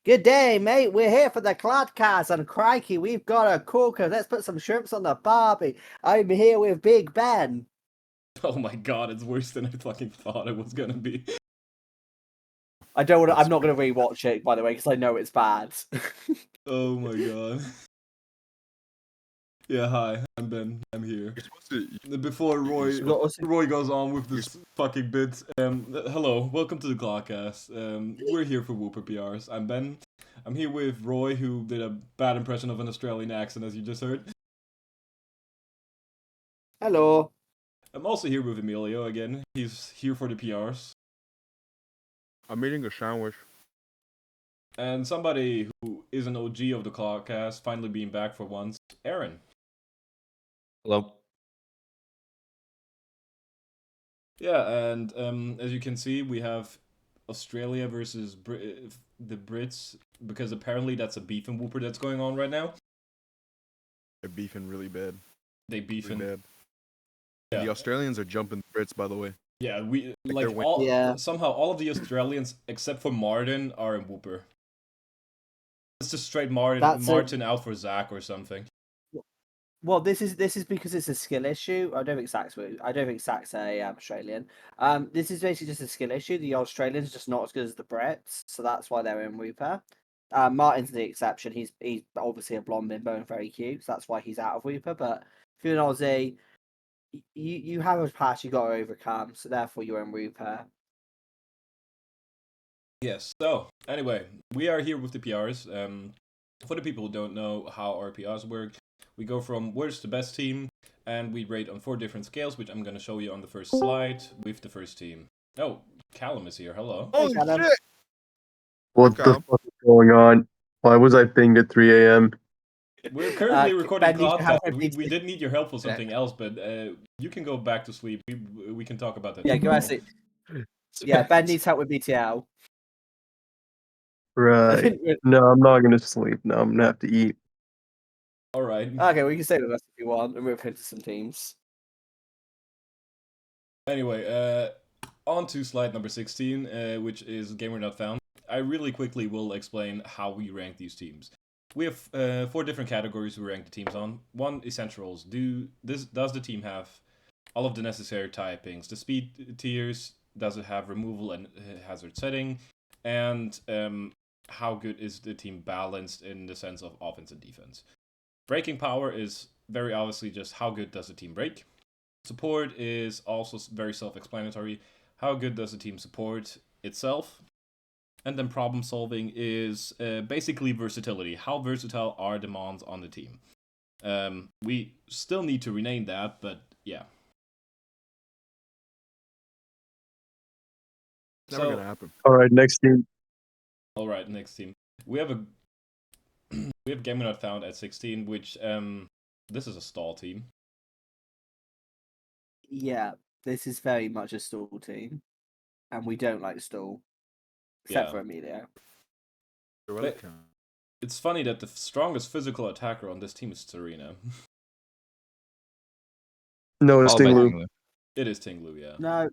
Good day, mate. We're here for the Clodcast, and crikey, we've got a cooker. Let's put some shrimps on the barbie. I'm here with Big Ben. Oh my god, it's worse than I fucking thought it was gonna be. I'm not going to rewatch it, by the way, because I know it's bad. Oh my god. Yeah, hi, I'm Ben. I'm here. Before Roy goes on with this fucking bit, hello, welcome to the Clodcast. We're here for Wooper Prs. I'm Ben. I'm here with Roy, who did a bad impression of an Australian accent, as you just heard. Hello. I'm also here with Emilio again. He's here for the PRs. I'm eating a sandwich. And somebody who is an OG of the Clodcast, finally being back for once, Aaron. Hello. Yeah, and as you can see, we have Australia versus the Brits, because apparently that's a beefing whooper that's going on right now. They're beefing really bad. They beefing. Really bad. Yeah. The Australians are jumping the Brits, by the way. Yeah, we like somehow all of the Australians except for Martin are in whooper. It's just straight Martin out for Zach or something. Well, this is because it's a skill issue. I don't think Zach's a Australian. This is basically just a skill issue. The Australians are just not as good as the Brits, so that's why they're in Wooper. Martin's the exception. He's obviously a blonde bimbo and very cute, so that's why he's out of Wooper. But if you're an Aussie, you have a patch you got to overcome, so therefore you're in Wooper. Yes. So anyway, we are here with the PRs. For the people who don't know how our PRs work, we go from worst to best team, and we rate on 4 different scales, which I'm going to show you on the first slide with the first team. Oh, Callum is here. Hello. Oh, Callum. shit! What the fuck is going on? Why was I pinged at 3 a.m.? We're currently recording Clodcast. We did need your help for something else, but you can go back to sleep. We can talk about that. Yeah, go ahead. Yeah, Ben needs help with BTL. Right. No, I'm not gonna sleep. No, I'm gonna have to eat. Alright. Okay, well, you can stay with us if you want, and we'll pick some teams. Anyway, on to slide number 16, which is Gamer Not Found. I really quickly will explain how we rank these teams. We have 4 different categories we rank the teams on. 1, essential roles. Does the team have all of the necessary typings? The speed tiers, does it have removal and hazard setting? And how good is the team balanced in the sense of offense and defense? Breaking power is very obviously just how good does the team break. Support is also very self-explanatory. How good does the team support itself? And then problem solving is basically versatility. How versatile are the mons on the team? We still need to rename that, but yeah. It's never gonna happen. Alright, next team. Alright, next team. We have Gamer Not Found at 16, which this is a stall team. Yeah, this is very much a stall team, and we don't like stall, except for Emilio. It's funny that the strongest physical attacker on this team is Serena. No, it's Tinglu. It is Tinglu, yeah. No,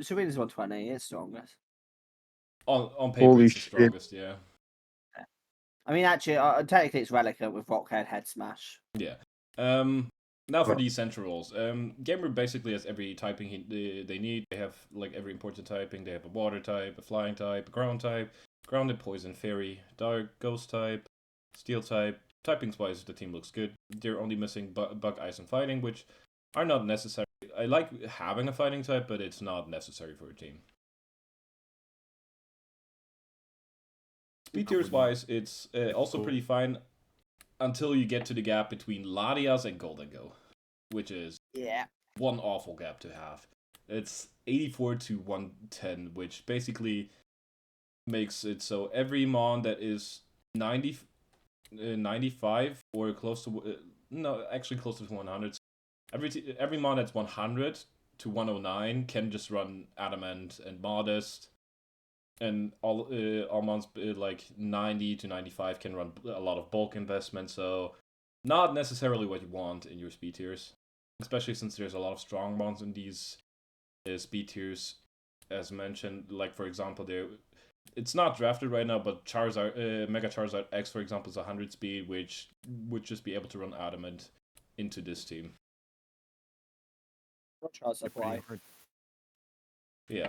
Serena's 120. It's strongest. On paper, it's the strongest, yeah. I mean, actually, technically, it's Relica with Rockhead Head Smash. Yeah. Now for the essential roles. Gamer basically has every typing they need. They have like every important typing. They have a water type, a flying type, a ground type, grounded, poison, fairy, dark, ghost type, steel type. Typings-wise, the team looks good. They're only missing bug, ice, and fighting, which are not necessary. I like having a fighting type, but it's not necessary for a team. Speed tiers wise, it's also pretty fine until you get to the gap between Latias and Golden Go, which is one awful gap to have. It's 84 to 110, which basically makes it so every mon that is 95 or close to no, actually close to 100. Every mon that's 100 to 109 can just run Adamant and Modest. And all mons like 90 to 95 can run a lot of bulk investment, so not necessarily what you want in your speed tiers. Especially since there's a lot of strong mons in these speed tiers, as mentioned. Like, for example, it's not drafted right now, but Charizard, Mega Charizard X, for example, is 100 speed, which would just be able to run Adamant into this team. Charizard Y. Yeah.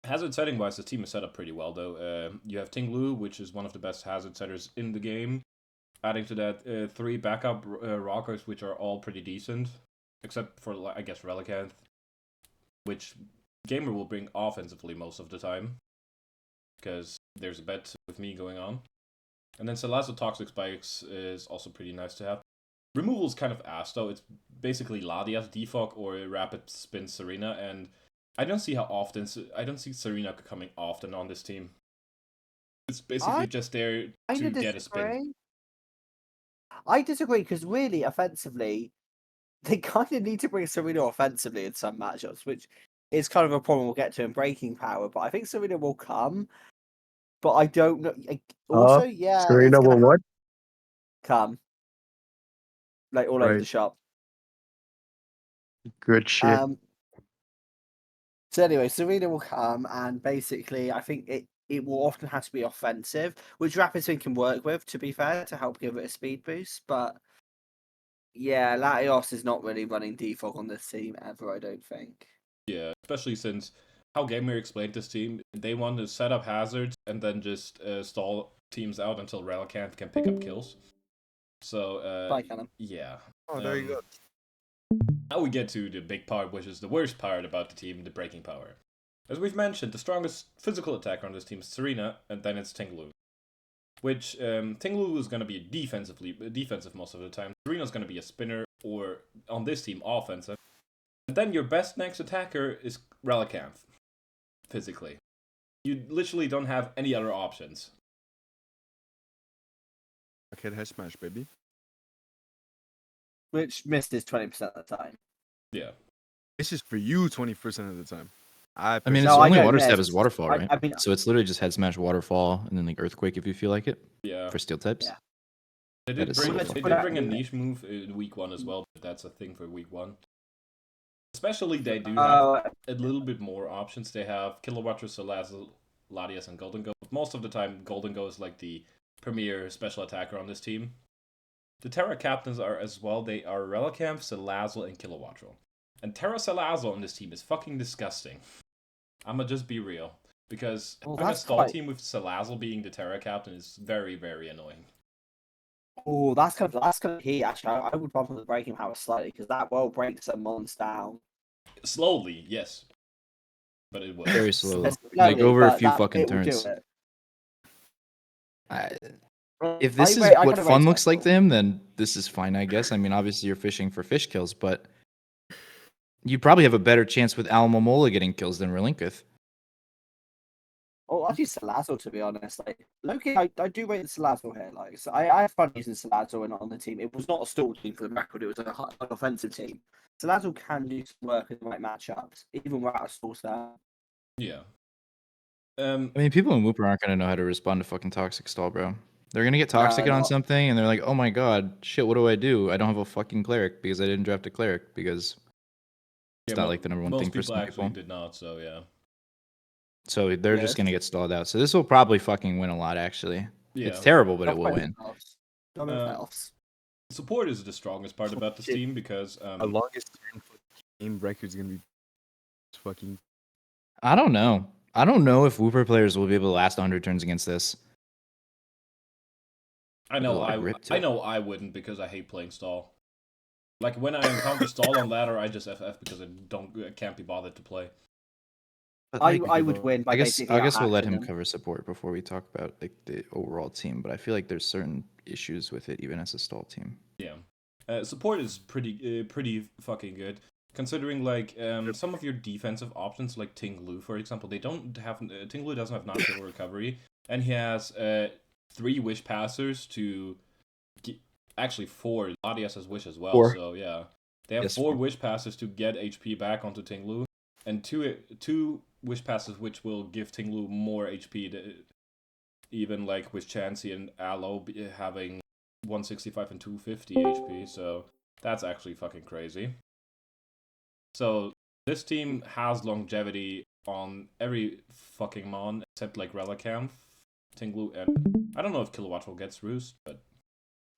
Hazard setting wise, the team is set up pretty well though. You have Tinglu, which is one of the best hazard setters in the game. Adding to that, 3 backup rockers, which are all pretty decent, except for I guess Relicanth, which Gamer will bring offensively most of the time, because there's a bet with me going on. And then Salazzle Toxic Spikes is also pretty nice to have. Removal is kind of ass though. It's basically Latias, Defog, or Rapid Spin Serena, and I don't see Serena coming often on this team. It's basically just there to get a spin. I disagree, because really, offensively, they kind of need to bring Serena offensively in some matchups, which is kind of a problem we'll get to in Breaking Power. But I think Serena will come. But I don't know. Also, yeah, Serena will what? Come. Like all over the shop. Good shit. So anyway, Serena will come, and basically, I think it will often have to be offensive, which Rapid Spin can work with, to be fair, to help give it a speed boost. But yeah, Latios is not really running defog on this team ever, I don't think. Yeah, especially since how Gamer explained this team, they want to set up hazards and then just stall teams out until Relicanth can pick up kills. So, Bye, Callum. yeah. Oh, there you go. Now we get to the big part, which is the worst part about the team, the breaking power. As we've mentioned, the strongest physical attacker on this team is Serena, and then it's Tinglu. Which, Tinglu is going to be defensive most of the time. Serena's going to be a spinner, or on this team, offensive. And then your best next attacker is Relicanth, physically. You literally don't have any other options. Okay, head smash, baby. Which missed his 20% of the time. Yeah. This is for you 20% of the time. I mean, No, its I only don't water miss. step is waterfall, right? I mean, so it's literally just head smash, waterfall, and then like earthquake if you feel like it. Yeah. For steel types. Yeah. They That did is so bring a niche move in week 1 as well, but that's a thing for week 1. Especially they do have a little bit more options. They have Kilowattress, Salazzle, Latias, and Golden Go. Most of the time, Golden Go is like the premier special attacker on this team. The Terra captains are as well. They are Relicanth, Salazzle, and Kilowattrel. And Terra Salazzle on this team is fucking disgusting. I'ma just be real. Because having a stall team with Salazzle being the Terra captain is very, very annoying. Oh, that's kind of key, actually. I would bump the breaking power slightly, because that will break some mons down. Slowly, yes. But it will. Very slowly. Like over a few fucking turns. If this is what fun looks like to him, then this is fine, I guess. I mean, obviously you're fishing for fish kills, but you probably have a better chance with Alamomola getting kills than Relinkith. Oh, I use Salazzle, to be honest. Like, Loki, I do rate the Salazzle here. Like, so I had fun using Salazzle on the team. It was not a stall team for the record. It was an offensive team. Salazzle can do some work in the right matchups, even without a stall start. Yeah. I mean, people in Wooper aren't going to know how to respond to fucking Toxic Stall, bro. They're going to get Toxic on something, and they're like, oh my god, shit, what do? I don't have a fucking Cleric, because I didn't draft a Cleric, because it's not like the number one thing for some people. Most people actually did not, so yeah. So they're just going to get stalled out. So this will probably fucking win a lot, actually. Yeah. It's terrible, but it will win. Support is the strongest part about this team, because... the longest game record is going to be fucking... I don't know. I don't know if Wooper players will be able to last 100 turns against this. I know I wouldn't, because I hate playing stall. Like, when I encounter stall on ladder, I just FF because I can't be bothered to play. I would win. I guess we'll let him cover support before we talk about like the overall team. But I feel like there's certain issues with it, even as a stall team. Yeah, support is pretty fucking good. Considering like some of your defensive options, like Tinglu, for example, Tinglu doesn't have natural recovery, and he has 3 wish passers to actually 4. Latias has wish as well. 4. So yeah, they have 4 wish passes to get HP back onto Tinglu, and two wish passes which will give Tinglu more HP. Even like with Chansey and Aloe having 165 and 250 HP, so that's actually fucking crazy. So this team has longevity on every fucking mon except like Relicanth, Tinglu, and I don't know if Kilowattrel gets Roost, but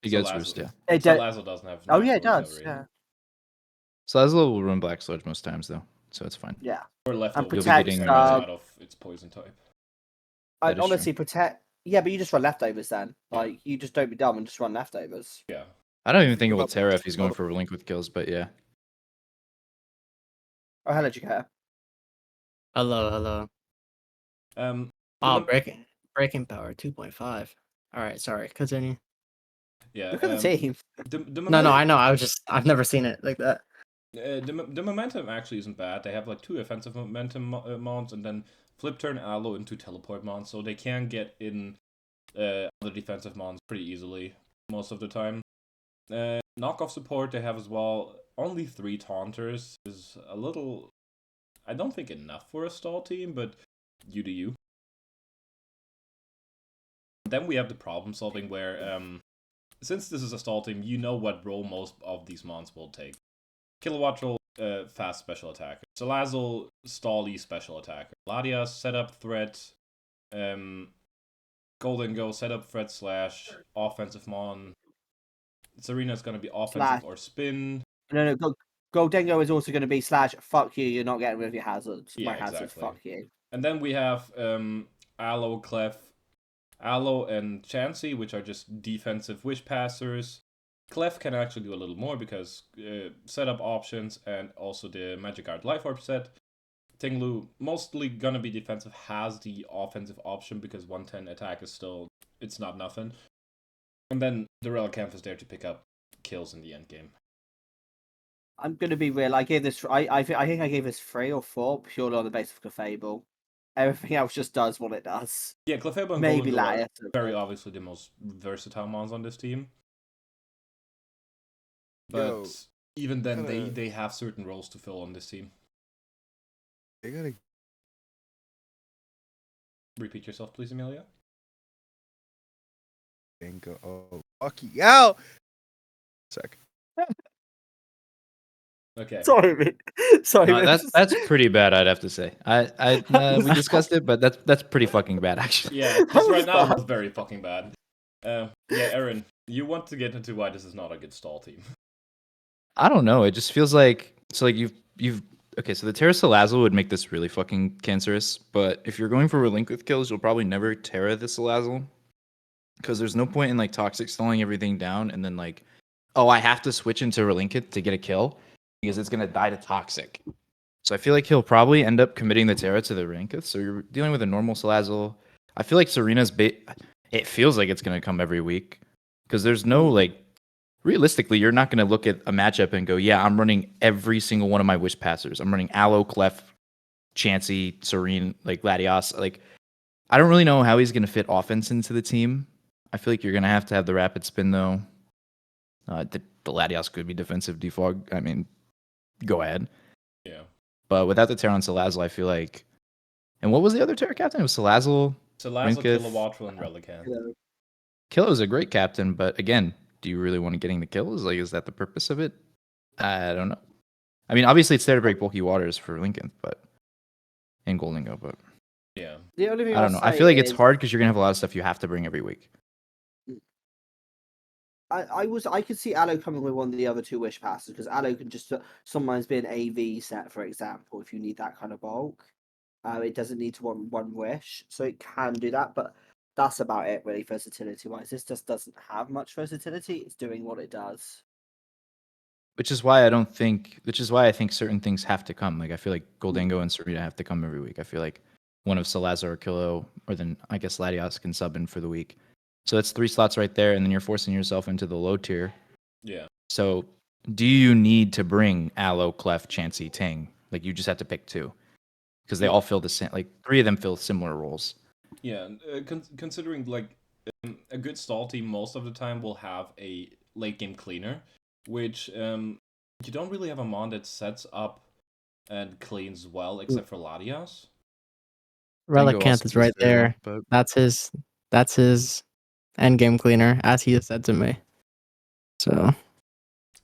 He gets Salazzle- Roost, yeah. Salazzle doesn't have. Oh yeah, it natural does. recovery. Yeah. Salazzle will run Black Sludge most times though, so it's fine. Yeah. Or leftover And protect, getting uh, out of its poison type. That I'd is honestly protect. Yeah, but you just run leftovers then. Like you just don't be dumb and just run leftovers. Yeah. I don't even think it will What about Terra if he's going Black for Link with kills, but yeah. Oh, hello, Jakarta. Hello. Um. Oh, Dem- breaking power 2.5. All right, sorry. Continue. Yeah. Look at the team. No, I know. I've never seen it like that. The momentum actually isn't bad. They have like 2 offensive momentum mons and then flip turn Aloe into teleport mons, so they can get in other defensive mons pretty easily most of the time. Knockoff support they have as well. Only 3 taunters is a little, I don't think enough for a stall team, but you do you. Then we have the problem solving where since this is a stall team, you know what role most of these mons will take. Kilowattrel, fast special attacker. Salazzle, stally special attacker. Latias, setup threat. Golden Go, setup threat / offensive mon. Serena's gonna be offensive or spin. No. Goldengo is also going to be / fuck you. You're not getting rid of your hazards. Yeah, My hazards. exactly. Fuck you. And then we have Aloe, Clef, Aloe, and Chansey, which are just defensive wish passers. Clef can actually do a little more because setup options and also the Magic Art Life Orb set. Tinglu, mostly gonna be defensive, has the offensive option because 110 attack is still, it's not nothing. And then the Relicanth is there to pick up kills in the end game. I'm going to be real. I gave this. I think I gave this 3 or 4 purely on the basis of Clefable. Everything else just does what it does. Yeah, Clefable and Maybe Golden Go are Latias. very obviously the most versatile mons on this team. But Yo, even then, gotta- they have certain roles to fill on this team. They gotta Repeat yourself, please, Amelia. go. Oh, fuck you. Ow! Sec. Okay. Sorry. No, that's pretty bad, I'd have to say. We discussed it, but that's pretty fucking bad, actually. Yeah, just right now it's very fucking bad. Yeah, Aaron, you want to get into why this is not a good stall team? I don't know. It just feels like you've okay. So the Terra Salazzle would make this really fucking cancerous. But if you're going for relink with kills, you'll probably never Terra the Salazzle because there's no point in like toxic stalling everything down and then like, oh, I have to switch into relink it to get a kill because it's gonna die to toxic. So I feel like he'll probably end up committing the Terra to the Ranketh. So you're dealing with a normal Salazzle. I feel like Serena's it feels like it's gonna come every week because there's no like. Realistically, you're not going to look at a matchup and go, yeah, I'm running every single one of my wish passers. I'm running Aloe, Clef, Chansey, Serene, like Latias. Like, I don't really know how he's going to fit offense into the team. I feel like you're going to have the rapid spin, though. The Latias could be defensive defog. I mean, go ahead. Yeah. But without the Terra on Salazzle, I feel like... And what was the other Terra captain? It was Salazzle, Rinkith. Kilowattrel, and Relicanth. Killo's a great captain, but again... Do you really want to getting the kills? Like, is that the purpose of it? I don't know. I mean, obviously it's there to break bulky waters for Lincoln, but and Golden Go, but Yeah. The only thing I don't know. I feel like it's hard because you're gonna have a lot of stuff you have to bring every week. I could see Aloe coming with one of the other 2 wish passes because Aloe can just sometimes be an AV set, for example, if you need that kind of bulk. It doesn't need to want 1 wish, so it can do that, but that's about it, really, versatility-wise. This just doesn't have much versatility. It's doing what it does. Which is why I think certain things have to come. Like I feel like Goldango and Serena have to come every week. I feel like one of Salazzle or Kilo, or then I guess Latias can sub in for the week. So that's 3 slots right there, and then you're forcing yourself into the low tier. Yeah. So do you need to bring Aloe, Clef, Chansey, Ting? Like you just have to pick 2. Because they all fill the same, like 3 of them fill similar roles. Yeah, considering like a good stall team most of the time will have a late game cleaner, which you don't really have a mon that sets up and cleans well except for Latias. Relicanth is right there. But That's his end game cleaner, as he has said to me. So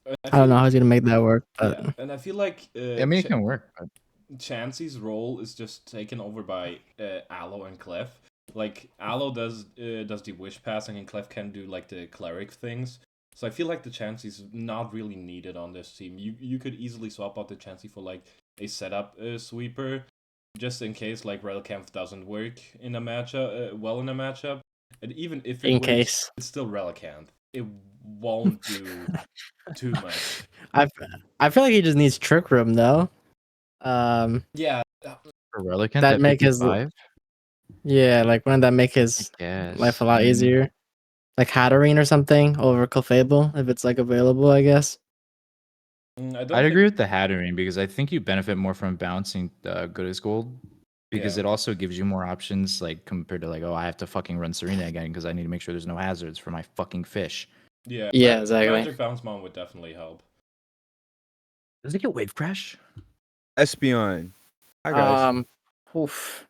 I don't know how he's gonna make that work, but Yeah, and I feel like I mean, it can work. But... Chansey's role is just taken over by Aloe and Clef. Like Aloe does the wish passing, and Clef can do like the cleric things. So I feel like the Chansey's not really needed on this team. You could easily swap out the Chansey for like a setup sweeper, just in case like Relicanth doesn't work in a matchup. Well, in a matchup, and even if it In works, case. it's still Relicanth. It won't do too much. I feel like he just needs Trick Room though. Yeah, For Relicanth That at make his 55? yeah, like wouldn't that make his Yes. life a lot easier? Like Hatterene or something over Clefable if it's like available, I guess. I'd agree with the Hatterene because I think you benefit more from bouncing good as gold because Yeah. it also gives you more options like compared to like, oh, I have to fucking run Serena again because I need to make sure there's no hazards for my fucking fish. Yeah, exactly. Magic Bounce Mom would definitely help. Does it get Wave Crash? Espeon. Hi guys. Oof.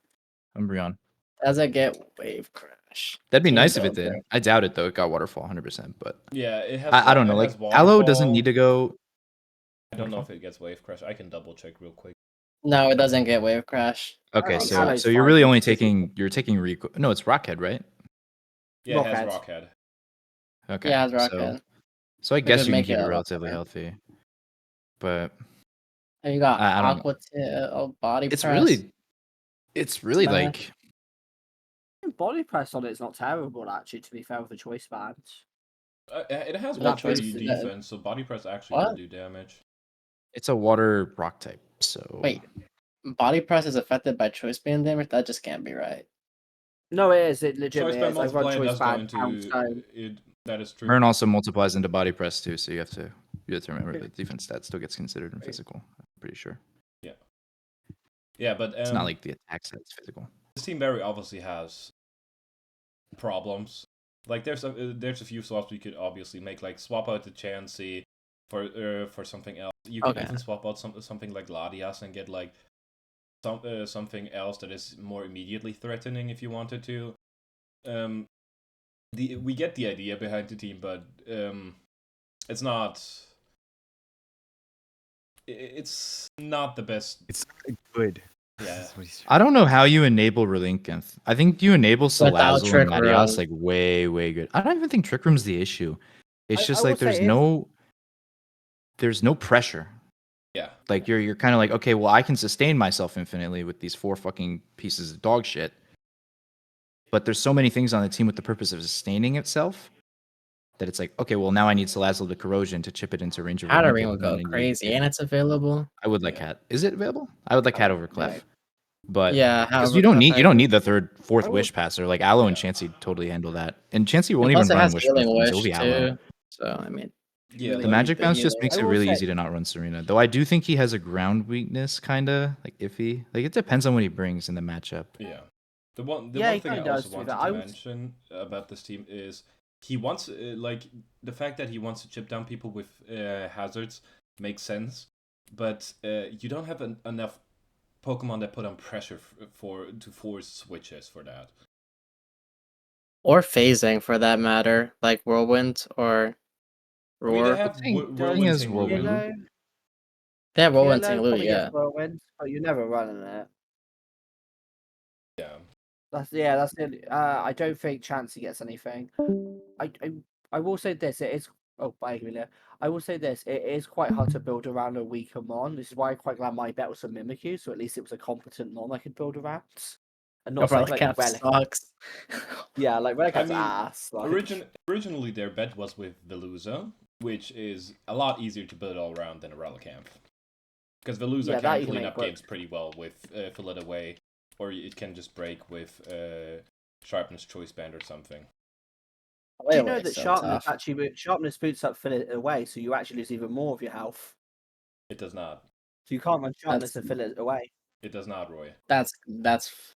Umbreon. Does it get Wave Crash? That'd be Team nice if it Builder. did. I doubt it though. It got Waterfall 100%, but Yeah, it has. I don't know. It Like has Aloe doesn't Waterfall. need to go. I don't know if it gets Wave Crash. I can double check real quick. No, it doesn't get Wave Crash. Okay, think so Aloe's you're fine really with only physical. taking Rico. No, it's Rockhead, right? Yeah, it has Rockhead. Rockhead. Okay. Yeah, it's Rockhead. So I It guess would you can make keep it it a lot relatively better. healthy, but And you got I don't. Aqua Body It's Press. really Smash. like Body press on it's not terrible actually. To be fair with the choice bands. It has That 130 choice- defense, so Body Press actually What? will do damage. it's a water rock type. So Wait, Body Press is affected by choice band damage? That just can't be right. No, it is. It Choice legitimately Band is. I've run Multiplier choice does go band. into it. That is true. Burn also multiplies into body press too, so you have to remember that defense stat still gets considered in physical. I'm pretty sure. Yeah, but It's not like the attack stat is physical. this team very obviously has problems. Like there's a few swaps we could obviously make, like swap out the Chansey for something else. You could Okay. even swap out something like Latias and get like something else that is more immediately threatening if you wanted to. We get the idea behind the team, but it's not. It's not the best. It's not good. Yeah. That's what he's I don't know how you enable Relinquenth. I think you enable Without Salazzle and Trick Latias Room. like way good. I don't even think Trick Room's the issue. It's I just will like there's say no pressure. Yeah. Like you're kind of like, okay, well I can sustain myself infinitely with these 4 fucking pieces of dog shit. But there's so many things on the team with the purpose of sustaining itself that it's like, okay, well now I need Salazzle the Corrosion to chip it into range of Hatterene Relinquenth, would and go then I need- crazy, and it's available. I would like Yeah. Cat. Is it available? I would like Cat over Clef. Yeah. But Yeah, because however, you don't Clef need the third, fourth I wish would- passer. Like Aloe and Yeah. Chansey totally handle that, and Chansey won't And even plus it run has wish healing boosters, it'll wish be Aloe. too. So I mean, Yeah, really The need magic bounce just healing. makes I it will really say- easy to not run Serena. Though I do think he has a ground weakness, kinda like iffy. Like it depends on what he brings in the matchup. Yeah. The one Yeah, he thing I kinda does, also to be wanted fair. to I was- mention about this team is he wants like the fact that he wants to chip down people with hazards makes sense, but you don't have enough Pokemon that put on pressure to force switches for that. Or phasing for that matter, like Whirlwind or I mean, Roar. they have thing Whirlwind is Ting Whirlwind. Lu. Kilo, They have Whirlwind Kilo Ting Lu, probably yeah. gets Whirlwind, but you're never running it. Yeah. That's the. I don't think Chansey gets anything. I will say this. It is. Oh, bye, Amelia. I will say this. It is quite hard to build around a weaker mon. This is why I'm quite glad my bet was a Mimikyu, so at least it was a competent mon I could build around, and not something like Relicanth Relic. sucks. Yeah, like Relicant's mean, ass. Like. Originally, their bet was with Veluza, which is a lot easier to build all around than a Relicanth. Because Veluza Yeah, that can you can clean make up work. games pretty well with Fill It Away, or it can just break with Sharpness Choice Band or something. Do you know that sharpness boots up Fill It Away, so you actually lose even more of your health. It does not. So you can't run sharpness That's- and Fill It Away. It does not, Roy. That's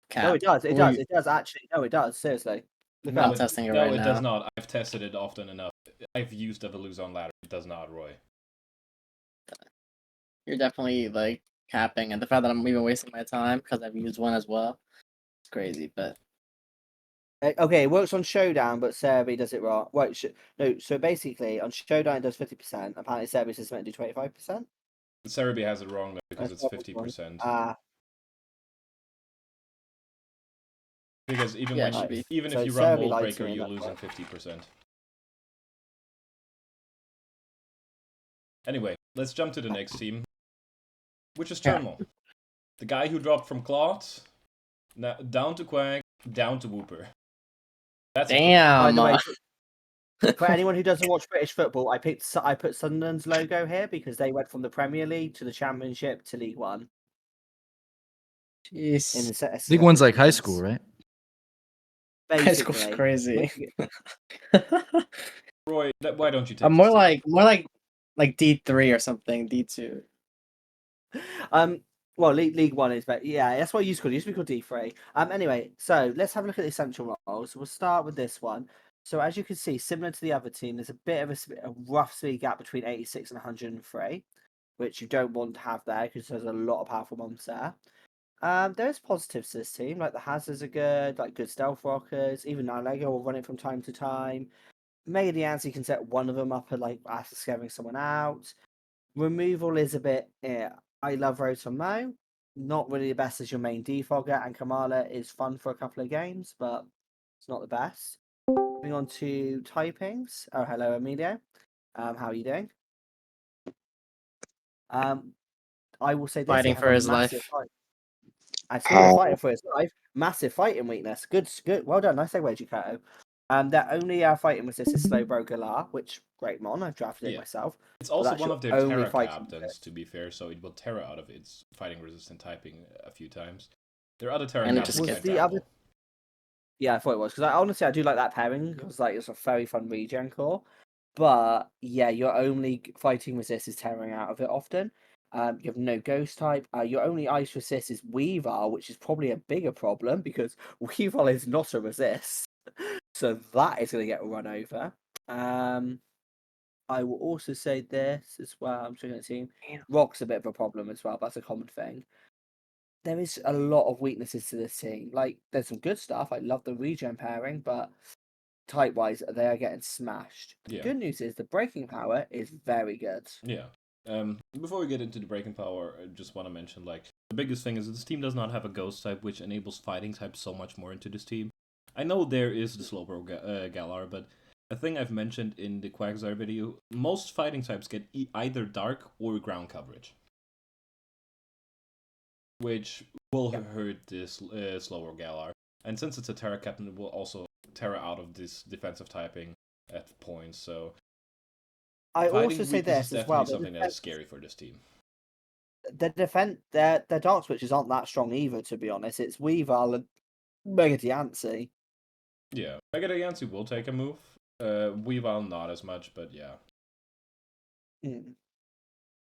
cap. No, it does. It does. It does actually. No, it does. Seriously. Look I'm up. testing it no, right it now. does not. I've tested it often enough. I've used a Veluza on ladder. It does not, Roy. You're definitely like capping, and the fact that I'm even wasting my time because I've used one as well, it's crazy. But Okay, it works on Showdown, but Cerebi does it wrong. Wait, no. So basically, on Showdown it does 50%. Apparently, Cerebi says meant to do 25%. Cerebi has it wrong though because it's That's 50%. Because even Yeah, when it should be. even So if you run Cerebi Mold likes Breaker, me, you're that's losing why. 50%. Anyway, let's jump to the next team, which is Yeah. Turnmal. The guy who dropped from Clod, down to Quag, down to Wooper. That's Damn. By the way, for anyone who doesn't watch British football, I put Sunderland's logo here because they went from the Premier League to the Championship to League One. In Jeez. the set League One's like high school, right? High school's Basically, crazy. Roy, why don't you take I'm this more team? like D3 or something, D2. Well, League One is better. Yeah, that's what it used to be called D3. Anyway, so let's have a look at the essential roles. We'll start with this one. So as you can see, similar to the other team, there's a bit of a rough speed gap between 86 and 103, which you don't want to have there because there's a lot of powerful mobs there. There's positives to this team, like the hazards are good, like good stealth rockers. Even Nylego will run it from time to time. Mega Diancie can set one of them up after scaring someone out. Removal is a bit. I love Rotomo. Not really the best as your main defogger, and Kamala is fun for a couple of games, but it's not the best. Moving on to typings. Oh, hello, Emilio. How are you doing? I will say this: Fighting it has for a his life. massive fight. And speaking of fighting for his life, massive fighting weakness. Good. Well done. Nice segue, Jukato. Their only fighting resist is Slowbro Galar, which great mon. I've drafted it myself. It's also that's one your of their only Terra fighting captains, resist. to be fair, so it will Terra out of its fighting resistant typing a few times. Their other Terra And it captains just Was like the Grapple. other? Yeah, I thought it was because honestly I do like that pairing. It's like it's a very fun regen core, but yeah, your only fighting resist is tearing out of it often. You have no ghost type. Your only ice resist is Weavile, which is probably a bigger problem because Weavile is not a resist, so that is going to get run over. I will also say this as well. I'm checking the team. Rock's a bit of a problem as well. But that's a common thing. There is a lot of weaknesses to this team. Like, there's some good stuff. I love the regen pairing, but type-wise, they are getting smashed. The good news is the breaking power is very good. Yeah. Before we get into the breaking power, I just want to mention, like, the biggest thing is that this team does not have a ghost type, which enables fighting type so much more into this team. I know there is the Slowbro Galar, but a thing I've mentioned in the Quagsire video, most fighting types get either dark or ground coverage, which will hurt this Slowbro Galar. And since it's a Terra captain, it will also Terra out of this defensive typing at points, so I fighting also say weakness is this as well. definitely something that is scary for this team. Their dark switches aren't that strong either, to be honest. It's Weavile and Mega Diancie. Yeah, Mega Diancie will take a move. Weavile not as much, but yeah. The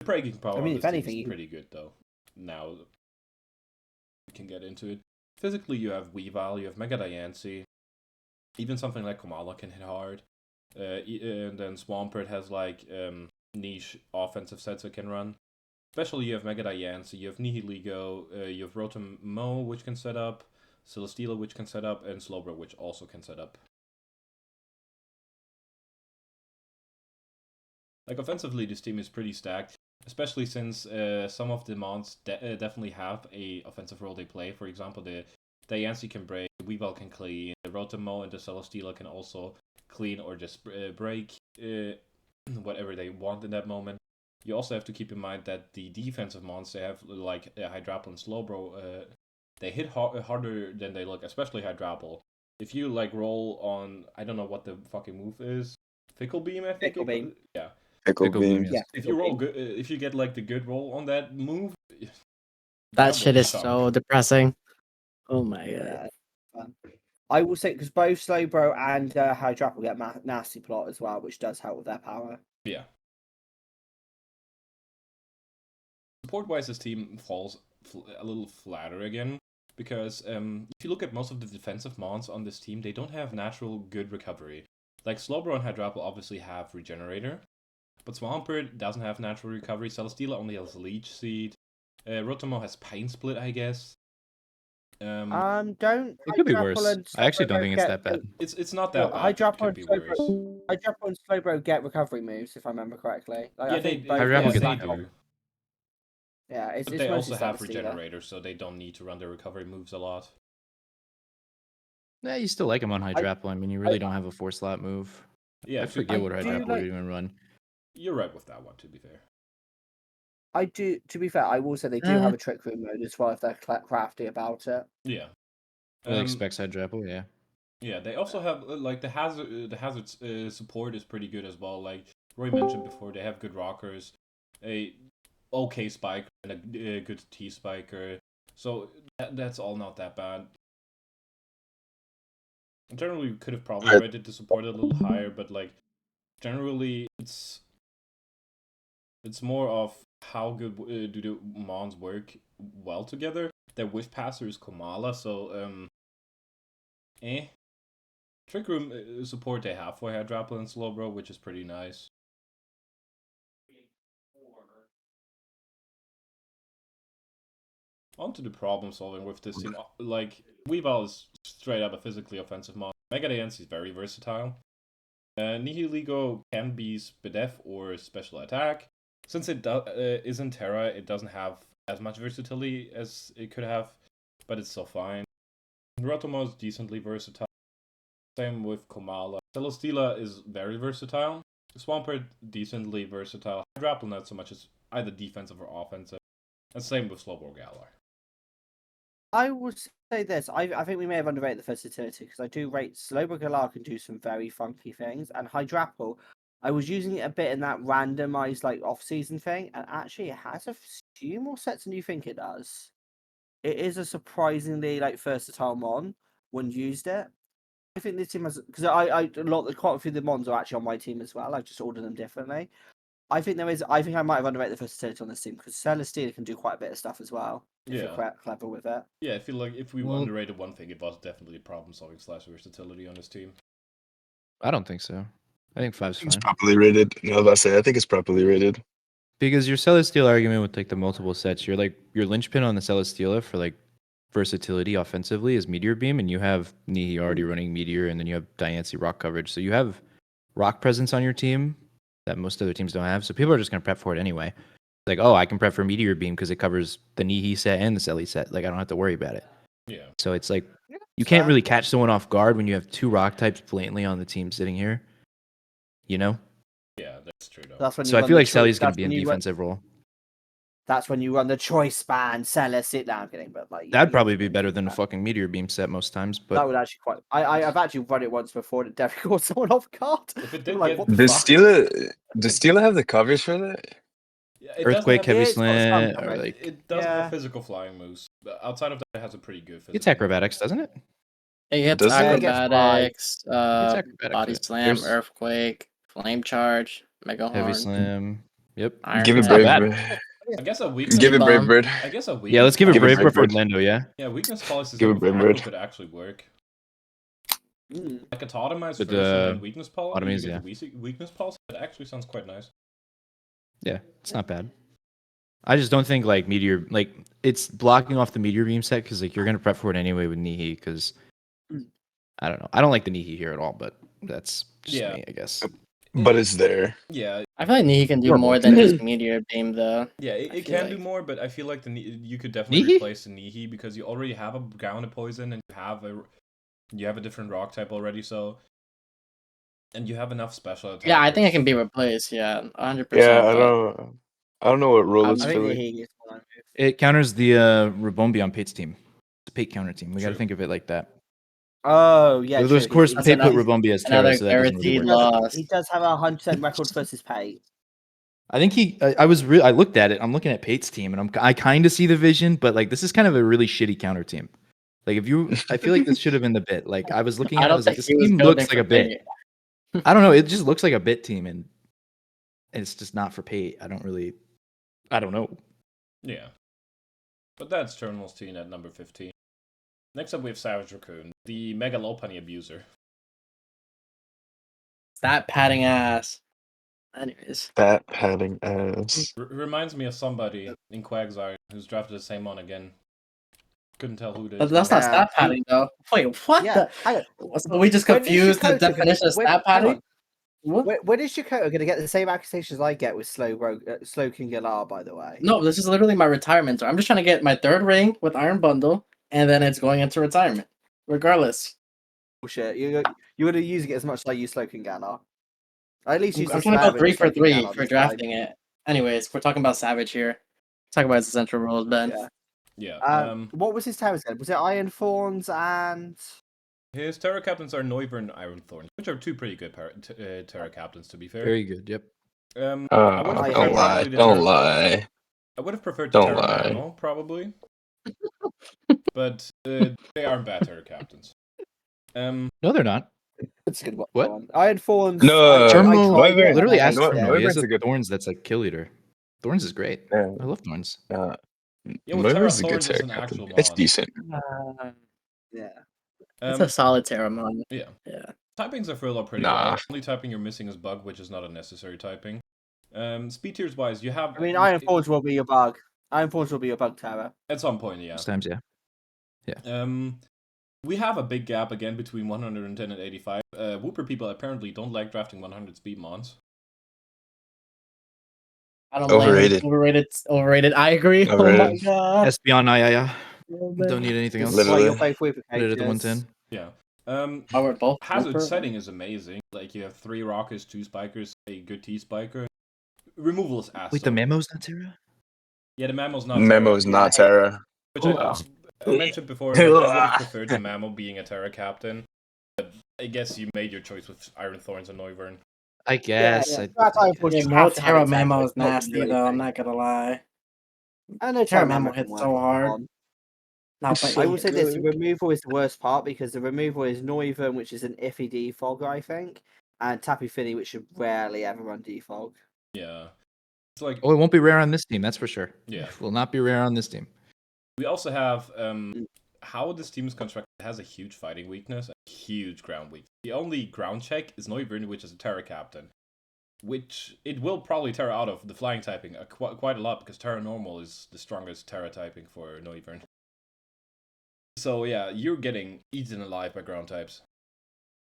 breaking power of this team is pretty good, though. Now we can get into it. Physically, you have Weavile, you have Mega Diancie. Even something like Kamala can hit hard. And then Swampert has like niche offensive sets it can run. Especially you have Mega Diancie, you have Nihiligo, you have Rotom-Mo, which can set up, Celesteela, which can set up, and Slowbro, which also can set up. Like, offensively, this team is pretty stacked, especially since some of the mons definitely have a offensive role they play. For example, the Diancie can break, the Weavile can clean, the Rotom-Mo and the Celesteela can also clean or just break whatever they want in that moment. You also have to keep in mind that the defensive mons, they have like Hydrapple and Slowbro, they hit harder than they look, especially Hydrapple. If you like roll on, I don't know what the fucking move is, Fickle Beam, I think. Fickle Beam. Yeah. Fickle Beam. Yeah. If you roll good, if you get like the good roll on that move, That shit is so depressing. Oh my god. I will say because both Slowbro and Hydrapple get nasty plot as well, which does help with their power. Yeah. Support-wise, this team falls a little flatter again, because if you look at most of the defensive mons on this team, they don't have natural good recovery. Like, Slowbro and Hydrapple obviously have Regenerator, but Swampert doesn't have natural recovery, Celesteela only has Leech Seed, Rotom-Mo has Pain Split, I guess. Don't. It could be worse. I actually don't think it's that bad. It's not that bad. Hydrapple It could be worse. Hydrapple and Slowbro get recovery moves, if I remember correctly. Like, Yeah, I think they both Hydrapple do. gets recovery. Yeah, it's But it's they mostly also have Celesteela. regenerators, so they don't need to run their recovery moves a lot. Yeah, you still like him on Hydrapple. I mean, you really don't have a 4-slot move. Yeah, I forget what do Hydrapple like- would even run. You're right with that one, to be fair. I do. To be fair, I will say they do have a trick room mode as well if they're crafty about it. Yeah. Like Specs Hydrapple, yeah. Yeah, they also have like the hazard support is pretty good as well. Like Roy mentioned before, they have good rockers, a okay spiker, and a good T spiker. So that's all not that bad. Generally, we could have probably rated the support a little higher, but like generally, it's more of how good do the mons work well together. Their Wish Passer is Komala, so Trick Room support they have for Hydrapple and Slowbro, which is pretty nice. On to the problem solving with this team. Like, Weavile is straight up a physically offensive mod. Mega Dance is very versatile. Nihiligo can be Spadef or Special Attack. Since it isn't Terra, it doesn't have as much versatility as it could have, but it's still fine. Rotomo is decently versatile. Same with Komala. Celesteela is very versatile. Swampert, decently versatile. Hydrapple not so much as either defensive or offensive. And same with Slowbro Galar. I would say this. I think we may have underrated the versatility because I do rate Slowbro Galar can do some very funky things, and Hydrapple, I was using it a bit in that randomized like off-season thing, and actually it has a few more sets than you think it does. It is a surprisingly like versatile mon when used it. I think this team has because quite a few of the mons are actually on my team as well. I've just ordered them differently. I think I might have underrated the versatility on this team because Celesteela can do quite a bit of stuff as well if you're clever with it. Yeah, I feel like if we underrated one thing, it was definitely problem solving / versatility on this team. I don't think so. I think 5's It's fine. properly rated. I was about to say, I think it's properly rated. Because your Celesteela argument with like the multiple sets, you're like your linchpin on the Celesteela for like versatility offensively is Meteor Beam, and you have Nihi already running Meteor, and then you have Diancie rock coverage. So you have rock presence on your team that most other teams don't have. So people are just gonna prep for it anyway. Like, oh, I can prep for Meteor Beam because it covers the Nihi set and the Celi set. Like, I don't have to worry about it. Yeah. So it's like you can't really catch someone off guard when you have 2 rock types blatantly on the team sitting here. You know? Yeah, that's true though. That's when you So I run feel the like Celi's gonna that's be in when you defensive role. That's when you run the choice span, Celia, sit down, kidding, but like That'd probably be better than a fucking Meteor Beam set most times. But that would actually quite. I've actually run it once before and it definitely caught someone off guard. If it They were did like, get what the Does fuck? Steela have the coverage for that? Yeah, it Earthquake, doesn't Heavy it's got some Slant, or coverage. like it does Yeah. have physical flying moves. But outside of that, it has a pretty good physical. it's acrobatics, doesn't it? It hits Does it? acrobatics, It's acrobatics, body yeah. slam, There's earthquake, flame charge, mega Heavy horn. Slam. Yep. Iron Give it It's not brave. bad. I guess a weakness. Give it brave Bomb. bird. I guess a weakness. Yeah, let's give it Give it Brave Brave for Bird. Orlando, yeah. Yeah, weakness policy Give it with Brave Arrow Bird. could actually work. Mm. Like a Tautomized But, version and weakness policy. Automies, You get the weakness policy. That actually sounds quite nice. Yeah, it's not bad. I just don't think like Meteor, like it's blocking off the Meteor Beam set because like you're gonna prep for it anyway with Nihi because I don't know. I don't like the Nihi here at all, but that's just me, I guess. But it's there. Yeah, I feel like Nihi can do Normal. more than just Meteor Beam, though. yeah, I it feel can do like- more, but I feel like you could definitely Nihi? replace the Nihi because you already have a grounded poison and you have a different rock type already, so and you have enough special attacks. Yeah, I think it can be replaced. Yeah, 100%. Yeah, but I don't know what role I it's I think for. he is one. It counters the Rabombi on Pate's team. It's a Pate counter team. We got to True. think of it like that. Oh yeah, Of true. course, He's- Pate put another- Rabombi as another Terra, so that doesn't really guaranteed work. loss. he does have a 100% record versus Pate. I think I looked at it. I'm looking at Pate's team, and I kind of see the vision, but like this is kind of a really shitty counter team. Like I feel like this should have been the bit. Like I was looking I at it, I don't was like, think this he was team building looks like for a bit. Pate. I don't know. It just looks like a bit team, and it's just not for Pate. I don't know. Yeah. But that's Terminal's team at number 15. Next up we have Savage Raccoon, the Mega Lopunny abuser. Stat padding ass. Anyways, That padding ass. Reminds me of somebody in Quagsire who's drafted the same one again. Couldn't tell who it is. but that's not Yeah. stat padding though. Wait, what? Yeah, hang on. So we just When is confused the Dakota gonna- definition of when- stat hang padding. on. What? When is Shikoto going to get the same accusations I get with Slow King Galar, by the way? No, this is literally my retirement. I'm just trying to get my 3rd ring with Iron Bundle, and then it's going into retirement. Regardless, Bullshit. You're going to use it as much as I use Slow King Galar. I at least use I'm the trying to spare go ring 3 of for Slow King 3 Galar for this time. drafting it. Anyways, we're talking about Savage here. Talk about his essential rules, Ben. Yeah. Yeah. What was his terrors again? Was it Iron Thorns and... His Terra Captains are Noiver and Iron Thorn, which are 2 pretty good Terra Captains, to be fair. Very good. Yep. I would have I preferred hate probably it. the Don't Terra- lie. I would have preferred the Don't Terra lie. Mammal, probably. But they aren't bad Terra Captains. No, they're not. It's a good one. What? Iron Thorns... No, Turmo tried it, literally and I asked hated for it. He has Noiver's a a good- Thorns that's like kill leader. Thorns is great. Yeah. I love Thorns. Yeah, with Noiver's Terra a good Thorns is Terra an Captain. actual It's mon. decent. Yeah. It's a solid Terramon. Yeah. Yeah. Typings are filled up pretty Nah. well. The only typing you're missing is Bug, which is not a necessary typing. Speed tiers wise, you have... I mean, Iron Thorns will be your bug. Iron Thorns will be your bug terror. At some point, yeah. Sometimes, yeah. We have a big gap again between 110 and 85. Wooper people apparently don't like drafting 100 speed mons. I don't blame Overrated. him. Overrated. I agree. Overrated. Oh my god. Espeon, yeah. Oh, man. Don't need anything This else. is why you're Literally. both Wooper Put it at the cages. 110. Yeah. Oh, we're both Hazard Wooper? setting is amazing. Like, you have 3 Rockers, 2 Spikers, a good T-Spiker. Removal is ass. Wait, the Memo's not Terra? Yeah, the Mammo's not Memo is Terra, not Terra. which I mentioned before. Like, I would have preferred the Mammo being a Terra Captain. But I guess you made your choice with Iron Thorns and Noivern. I guess. Yeah. That's Iron Thorns Yeah, just no, have to have Terra its own, Memo it's is not nasty really though. I'm anything. not gonna lie. I know Terra Terra Memo can hits work so hard. on. No, but I will say this: the removal is the worst part because the removal is Noivern, which is an iffy defog, I think, and Tapu Fini, which should rarely ever run defog. Yeah. It's like, Oh, it won't be rare on this team, that's for sure. Yeah. It will not be rare on this team. we also have how this team is constructed has a huge fighting weakness, a huge ground weakness. The only ground check is Noivern, which is a Terra Captain, which it will probably Terra out of the flying typing quite a lot because Terra Normal is the strongest Terra typing for Noivern. So yeah, you're getting eaten alive by ground types.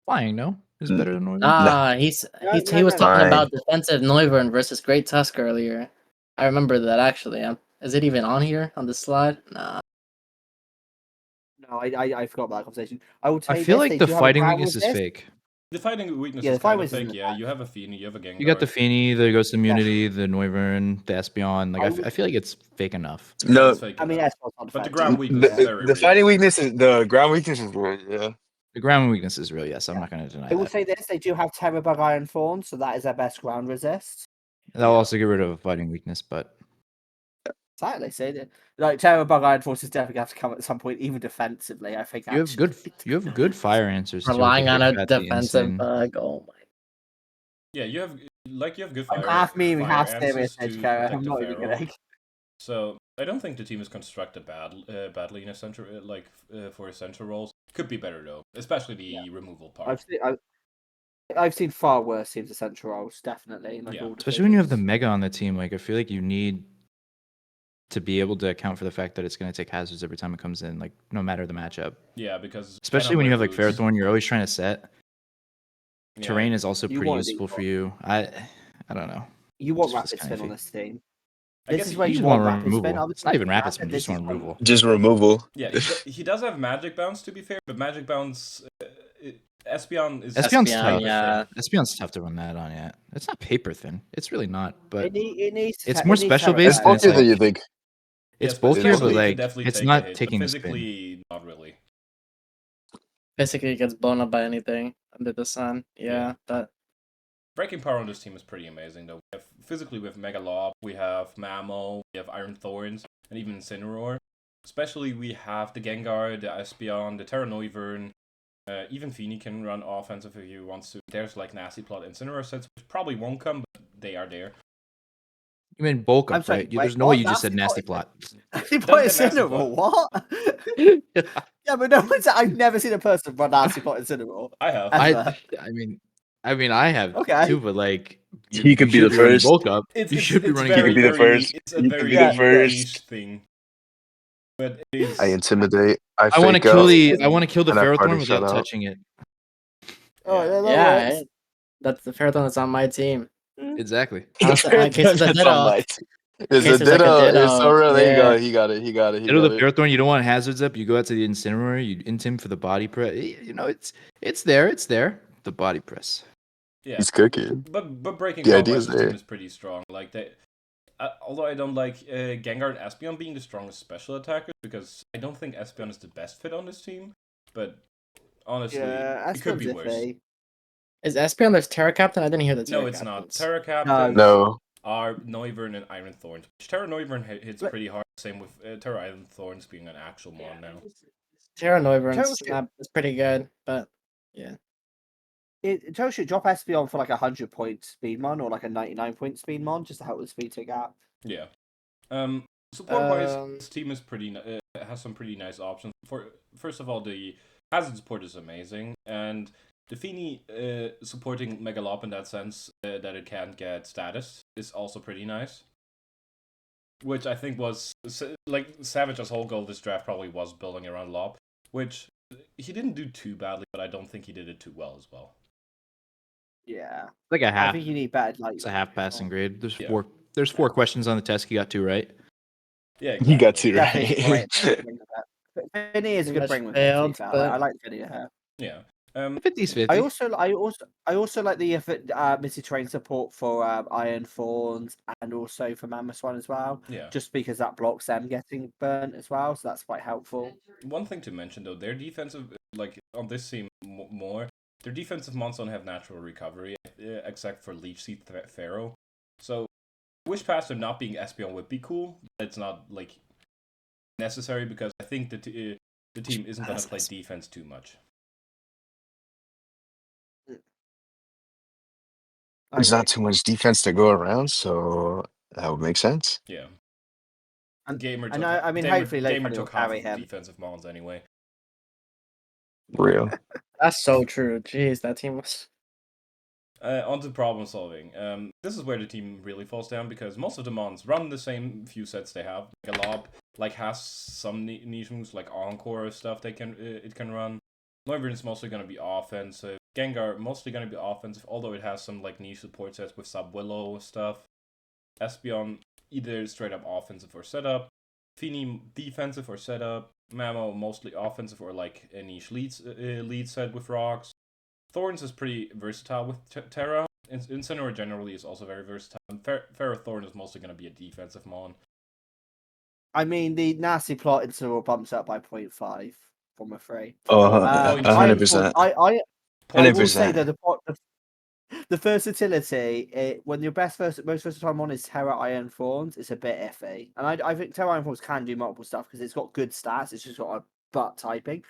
Flying, no? Is better than Northern? he No, was no. talking Fine. about defensive Noivern versus Great Tusk earlier. I remember that actually. Is it even on here on this slide? Nah. No, I forgot about that conversation. I will tell I you feel this, like they the do have a fighting ground weakness is resist. fake. The fighting weakness Yeah, is the fighting kind of weakness fake. isn't Yeah, bad. you have a Fini, you have a Gengar. You got the Fini, the Ghost Immunity, the Noivern, the Espeon. Like, I I feel like it's fake enough. No, It's fake I mean, enough. that's not But the defensive. ground weakness is very the real. fighting weakness is the ground weakness is real. Yeah. The ground weakness is real, yes. I'm Yeah. not going to deny I will that. say this: they do have Terra Bug Iron Thorn, so that is their best ground resist. That'll Yeah. also get rid of a fighting weakness, but Exactly, say that. Like Terra Bug Iron Thorn is definitely going to have to come at some point, even defensively. I think you have good fire answers. too, with Relying the on Big a Fatty defensive Insane. bug. Oh my. Yeah, you have good I'm fire. half memeing, fire half serious, answers to Edgeco. protect I'm the not even Pharaoh. kidding. So I don't think the team is constructed badly in essential for essential roles. Could be better though, especially the removal part. I've seen far worse teams of central roles, definitely. Like Yeah. all Especially when you have the divisions. Mega on the team. Like, I feel like you need to be able to account for the fact that it's going to take hazards every time it comes in, like, no matter the matchup. Yeah, because Especially when you have, like, Ferrothorn, you're always trying to set. Yeah. Terrain is also You pretty want useful default. for you. I don't know. You want It's just rapid kinda spin on iffy. this team. I This guess is where You you just want want rapid spin. removal. It's not even rapid spin, you This just want is removal. Just removal. Yeah, he does have magic bounce to be fair, but magic bounce Espeon is Espeon's Espeon, tough. yeah. Espeon's tough to run that on, yeah. It's not paper thin. It's really not, but It needs. it's it more needs special Terra based It's Bug. and it's bulkier than like you think. it's Yes, bulkier, but physically, it can like definitely it's take a not hit, but taking the spin. physically not really. Basically, it gets blown up by anything under the sun. Yeah, that. Breaking power on this team is pretty amazing though. Physically we have Mega Lob, we have Mammo, we have Iron Thorns, and even Incineroar. Especially we have the Gengar, the Espeon, the Terra Noivern. Even Fini can run offensive if he wants to. There's like Nasty Plot Incineroar sets, which probably won't come, but they are there. You mean bulk I'm up, sorry, right? wait, There's no way what? you just said nasty Nasty plot. He put Does get Incineroar. Nasty What? Yeah, but no one's. I've never seen a person run nasty pot Incineroar. I have. Ever. I mean, I have Okay. too, but like He could be should the running first. bulk up. It's, You it's, should be it's running very, He could be the very, first. It's a He very could be the first. niche thing. But it is. I intimidate. I I want to fake kill out, the I want to kill the and I party Ferrothorn shout without out. touching it. Oh, yeah, that Yeah, works. That's the Ferrothorn that's on my team. Exactly. Case of a ditto. There's case a there's like a ditto. It's ditto, so real. There you go. yeah. He got it. He got it. He Ditto got the it. Ferrothorn, you don't want hazards up. You go out to the Incineroar, you int him for the body press. You know, it's there. The body press. Yeah, He's cooking. but breaking The power idea wise, is this team there. is pretty strong. Like although I don't like Gengar and Espeon being the strongest special attackers because I don't think Espeon is the best fit on this team. But honestly, Yeah, it could be Espeon's worse. iffy. Is Espeon there's Terra Captain? I didn't hear the Terra No, it's not. Captains. Terra Captains No. are Noivern and Iron Thorns. Terra Noivern hits But- pretty hard. Same with Terra Iron Thorns being an actual mon now. Terra Noivern's Terra- it's pretty good, but yeah. It should drop Espeon for like 100-point speed mon or like a 99-point speed mon just to help with speed to gap. Yeah. Support wise, Um, this team is has some pretty nice options. First of all, the hazard support is amazing, and the Fini supporting Megalop in that sense that it can't get status is also pretty nice. Which I think was like Savage's whole goal this draft probably was building around Lob, which he didn't do too badly, but I don't think he did it too well as well. Yeah, Like a I half. think you need better. Like It's a half passing grade. There's Yeah. There's 4 questions on the test. You got 2 right. Yeah, He got exactly. two Definitely right. great bring with that. Finny is a Pretty good much bring with failed, it. To be fair. but- I like Finny here. Yeah. 50s 50. I also like the Missy Train support for Iron Thorns and also for Mammoth One as well. Yeah. Just because that blocks them getting burnt as well, so that's quite helpful. One thing to mention though, their defensive, like on this team more, their defensive mons don't have natural recovery except for Leech Seed Pharaoh. So, Wish Pastor not being Espeon would be cool. But it's not like necessary because I think that the team isn't going to play defense too much. There's not too much defense to go around, so that would make sense. Yeah. And- Gamer and took, I mean, Gamer, hopefully Gamer Lake Funny will took half carry of the him. defensive mons anyway. Real. That's so true. Jeez, that team was. On to problem solving. This is where the team really falls down because most of the mons run the same few sets they have. Galop has some niche moves like Encore stuff it can run. Noivern is mostly going to be offensive. Gengar mostly going to be offensive, although it has some like niche support sets with Sub Willow stuff. Espeon either straight up offensive or setup. Fini defensive or setup. Mamo mostly offensive or like a niche lead set with rocks. Thorns is pretty versatile with Terra. Incineroar generally is also very versatile. And Ferrothorn is mostly going to be a defensive mon. I mean, the nasty plot Incineroar bumps up by 0.5 from a 3. Oh, 100%. I will 100%. say that the versatility, when your most versatile mon is Terra Iron Thorns, it's a bit iffy. And I think Terra Iron Thorns can do multiple stuff because it's got good stats. It's just got a butt typing.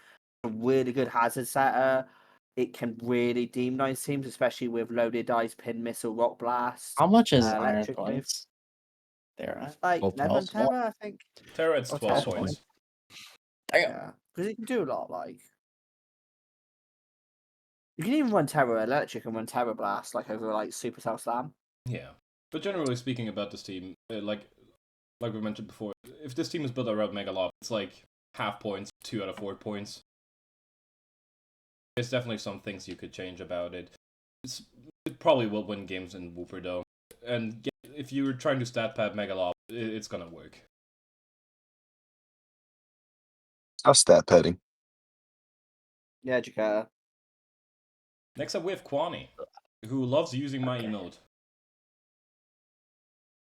A really good hazard setter. It can really demonize teams, especially with loaded dice, pin missile, rock blast. How much is Iron electric Thorns? There. It's like 12 11 points. Terra, I think. Terra, it's Or 12 12 points. Yeah, because it can do a lot. Like you can even run Terra Electric and run Terra Blast like over like Supercell Slam. Yeah. But generally speaking about this team, like we mentioned before, if this team is built around Megalop, it's like half points, 2 out of 4 points. There's definitely some things you could change about it. It probably will win games in Wooper though. And if you're trying to stat pad Megalop, it's gonna work. I'll stat padding. Yeah, Jakar. Next up we have Kwani, who loves using my emote.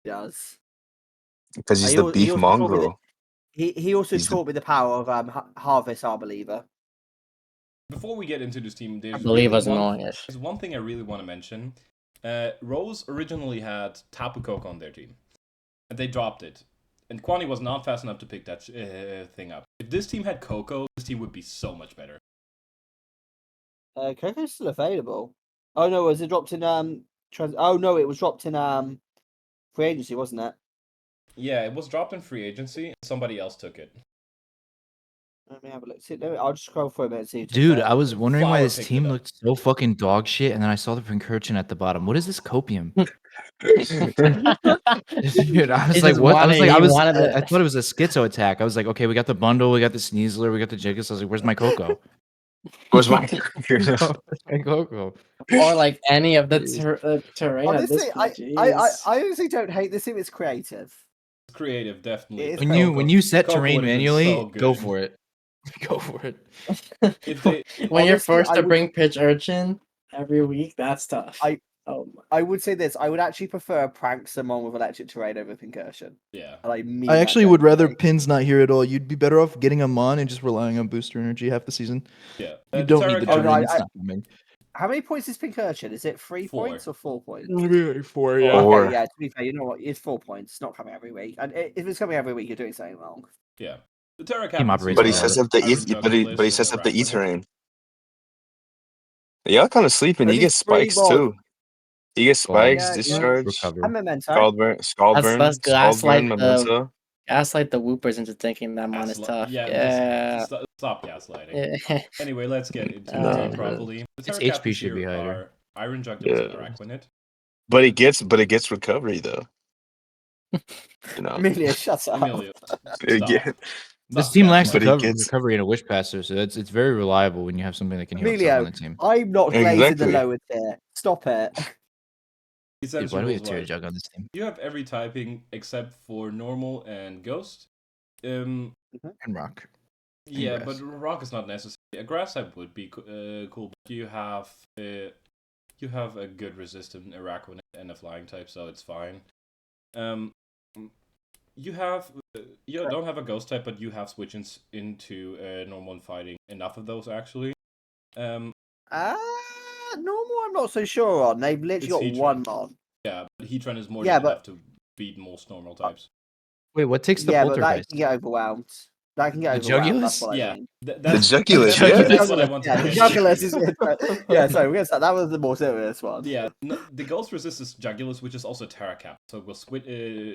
Does. Because he's He the al- he beef also told me mongrel. He also He's the- taught me the power of Harvest Our Believer. Before we get into this team, I there's believe really was annoying-ish. There's one thing I really want to mention. Rose originally had Tapu Koko on their team, and they dropped it. And Kwani was not fast enough to pick that thing up. If this team had Coco, this team would be so much better. Coco's still available. Oh no, was it dropped in Oh no, it was dropped in free agency, wasn't it? Yeah, it was dropped in free agency, and somebody else took it. Let me have a look. I'll just scroll for a minute and see. Who took Dude, it. I was wondering why Flower this picked team it up. looked so fucking dog shit, and then I saw the Pincurchin at the bottom. What is this copium? Dude, I was He like, just what? wanted- he wanted I it. thought it was a schizo attack. I was like, okay, we got the bundle, we got the Sneasler, we got the Jiggles. I was like, where's my Coco? Where's my Coco. Or like any of the Jeez. terrain at this Honestly, point. I Jeez. honestly don't hate this team. It's creative. It's creative, definitely. It is but When you set Coco terrain would've been manually, so go good. for it. Go for it. If they, When you're Honestly, forced I to would- bring pitch urchin every week, that's tough. Oh my. I would say this. I would actually prefer a prank Simon with electric terrain over Pincursion. yeah. I mean I that actually would rather genuinely. Pins not here at all. You'd be better off getting him on and just relying on booster energy half the season. Yeah. You The don't need the Terra Oh, no, terrain. I- It's not coming. How many points is Pincursion? Is it 3 4. points or 4 points? Maybe like 4, yeah. Four. Okay, yeah. To be fair, you know what? It's 4 points. It's not coming every week. And if it's coming every week, you're doing something wrong. Yeah. The Terra Team Captains operates But he well. sets up the but he sets up the E terrain. Y'all kind of sleeping. But He these gets three spikes mods- too. He gets spikes, Yeah, discharge, Recover. And Memento. Scaldburn, Let's gaslight Memento. Gaslight the Woopers into thinking that mon is tough. Yeah. Stop gaslighting. Yeah. Anyway, let's get into Oh, the team man. properly. The Its Terra HP Captains should be here higher. are Iron Jugulus and Yeah. Araquanid. But it gets recovery though. You know. Amelia, shut up. Emilio, Yeah. This Stop team lacks But he recovery, gets- and a Wish Passer, so it's very reliable when you have something that can heal itself Emilio, on the team. I'm not glazing the Exactly. lower tier. Stop it. Dude, why do we have Terra Essentials-wise, Jug on this team? you have every typing except for normal and ghost. And Rock. Yeah, grass. but rock is not necessary. A grass type would be cool, but you have a good resistant Araquanid and a flying type, so it's fine. You don't have a ghost type, but you have switch-ins into normal and fighting. Enough of those actually. Normal, I'm not so sure on. They've literally It's got Heatran. one on. Yeah, but Heatran is more Yeah, than but- enough to beat most normal types. Wait, what takes the Yeah, but that Poltergeist? can get overwhelmed. That can get The overwhelmed. That's Jugulus? what I Yeah, mean. that's Jugulus, that's yeah. what I wanted Yeah, to the get to. Jugulus is yeah. Sorry, we're gonna start. That was the more serious one. Yeah, the Ghost resists Jugulus, which is also Terra Cap, so we'll split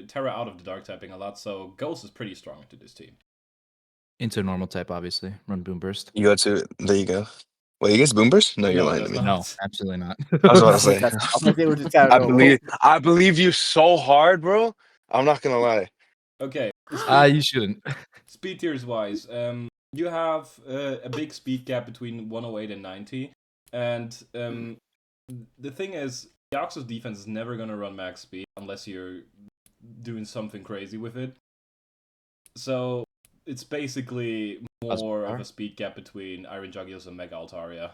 Terra out of the Dark typing a lot. So Ghost is pretty strong into this team. Into normal type, obviously. Run Boom Burst. You go to there you go. Wait, you guess Boomers? No, you're No, lying it to does me. not. No, absolutely not. I was about to say. That's obviously it was a terrible. I believe you so hard, bro. I'm not gonna lie. Okay, You shouldn't. speed tiers wise, you have a big speed gap between 108 and 90, and the thing is, Yax's defense is never gonna run max speed unless you're doing something crazy with it. So it's basically more of a speed gap between Iron Jugulus and Mega Altaria.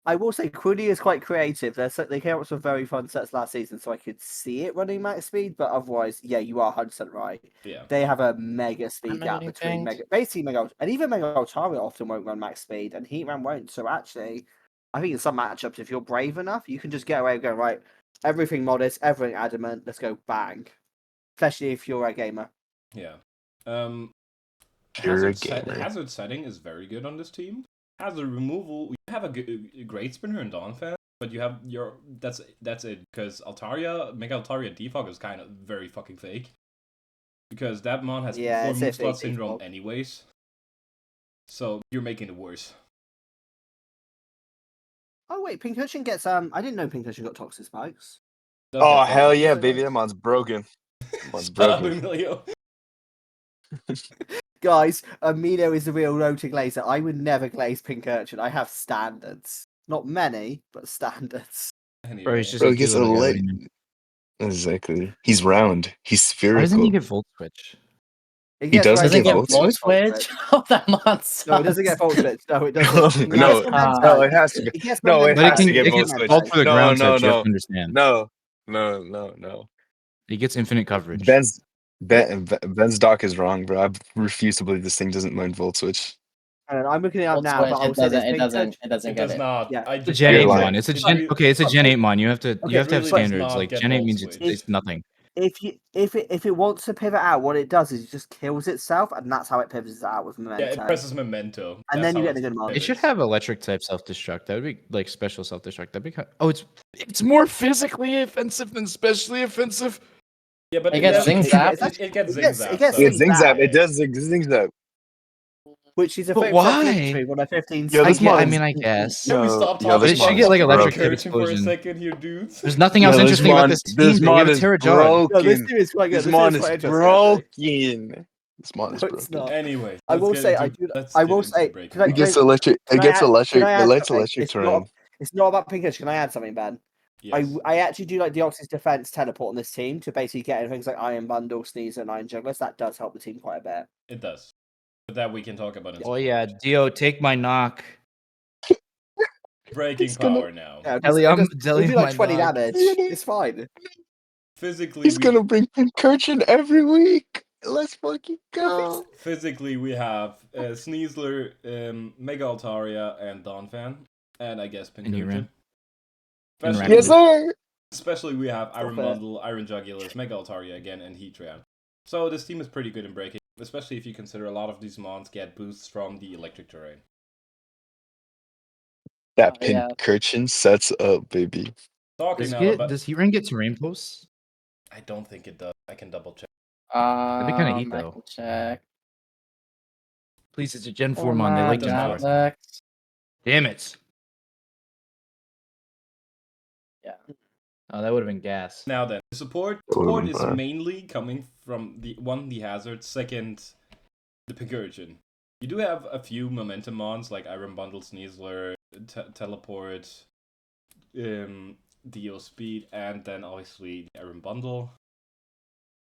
I will say Quilly is quite creative. They came up with some very fun sets last season, so I could see it running max speed. But otherwise, yeah, you are 100% right. Yeah. They have a mega speed Am I gap getting between pinged? Mega, and even Mega Altaria often won't run max speed, and Heatran won't. So actually, I think in some matchups, if you're brave enough, you can just get away with going right. Everything modest, everything adamant. Let's go bang. Especially if you're a gamer. Yeah. You're a gamer. Hazard setting is very good on this team. Hazard removal, you have a great spinner in Dawnfan, but you have that's it, because Mega Altaria defog is kind of very fucking fake. Because that mon has Yeah, it's a move slot fake syndrome defog. anyways. So you're making it worse. Oh wait, Pincushion gets I didn't know Pincushion got toxic spikes. Does Oh get hell toxic yeah, spikes. baby, that mon's broken. Mon's Shut up, broken. Emilio. Guys, Amino is the real rotor glazer. I would never glaze Pincurchin. I have standards. Not many, but standards. Anyway, Bro, he's just Bro, a he gets cute a little guy. leg. Exactly. He's round. He's Why doesn't spherical. he get Volt Switch? It He gets doesn't very Doesn't get get Volt Volt Volt Switch? Oh, that mon sucks. No, it doesn't get Volt Switch. No, it doesn't. No, It no, gets no, Memento. it has to get. It gets No, it Memento. But has to get it Volt gets Switch. Volt for the No, ground no, types, you have no, to understand. no. He gets infinite coverage. Ben's doc is wrong, bro. I refuse to believe this thing doesn't learn Volt Switch. And I'm looking it up Volt now, Switch, but I'll it say this. doesn't, it doesn't, it doesn't it get does it. not. Yeah. I It's a just Gen You're 8 lying. mon. It's a Gen. Okay, it's a Gen 8 mon. You have to Okay, have really standards. does Like not Gen get 8 Volt means Switch. it's nothing. If it wants to pivot out, what it does is it just kills itself, and that's how it pivots out with Memento. Yeah, it presses Memento. And That's then you how get the good mon. It should pivots. have electric type self destruct. That would be like special self destruct. That'd be kind. Oh, it's more physically offensive than specially offensive. Yeah, but It gets Zing Zap. It gets Zing It gets- Zap. it gets so- It Zing zings Zap. up. It does zing up. Which is a But very why? complimentary on a 15. Yo, this I mon mean, is- I guess. Can we Yo, stop yo, talking this It should about get like mon is electric type Pincurchin for a explosion. second here, dudes? There's nothing Yo, else this interesting about mon- this team. This They mon gave it is Terra Jog. No, this broken. team is quite good. This This mon team is quite interesting, actually. broken. This mon is No, it's broken. not. Anyway, I will say I will say. Can I, It gets can electric. I It gets add- electric. can I It add likes something? electric It's terrain. not about Pinkish. Can I add something, Ben? Yes. I actually do like Deoxys defense teleport on this team to basically get in things like Iron Bundle, Sneezer, and Iron Jugglers. That does help the team quite a bit. It does. But that we can talk about in Oh yeah, Dio, take my knock. breaking He's gonna- power now. Yeah, Ellie, I'm we'll telling do you my like 20 knock. damage. Yeah. It's fine. Physically, He's gonna bring Pincurchin every week. Let's fucking go. Physically, we have Sneasler, Mega Altaria, and Donphan, and I guess And you ran. Pinkerton. And Especially, Yes, sir. especially we have Iron Stop it. Bundle, Iron Jugulus, Mega Altaria again, and Heatran. So this team is pretty good in breaking, especially if you consider a lot of these mons get boosts from the electric terrain. That Oh, yeah. Pincurchin sets up, baby. Talking Does, now get, about... does Heatran get terrain posts? I don't think it does. I can double check. That'd be kinda heat, I though. can check. Please, it's a Gen 4 Or mon. They not, like does Gen not. 4. Alex. Damn it. Yeah. Oh, that would have been gas. Now then, support would've been is fire. mainly coming from the Hazard, second the Pincurchin. You do have a few momentum mons like Iron Bundle, Sneasler, Teleport, Dio Speed, and then obviously the Iron Bundle.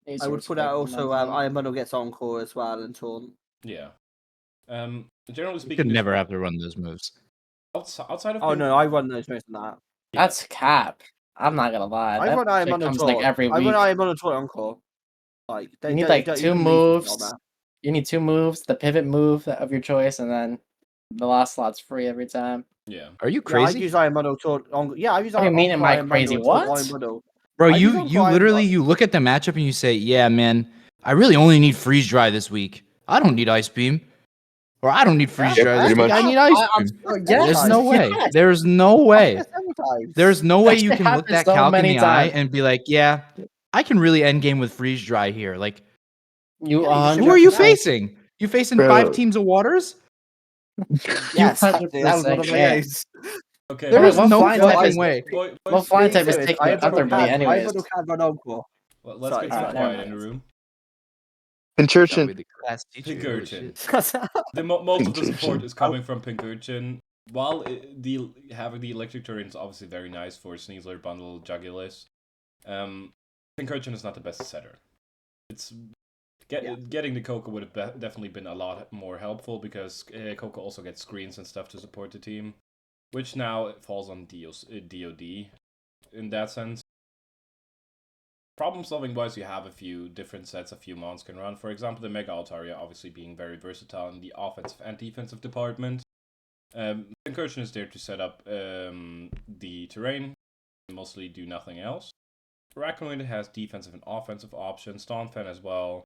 These I are would put out respectable also momentum. Iron Bundle gets Encore as well and Taunt. Yeah. Generally You speaking, could there's never not- have to run those moves. outside of Oh no, I run those moves than that. That's cap. I'm not gonna lie. I That run Iron shit Bundle comes Taunt. like every I week. run Iron Bundle Taunt Encore. Like You need like you two can leave it on moves. that. You need two moves, the pivot move of your choice, and then the last slot's free every time. Yeah. Are you Yeah, I crazy? use Iron Bundle Taunt. Yeah, I use What do you mean, am Encore I Iron crazy? Bundle and Taunt What? Iron Bundle. Bro, I use you Encore Iron literally Bundle. you look at the matchup and you say, yeah, man, I really only need freeze dry this week. I don't need ice beam. Or I don't need freeze Yeah, dry pretty this week. much. I need ice I'm beam. Oh, There's yes, no way. yes. There's no way. Yes, several times. There's no way That you shit can look happens that so calc in many the eye times. and be like, yeah, I can really end game with freeze dry here. Like, You Yeah, you who are you 100%. facing? You facing Bro. 5 teams of waters? Yes, actually, that was one of 100% my can. aims. Okay. There Alright, is what no flying fucking type is- way. Boys, What flying type is Serious, taking Iron it Bundle comfortably Iron anyways? Bundle can run Encore. well, let's Sorry, get to the sorry. quiet in the room. Shall be Pincurchin. the class teacher. Holy Pincurchin. shit. Most of the support Pincurchin. is coming from Pincurchin. While having the electric terrain is obviously very nice for Sneasler, Bundle, Jugulus, Pincurchin is not the best setter. It's getting the Coco would have definitely been a lot more helpful because Coco also gets screens and stuff to support the team, which now falls on DOD in that sense. Problem solving wise, you have a few different sets a few mons can run. For example, the Mega Altaria obviously being very versatile in the offensive and defensive department. Incursion is there to set up the terrain, mostly do nothing else. Arachnoid has defensive and offensive options, Donphan as well,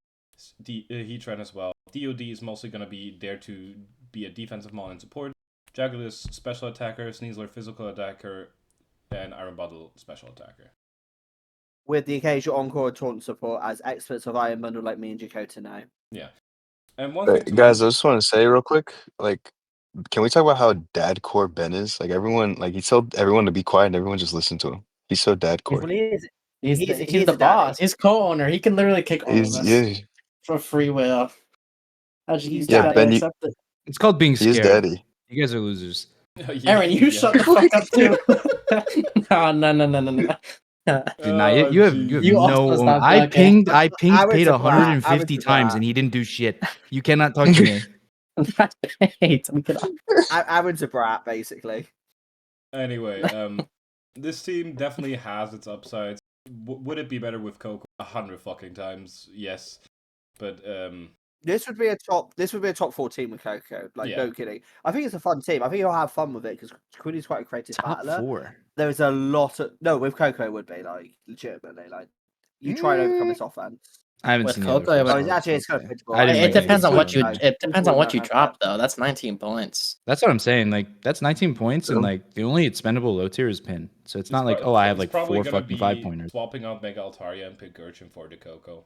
Heatran as well. DOD is mostly going to be there to be a defensive mon and support. Jugulus, special attacker, Sneasler, physical attacker, and Iron Bundle, special attacker. With the occasional Encore Taunt support as experts of Iron Bundle like me and Jakota now. Yeah. And one Wait, thing to guys, I mention- just want to say real quick, like, can we talk about how dad core Ben is? Like everyone, like he told everyone to be quiet, and everyone just listened to him. He's so dad core. Well, he is. He's He's the the daddy. boss. He's co-owner. He can literally kick all of He's us yeah, for free will. I just He's Yeah, gotta Ben, accept it. It's called being he is scared. daddy. You guys are losers. Aaron, you shut the fuck up too. No. Dude, nah, you have You also no. stop I talking. pinged Aaron's Pate a brat. 150 Aaron's a times brat. and he didn't do shit. You cannot talk to me. Hate. We could Aaron's a brat, basically. Anyway, this team definitely has its upsides. Would it be better with Coco? 100 fucking times, yes. But This would be a top 4 team with Coco. Like Yeah. no kidding. I think it's a fun team. I think you'll have fun with it because Quinny's quite a creative Top battler. 4. There is a lot of with Coco would be like legitimately like you try and overcome this offense. I haven't With seen Coco, the other but- first Oh, actually, it's one, kind of so pitchable. I didn't It bring any depends on what you. team. It depends on what you Don't have drop that. though. That's 19 points. That's what I'm saying. Like that's 19 points, and Yeah. like the only expendable low tier is pin. So it's not like I have like 4 fucking 5-pointers. Swapping out Mega Altaria and Pincurchin for the Coco.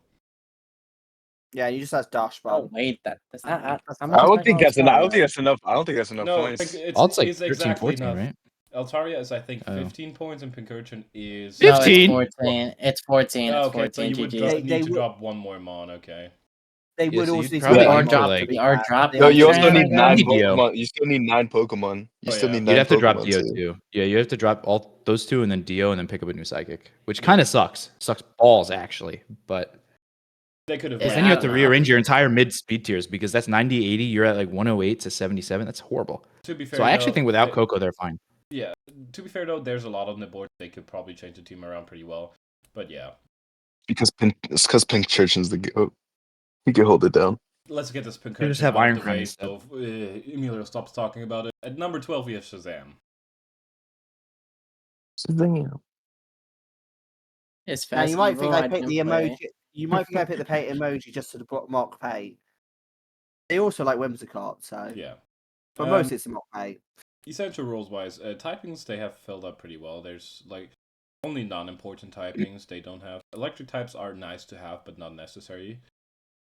Yeah, you just has dash Oh bomb. wait, that is that. How I much is don't my think college that's enough. I don't salary? think that's enough. I don't think that's enough No, points. it's All it's like it's 13, exactly 14, enough. right? Altaria is I think Oh. 15 points and Pincurchin is No, 15? it's 14. It's 14. Oh, It's okay, so 14. you would GG. need They to would- drop one more mon, okay. They Yeah, would so also you'd need to probably be Or need to, drop like- the or drop They No, also you need also to need be- 9 Dio. Pokemon. You still need 9 Pokemon. You Oh, still yeah. need 9 You'd have to drop Pokemon Dio too. too. Yeah, you have to drop all those two and then Dio and then pick up a new psychic, which kind of sucks. Sucks balls actually, but They could have. Yeah, then you I have to don't know. rearrange your entire mid speed tiers because that's 90, 80. You're at like 108 to 77. That's horrible. To be fair, So I actually though, think without they- Coco, they're fine. Yeah. To be fair though, there's a lot on the board. They could probably change the team around pretty well. But yeah, It's because Pink Church is the GOAT. He can hold it down. let's get this They just concursion have out Iron of the Crown way. instead. So Emilio stops talking about it. At number 12, we have Shazam. It's Now fast. you might think I picked picked the emoji. You might think I picked the Pate emoji just to mock Pate. They also like Whimsicott, so Yeah. but mostly it's a mock Pate. Essential rules wise, typings they have filled up pretty well. There's like only non-important typings they don't have. Electric types are nice to have, but not necessary.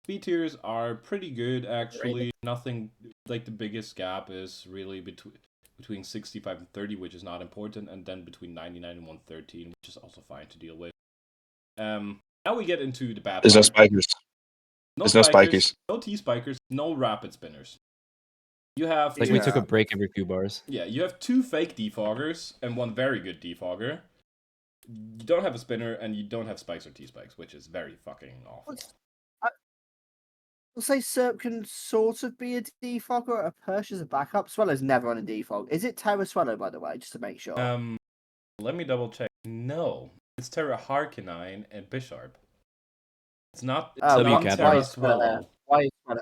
Speed tiers are pretty good actually. Nothing like the biggest gap is really between 65 and 30, which is not important, and then between 99 and 113, which is also fine to deal with. Now we get into the bad There's no part. spikers. No There's no spikers, spikers. no T-spikers, no rapid spinners. You have Like we took a break every few bars. yeah, you have 2 fake defoggers and 1 very good defogger. You don't have a spinner and you don't have spikes or T-spikes, which is very fucking awful. I'll say Serp can sort of be a defogger. A Persh is a backup. Swallow's never on a defog. Is it Terra Swallow, by the way, just to make sure? Let me double check. No, it's Terra Harkinine and Bisharp. It's not. It's Oh, not Captain. Terra Swallow. Why is Swallow?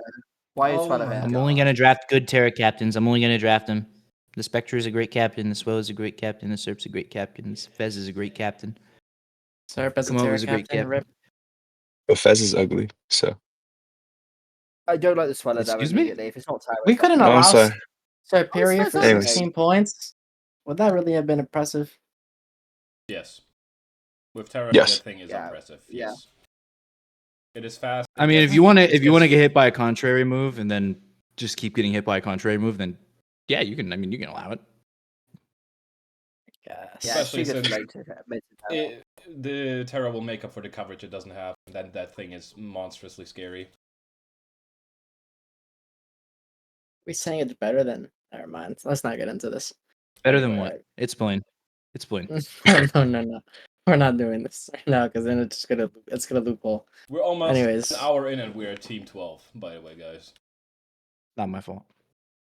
Why is Oh Swallow my here? God. I'm only gonna draft good Terra captains. I'm only gonna draft them. The Spectre is a great captain. The Swell is a great captain. The Serp's a great captain. The Fez is a great captain. Serp as a Kumo Terra was a great captain. Rip. But Fez is ugly, so. I don't like the Swallow though Excuse me? immediately. If it's not Terra, We it's not couldn't Terra. I'm allow sorry. Superior for Anyways. 16 points. Would that really have been impressive? Yes. With Terra, Yes. that thing is Yeah. impressive. Yeah. Yes. It is fast. I mean, if you want to get hit by a contrary move and then just keep getting hit by a contrary move, then yeah, you can. I mean, you can allow it. Yes. Yeah, Especially she gets since late to Terra. the Terra will make up for the coverage it doesn't have, and then that thing is monstrously scary. We saying it's better than. Never mind. Let's not get into this. Better than Anyway. what? It's plain. It's plain. No. We're not doing this right now because then it's gonna loophole. We're almost Anyways. an hour in, and we're at Team 12. By the way, guys. Not my fault.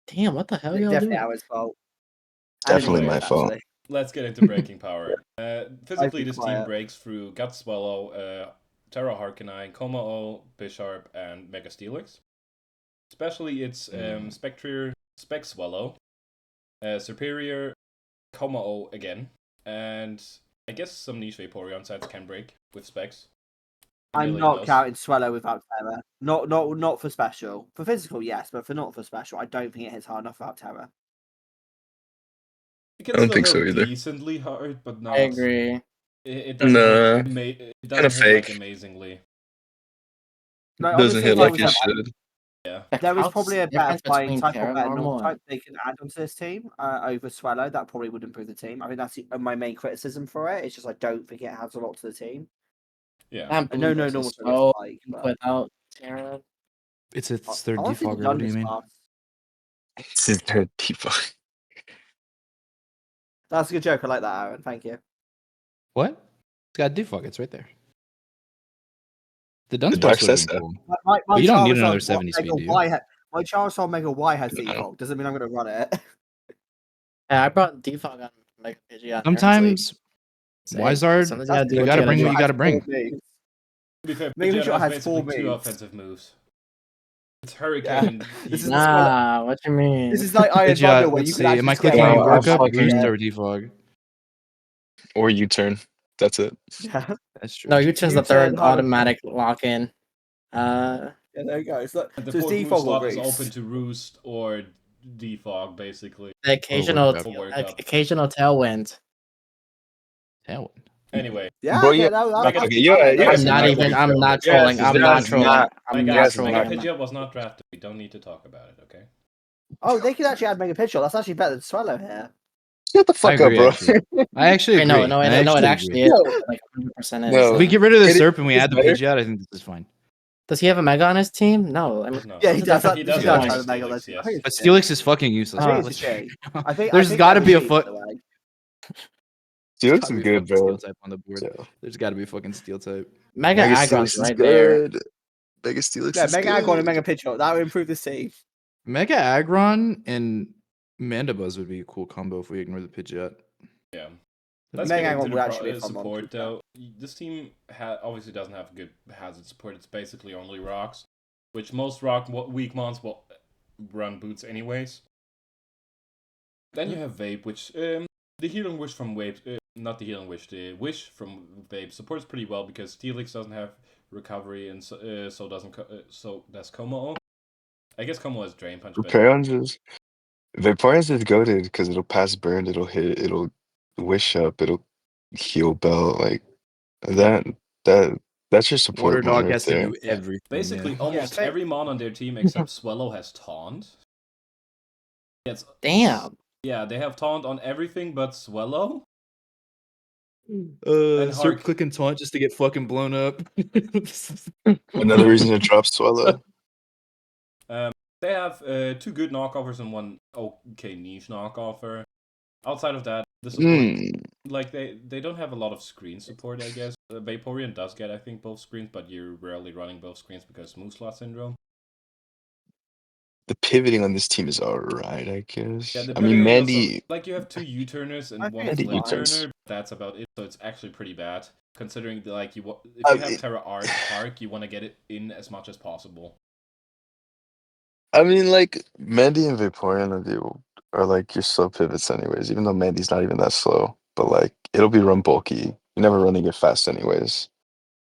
Damn, what the hell y'all Definitely doing? Howard's fault. And Definitely Anyway, my fault. actually. Let's get into breaking power. Physically, be this team quiet. breaks through Gut Swallow, Terra Harkinine, Komao, Bisharp, and Mega Steelix. Especially its Spectre, Spec Swallow, Superior, Komao again, and I guess some niche Vaporeon sides can break with specs. I'm Really not does. counting Swallow without Terra. Not for special. For physical, yes, but for not for special, I don't think it hits hard enough without Terra. It can I don't still think hit so either. decently hard, but not. I agree. It doesn't Nah, hit, it doesn't hit like fake. amazingly. No, Doesn't honestly, hit if like I it was should. Yeah. There is probably a better difference flying between type or Terra better normal normal and- type they can add onto this team over Swallow. That probably would improve the team. I think that's my main criticism for it. It's just I don't think it adds a lot to the team. Yeah. That I know no boost normal is Swallow so is like, but without Terra. It's its third honestly, the defogger. What do you Dungeons mean? class. This is their default. That's a good joke. I like that, Aaron. Thank you. What? It's got defog. It's right there. The Dark Dunsparce would says have been so. cool. My But you don't need Charizard another 70 speed, Mega do you? Y my Charizard Mega Y has No. defog. Doesn't mean I'm going to run it. Yeah, I brought defog on Mega Pidgeot. Sometimes Wizard, sometimes you what gotta bring do. what you gotta bring. To be fair, Mega Pidgeot Shot has has 4 basically 2 moves. offensive moves. It's Hurricane. This is- Nah, what you mean? This is like Iron Pidgeot, Bundle where let's you see. can actually Am I scale clicking Yeah, a work up, fucking- boost, or defog? Or U-turn. That's it. Yeah. That's true. No, you chose the You third said how- automatic lock in. Yeah, there you go. It's like, The so it's fourth move defog or slot is boost. open to Roost or Defog, basically. The occasional, work up. Work up. occasional tailwind. Tailwind. Anyway, Yeah, Bro, yeah, yeah, no, okay, okay, yeah, yeah, I'm so not that even. would be I'm fair. not Yes, trolling. it's I'm not- not it's trolling. not- my I'm not guys, trolling. Mega trolling. Pidgeot was not drafted. We don't need to talk about it, okay? Oh, they could actually add Mega Pidgeot. That's actually better than Swallow here. Shut the I fuck up, agree, bro. actually. I actually agree. No, I it agree. actually is. Like 100% is. No. If we get rid of the It Serp and we is add the better. Pidgeot, I think this is fine. Does he have a Mega on his team? No. I mean, No. Yeah, he does. He He He does does have have a a Mega Steelix, on yes. I think But it's a G. Steelix is fucking useless. I think Oh. it's a G. I There's think got to they're be a G, foot. by the way. Steelix Gotta is be good, fucking bro. Steel type on the board. So, There's got to be a fucking steel type. Mega Mega Aggron's Steelix is right there. good. Mega Steelix Yeah, is Mega Aggron and good. Mega Pidgeot. That would improve the team. Mega Aggron and Mandibuzz would be a cool combo if we ignore the Pidgeot. Yeah. That'd Let's be Mega get Aggron into would the actually be a fun one, to support, be fair. though. This team obviously doesn't have good hazard support. It's basically only rocks, which most weak mons will run boots anyways. Then you have Vape, which the Healing Wish from Vape, not the Healing Wish, the Wish from Vape supports pretty well because Steelix doesn't have recovery and so does Como. I guess Como has Drain Punch, but Vaporeon's is goated because it'll pass burn, it'll hit, it'll wish up, it'll heal belt, like that's your support Water mon Dog right has to there. do Yeah, everything. basically yeah. almost so- every mon on their team except Swellow has Taunt. Damn. Yeah, they have Taunt on everything but Swellow. And Cert Hark. click and taunt just to get fucking blown up. Another reason to drop Swallow. They have two good knockoffers and one okay niche knockoffer. Outside of that, the support, like they don't have a lot of screen support, I guess. Vaporeon does get, I think, both screens, but you're rarely running both screens because move slot syndrome. The pivoting on this team is alright, I guess. Yeah, the I mean, pivoting Mandy. also, like you have two U-turners and I one think it's flip fine. turner. That's about it. So it's actually pretty bad considering like if I you have mean- Terra Arc, you want to get it in as much as possible. I mean, like Mandy and Vaporeon are like your slow pivots, anyways. Even though Mandy's not even that slow, but like it'll be run bulky. You're never running it fast, anyways.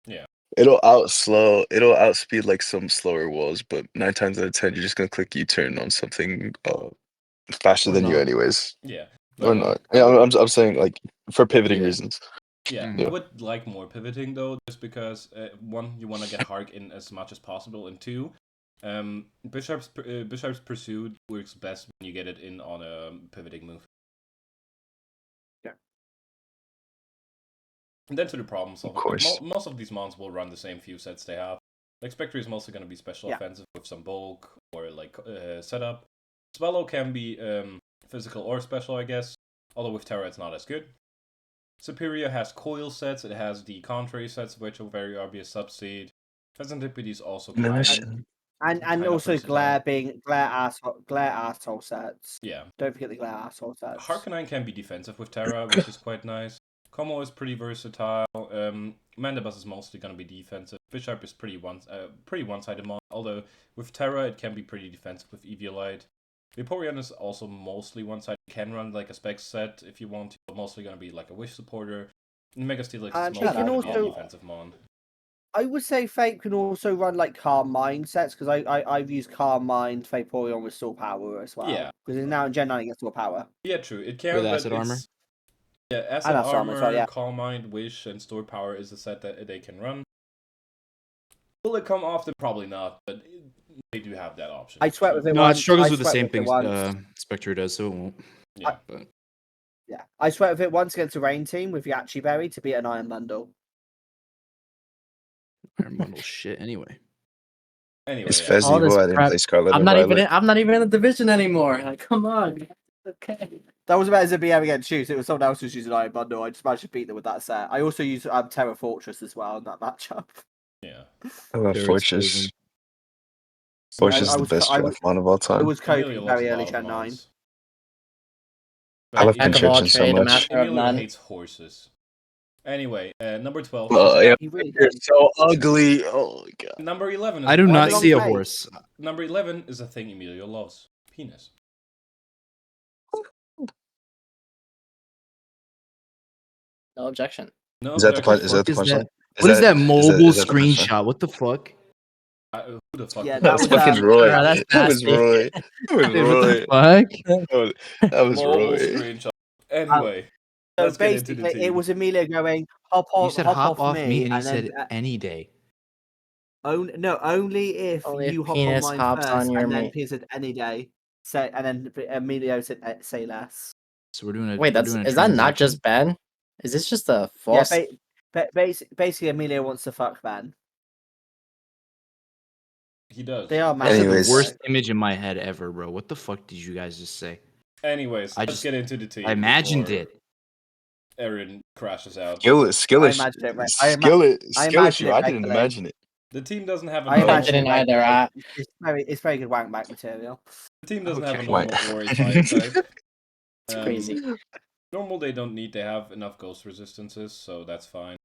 Yeah. It'll outspeed like some slower walls, but 9 times out of 10, you're just gonna click U-turn on something faster Or than you, not. anyways. Yeah. Or not. Yeah, I'm saying like for pivoting Yeah. reasons. Yeah, Mhm. I would like more pivoting though, just because one, you want to get Hark in as much as possible, and two, Bishop's Pursuit works best when you get it in on a pivoting move. Yeah. And then to the problem solving. Of course. Most of these mons will run the same few sets they have. Like Spectre is mostly going to be special Yeah. offensive with some bulk or like setup. Swallow can be physical or special, I guess. Although with Terra it's not as good. Superior has coil sets, it has the contrary sets, which are very obvious subseed. Pheasant Hippity is also No, kind that's- And Kind of also versatile. glare asshole sets. Yeah. Don't forget the glare asshole sets. Harkonine can be defensive with Terra, which is quite nice. Como is pretty versatile. Mandibuzz is mostly going to be defensive. Bishop is pretty one-sided mon, although with Terra it can be pretty defensive with Eviolite. Vaporeon is also mostly one-sided. Can run like a spec set if you want to, but mostly going to be like a wish supporter. And Mega Steelix And is it mostly can going to be a also- defensive mon. I would say Fate can also run like Calm Mind sets because I've used Calm Mind Vaporeon with Store Power as well. Yeah. Because now in Gen 9 it gets Store Power. Yeah, true. It can, With but acid armor? it's... Yeah, acid acid armor armor, as well, yeah. Calm Mind, Wish, and Store Power is a set that they can run. Will it come often? Probably not, but they do have that option. I sweat with it No, it once. struggles I with the sweat same it things once. Spectre does, so it won't. Yeah. But Yeah, I sweat with it once against a rain team with Yachi Berry to beat an Iron Bundle. Iron Bundle shit anyway. Anyway, It's yeah. All this Fezzivo. I didn't prep- play Scarlet I'm and not Violet. I'm not even in the division anymore. Like, come on. Okay. That was about as a BM against Shoes. It was someone else who was using Iron Bundle. I just managed to beat them with that set. I also used Terra Fortress as well in that matchup. Yeah. I love They're Fortress. exposing. Fortress I is the was- best I draft was- mon of all It time. was Amelia Kofi loves very a early lot of Gen 9. mons. I love But Jack of all Constriction so trade, a much. master of Emilio none. hates horses. Anyway, number 12. Yeah, He really they're does. so ugly. Oh my god. Number 11. Is I do Why not is it see a on face? horse. Number 11 is a thing Emilio loves. Penis. No objection. No, Is that the objection. punch? Is that the Is punchline? that- What is that mobile is that the punchline? screenshot? What the fuck? Who the fuck? Yeah, did that That was was, fucking Roy. Bro, that's That was nasty. Roy. That was Dude, what the Roy. fuck? That was Mobile Roy. screenshot. Anyway, So let's get into the basically, it team. was Emilio going, hop You said off off me, me, and he and then said any day. only if Only if you hop on penis mine hops first, on your and then meat. P said any day. Say, and then Emilio said say less. So we're doing a. Wait, we're that's doing a is that not transaction? just Ben? Is this just a Yeah, false? basically, Emilio wants to fuck Ben. He does. They are That's massive. Anyways. the worst image in my head ever, bro. What the fuck did you guys just say? Anyways, I let's just- get into the team. I imagined before it. Aaron crashes out. Skillet. imagined it, right? Skillet imagined you. it I didn't regularly. imagine it. The team doesn't have a I normal. imagine it didn't either, regularly. It's very good wank back material. The team doesn't have a Okay. normal Why? or a fire type. It's crazy. Normal they don't need. They have enough ghost resistances, so that's fine.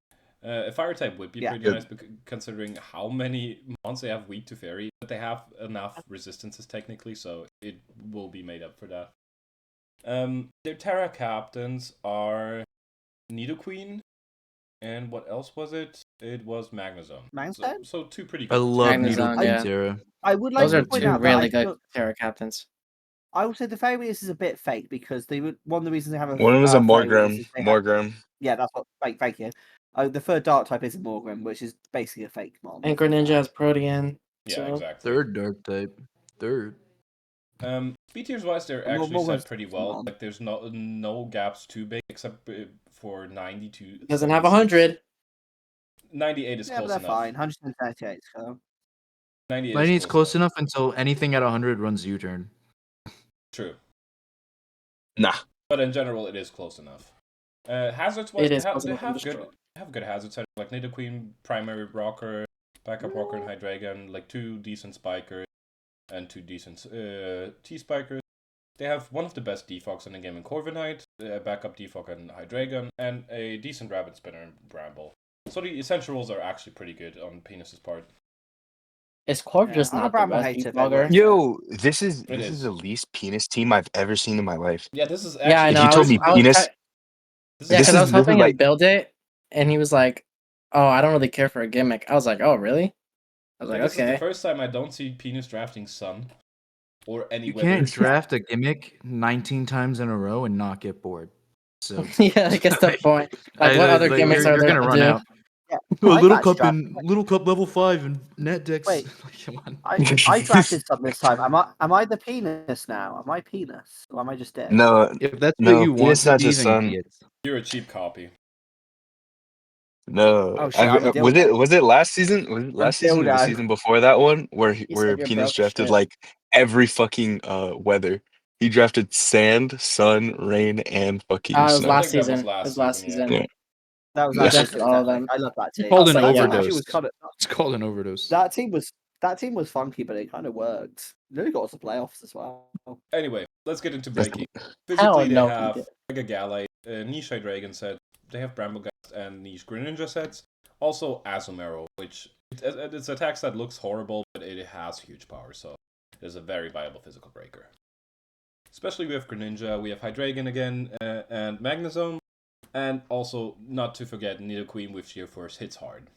A fire type would be Yeah. pretty Good. nice, considering how many mons they have weak to fairy, but they have enough resistances technically, so it will be made up for that. Their Terra captains are Nidoqueen, and what else was it? It was Magnezone. Magnezone? So two pretty I good. love Magnezone, Nidoqueen yeah. Terra. I would like Those to are point two out that really I good feel- Terra captains. I would say the fairy is a bit fake because one of the reasons they have a One was a fairy Morgram. is they have- Morgram. yeah, that's what fake you. The third dark type is a Morgan, which is basically a fake mon. And Greninja has Protean. Yeah, So exactly. Third dark type. Third. B tiers wise, they're More- actually more set ones pretty come well. on. Like, there's no gaps too big, except for 92. doesn't have 100. 98 is Yeah, but close they're enough. fine. 138. So 98 I is think it's close enough until anything at 100 runs U-turn. True. Nah. But in general, it is close enough. Hazards wise, It is they close enough to have destroy. good hazards, like Nidoqueen, primary rocker, backup rocker, and Hydreigon, like 2 decent spikers and 2 decent T-spikers. They have one of the best defogs in the game in Corviknight, a backup defog in Hydreigon, and a decent rabbit spinner in Bramble. So the essential roles are actually pretty good on Penis's part. Is Corv Yeah, just I'm a not the Bramble best hater, defogger? Yo, this is It is. the least penis team I've ever seen in my life. Yeah, this is actually. Yeah, I know. If you told me I was penis, try- This Yeah, This because I is- was this is helping him like- build it, and he was like, "Oh, I don't really care for a gimmick." I was like, "Oh, really?" I was like, this is the "Okay." first time I don't see Penis drafting Sun or any You weather. can't draft a gimmick 19 times in a row and not get bored. So Yeah, I guess the point. Like, what other gimmicks you're are there gonna to run do? out. yeah, A I've little actually cup in little cup level 5 and net decks. Wait. Come on. I drafted something this time. Am I the penis now? Am I penis? Or am I just dead? no, If that's No, what you want penis to not be, just then sun. be it. You're a cheap copy. no. Oh, shit, I'm a Was dildo. it last season? Was it last season or the dildo. season before that one where He where said you're penis broke as drafted shit. like every fucking weather? He drafted sand, sun, rain, and fucking It was snow. last think that was season. last It was last season, season. yeah. That was Yeah. actually Drafted all of fantastic. them. I love that team. Called an Also, yeah. overdose. Was kind of, It's called an overdose. that team was funky, but it kind of worked. Nearly got us to playoffs as well. Anyway, let's get into That's- breaking. Hell Physically, they no, he have did. Mega Galley, Niche Dragon set. They have Bramblegast and Niche Greninja sets. Also, Azumarill, which it's a attack that looks horrible, but it has huge power, so it is a very viable physical breaker. Especially with Greninja, we have Hydreigon again, and Magnezone, and also, not to forget, Nidoqueen with Sheer Force hits hard.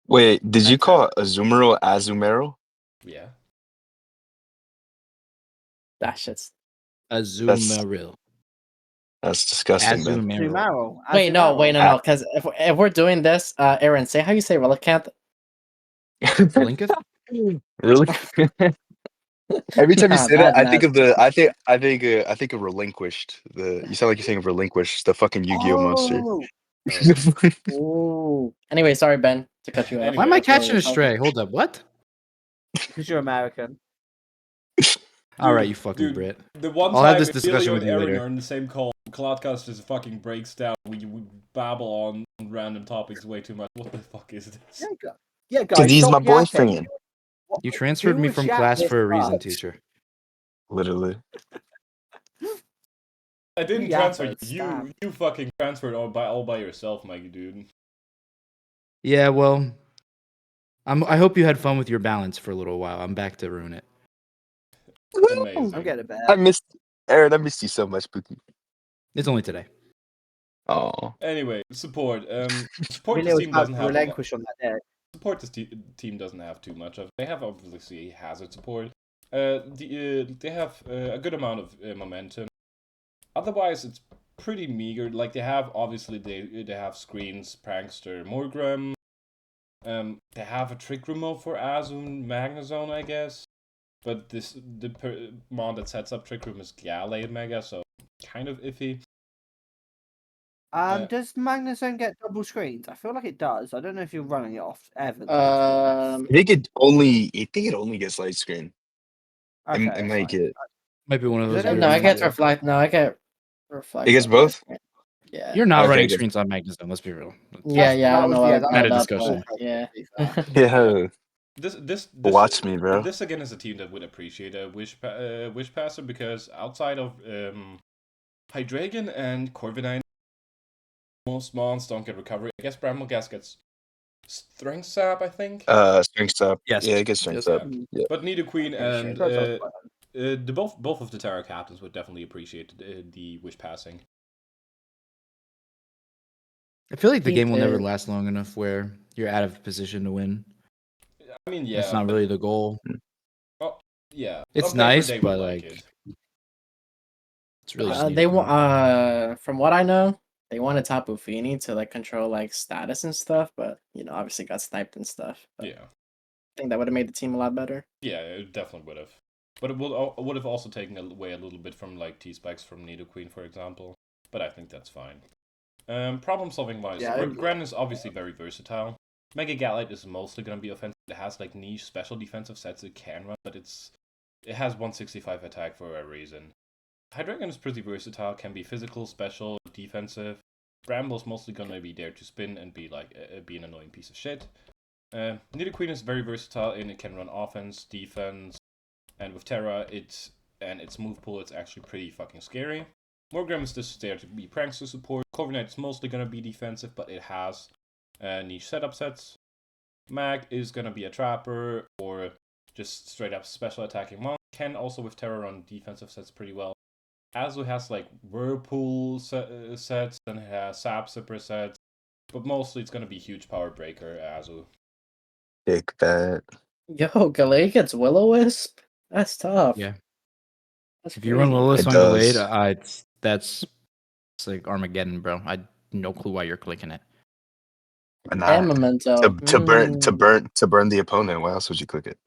Wait, did you call Azumarill? Yeah. That shit's. Azumarill. That's disgusting, man. Azumarill. Wait, no, no. Because if we're doing this, Aaron, say how you say Relicanth. Blinketh? Really? Every time you Nah, say that, I that's think of I think of Relinquished. You sound like you're saying Relinquished, the fucking Yu-Gi-Oh monster. Ooh. Anyway, sorry, Ben, to cut you off. Anyway, Why am I that's what catching a stray? Hold up, what? Because you're American. All right, you fucking Dude, Brit. the one I'll time have this Emilio discussion with and you Aaron later. are in the same call, Clodcast just fucking breaks down. We babble on random topics way too much. What the fuck is this? Yeah, guys. Because he's stop my yapping. boyfriend. You transferred Who me would from yap class this for a reason, much? teacher. Literally. I didn't Yeah, transfer but you. stop. You fucking transferred all by yourself, Mikey, dude. Yeah, well, I hope you had fun with your balance for a little while. I'm back to ruin it. Amazing. I'm getting a bit. I missed Aaron. I missed you so much, Pookie. It's only today. Oh, Anyway, support. Emilio Support this was team about doesn't to have a lot. relinquish on that day. Support this team doesn't have too much of. They have obviously hazard support. They have a good amount of momentum. Otherwise, it's pretty meager. Like they have obviously they have screens, Prankster, Morgram. They have a trick remote for Azum, Magnezone, I guess. But the mod that sets up trick room is Gallade Mega, so kind of iffy. Does Magnezone get double screens? I feel like it does. I don't know if you're running it off ever. I think it only gets light screen. Okay, It that's might fine. get. Might be one of those. Because I weird know No, I ones, get yeah. reflect. No, I get reflect. It gets on my both? screen. Yeah. You're not Okay, running good. screens on Magnezone. Let's be real. Yeah, That's- yeah. I that don't was- know yeah, about that was that, discussion. but yeah. Yeah. This Watch me, bro. This again is a team that would appreciate a Wish Passer because outside of Hydreigon and Corviknight, most mons don't get recovery. I guess Bramble-Gas gets Strength Sap, I think. Strength up. Yes. Yeah, it gets strength Yes. up. Yeah. But Nidoqueen and the both of the Terra captains would definitely appreciate the Wish Passing. I feel like the He game will never did. last long enough where you're out of position to win. I mean, yeah, That's not really the goal. yeah. It's on paper, nice, they would but like like, it. it's really just They Nidoqueen. want. From what I know, they wanted Tapu Fini to like control like status and stuff, but obviously got sniped and stuff. But Yeah. I think that would have made the team a lot better. Yeah, it definitely would have. But it would have also taken away a little bit from like T-Spikes from Nidoqueen, for example. But I think that's fine. Problem solving wise, Yeah, Gran is obviously very versatile. Mega Galite is mostly gonna be offensive. It has like niche special defensive sets it can run, but it has 165 attack for a reason. Hydreigon is pretty versatile, can be physical, special, defensive. Bramble's mostly gonna be there to spin and be like be an annoying piece of shit. Nidoqueen is very versatile and it can run offense, defense, and with Terra, its move pool, it's actually pretty fucking scary. Morgrem is just there to be prankster support. Corviknight is mostly gonna be defensive, but it has niche setup sets. Mag is gonna be a trapper or just straight up special attacking monster. Can also with Terra run defensive sets pretty well. Azu has like Whirlpool sets and it has Sap Sipper sets, but mostly it's gonna be huge power breaker Azu. Take that. Yo, Galate gets Will-O-Wisp. That's tough. Yeah. That's If you run crazy. Willis It on Delayed, does. it's like Armageddon, bro. I no clue why you're clicking it. Why not? And Memento. To burn the opponent. Why else would you click it?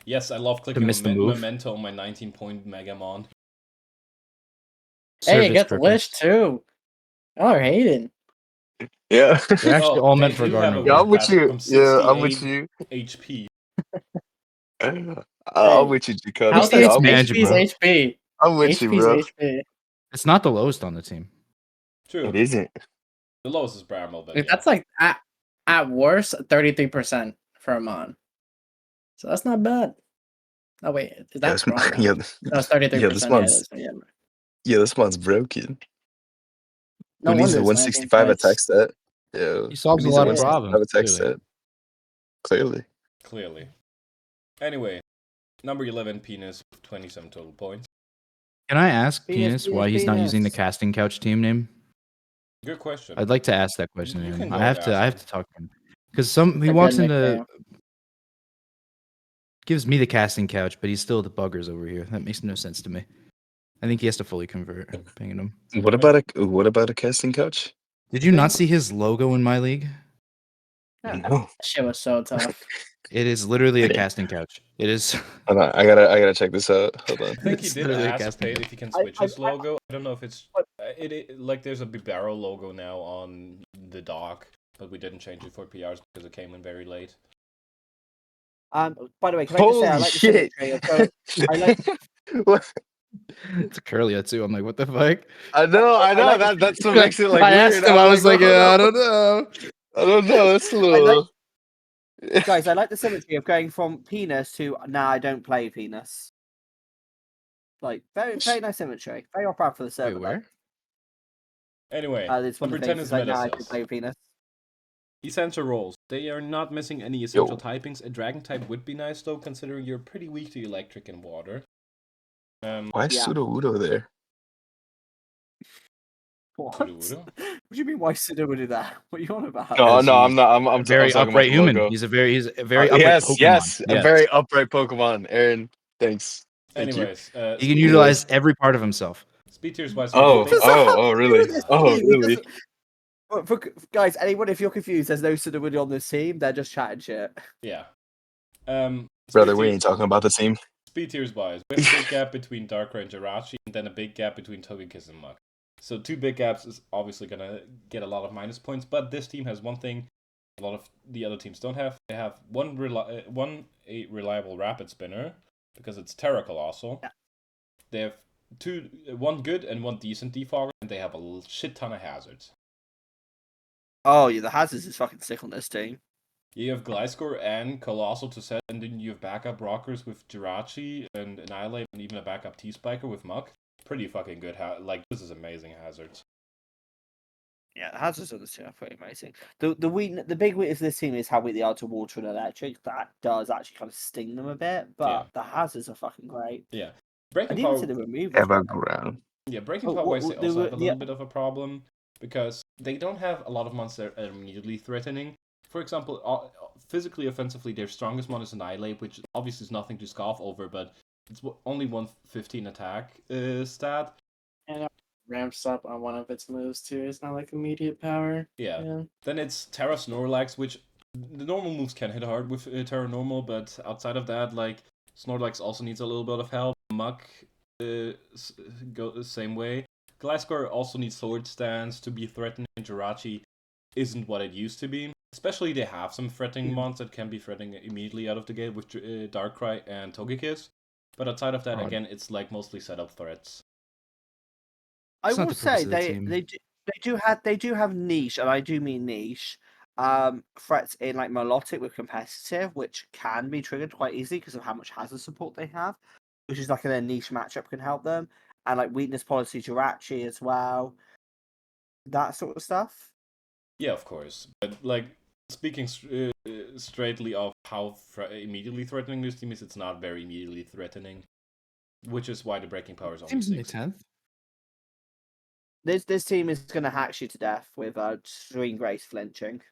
Yes, I love clicking miss the move. Memento on my 19-point Megamon. Hey, Serve it its gets purpose. Wish too. Y'all are hating. Yeah. They're actually all meant they for do have Gardener. a Yeah, I'm Wish with Pass you. from Yeah, I'm with 68 you. HP. I'm with you, Jacob. How's It's that magic, HP's bro. HP? I'm with you, HP's bro. HP. It's not the lowest on the team. True. It isn't. The lowest is Bramble, but Like, yeah. that's like at worst 33% for a Mon. So that's not bad. Oh wait, is that wrong? Yeah, No, it's 33%. yeah, this month's this month's broken. No Who needs a wonder it's 165 landing attack twice. stat? Yeah. He solves Who a needs lot of 165 problems. attack Clearly. stat? Clearly. Clearly. Anyway, number 11, Penis, 27 total points. Can I ask Penis, Penis why he's not using the Penis. casting couch team name? Good question. I'd like to ask that question You to can him. go I have and to. ask I have him. to talk to him because he a walks good into nickname. gives me the casting couch, but he's still the buggers over here. That makes no sense to me. I think he has to fully convert. Pinging him. What about a casting couch? Did you not see his logo in my league? Yeah. No. That shit was so tough. It is literally a casting couch. It is. Hold on, I gotta check this out. Hold on. I think he It's did literally a ask casting Pate couch. if he can I- switch I- his logo. I don't know if it's like there's a Bibaro logo now on the dock, but we didn't change it for PRs because it came in very late. By the way, can I just say I Holy like the shit! symmetry of both. I like- What? It's Curlia too. I'm like, what the fuck? I know. like the That's what makes it like I weird. asked him. I was like, I don't know. I don't know. It's a little. guys, I like the symmetry of going from penis to I don't play penis. Like very nice symmetry. Very on brand for the server. Wait, where? Anyway, It's one number of the 10 things. is It's like I don't Metacells. play penis. Essential roles. They are not missing any essential typings. A dragon type would be nice though, considering you're pretty weak to electric and water. Why is Yeah. Sudowoodo there? What? Sudowoodo? What do you mean? Why Sudo would do that? What are you on about? No, Because I'm he's not. I'm a very talking about upright the human. logo. He's a very upright Yes, Pokemon. yes, a Yes. very upright Pokemon. Aaron, thanks. Thank you. Anyways, He can utilize every part of himself. speed tiers wise. Oh, Does that have to do really? with this Oh, team? He really? doesn't- guys, anyone, if you're confused, there's no Sudo on this team. They're just chatting shit. Yeah. Brother, we ain't talking about the team. Speed tiers wise, we have a big gap between Darkrai and Jirachi, and then a big gap between Togekiss and Muk. So 2 big gaps is obviously gonna get a lot of minus points, but this team has one thing a lot of the other teams don't have. They have one reliable rapid spinner, because it's Terra Colossal. Yeah. They have one good and one decent defogger, and they have a shit ton of hazards. Oh yeah, the hazards is fucking sick on this team. You have Gliscor and Colossal to set, and then you have backup rockers with Jirachi and Annihilate, and even a backup T-Spiker with Muck. Pretty fucking good. This is amazing hazards. Yeah, the hazards on this team are pretty amazing. The big weakness of this team is how weak they are to water and electric. That does actually kind of sting them a bit, but the hazards are fucking great. Yeah. I Breaking didn't power. see the removals. Everground. Yeah, breaking Oh, power wise, they the- also have a the- little bit of a problem because they don't have a lot of monsters that are immediately threatening. For example, physically, offensively, their strongest one is Annihilate, which obviously is nothing to scoff over, but it's only 115 attack stat. And it ramps up on one of its moves too. It's not like immediate power. Yeah. Then it's Terra Snorlax, which the normal moves can hit hard with Terra Normal, but outside of that, like Snorlax also needs a little bit of help. Muck go the same way. Gliscor also needs Sword Stance to be threatening. Jirachi isn't what it used to be. Especially they have some threatening mons that can be threatening immediately out of the gate with Darkrai and Togekiss. But outside of that, again, it's like mostly setup threats. I It's not will the purpose say of the team. they do have niche, and I do mean niche. Threats in like Melodic with competitive, which can be triggered quite easily because of how much hazard support they have, which is like a niche matchup can help them, and like weakness policy Jirachi as well, that sort of stuff. Yeah, of course. But like speaking straightly of how immediately threatening this team is, it's not very immediately threatening, which is why the breaking power is only Seems in the 6. 10th. This team is gonna hack you to death with Serene Grace flinching.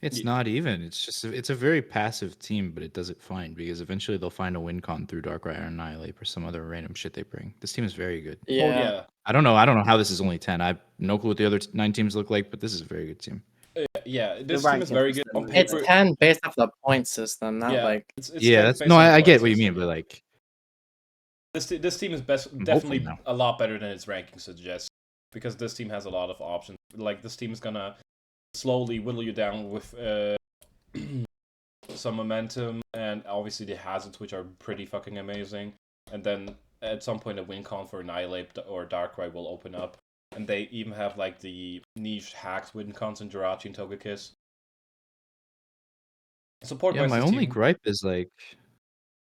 It's Yeah. not even. It's just it's a very passive team, but it does it fine because eventually they'll find a win con through Darkrai or Annihilate or some other random shit they bring. This team is very good. Yeah. Oh, yeah. I don't know how this is only 10. I have no clue what the other 9 teams look like, but this is a very good team. Yeah, this team is very good on It's paper. 10 based off the point system, not Yeah, like it's Yeah, 10 that's based no, on I point get what you system, mean, but yeah. like This team is definitely now. a lot better than its ranking suggests, because this team has a lot of options. Like this team is gonna slowly whittle you down with some momentum, and obviously the hazards, which are pretty fucking amazing. And then at some point a win con for Annihilate or Darkrai will open up, and they even have like the niche hacks win cons in Jirachi and Togekiss. Support yeah, wise, my this only team, gripe is like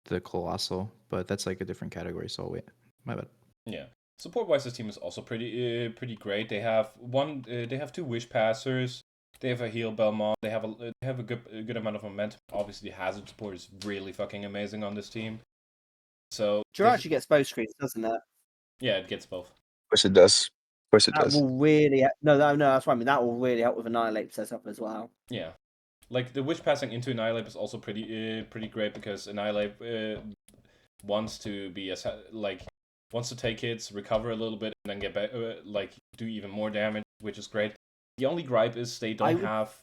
the Colossal, but that's like a different category, so I'll wait. My bad. yeah. Support-wise, this team is also pretty great. They have they have 2 Wish Passers. They have a Heal Belmont. They have a good amount of momentum. Obviously, hazard support is really fucking amazing on this team. So Jirachi gets both screens, doesn't it? yeah, it gets both. Of course it does. Of course it That does. will really no, that's what I mean. That will really help with Annihilate setup as well. Yeah, like the Wish passing into Annihilate is also pretty great because Annihilate wants to be wants to take hits, recover a little bit, and then get back, do even more damage, which is great. The only gripe is they don't have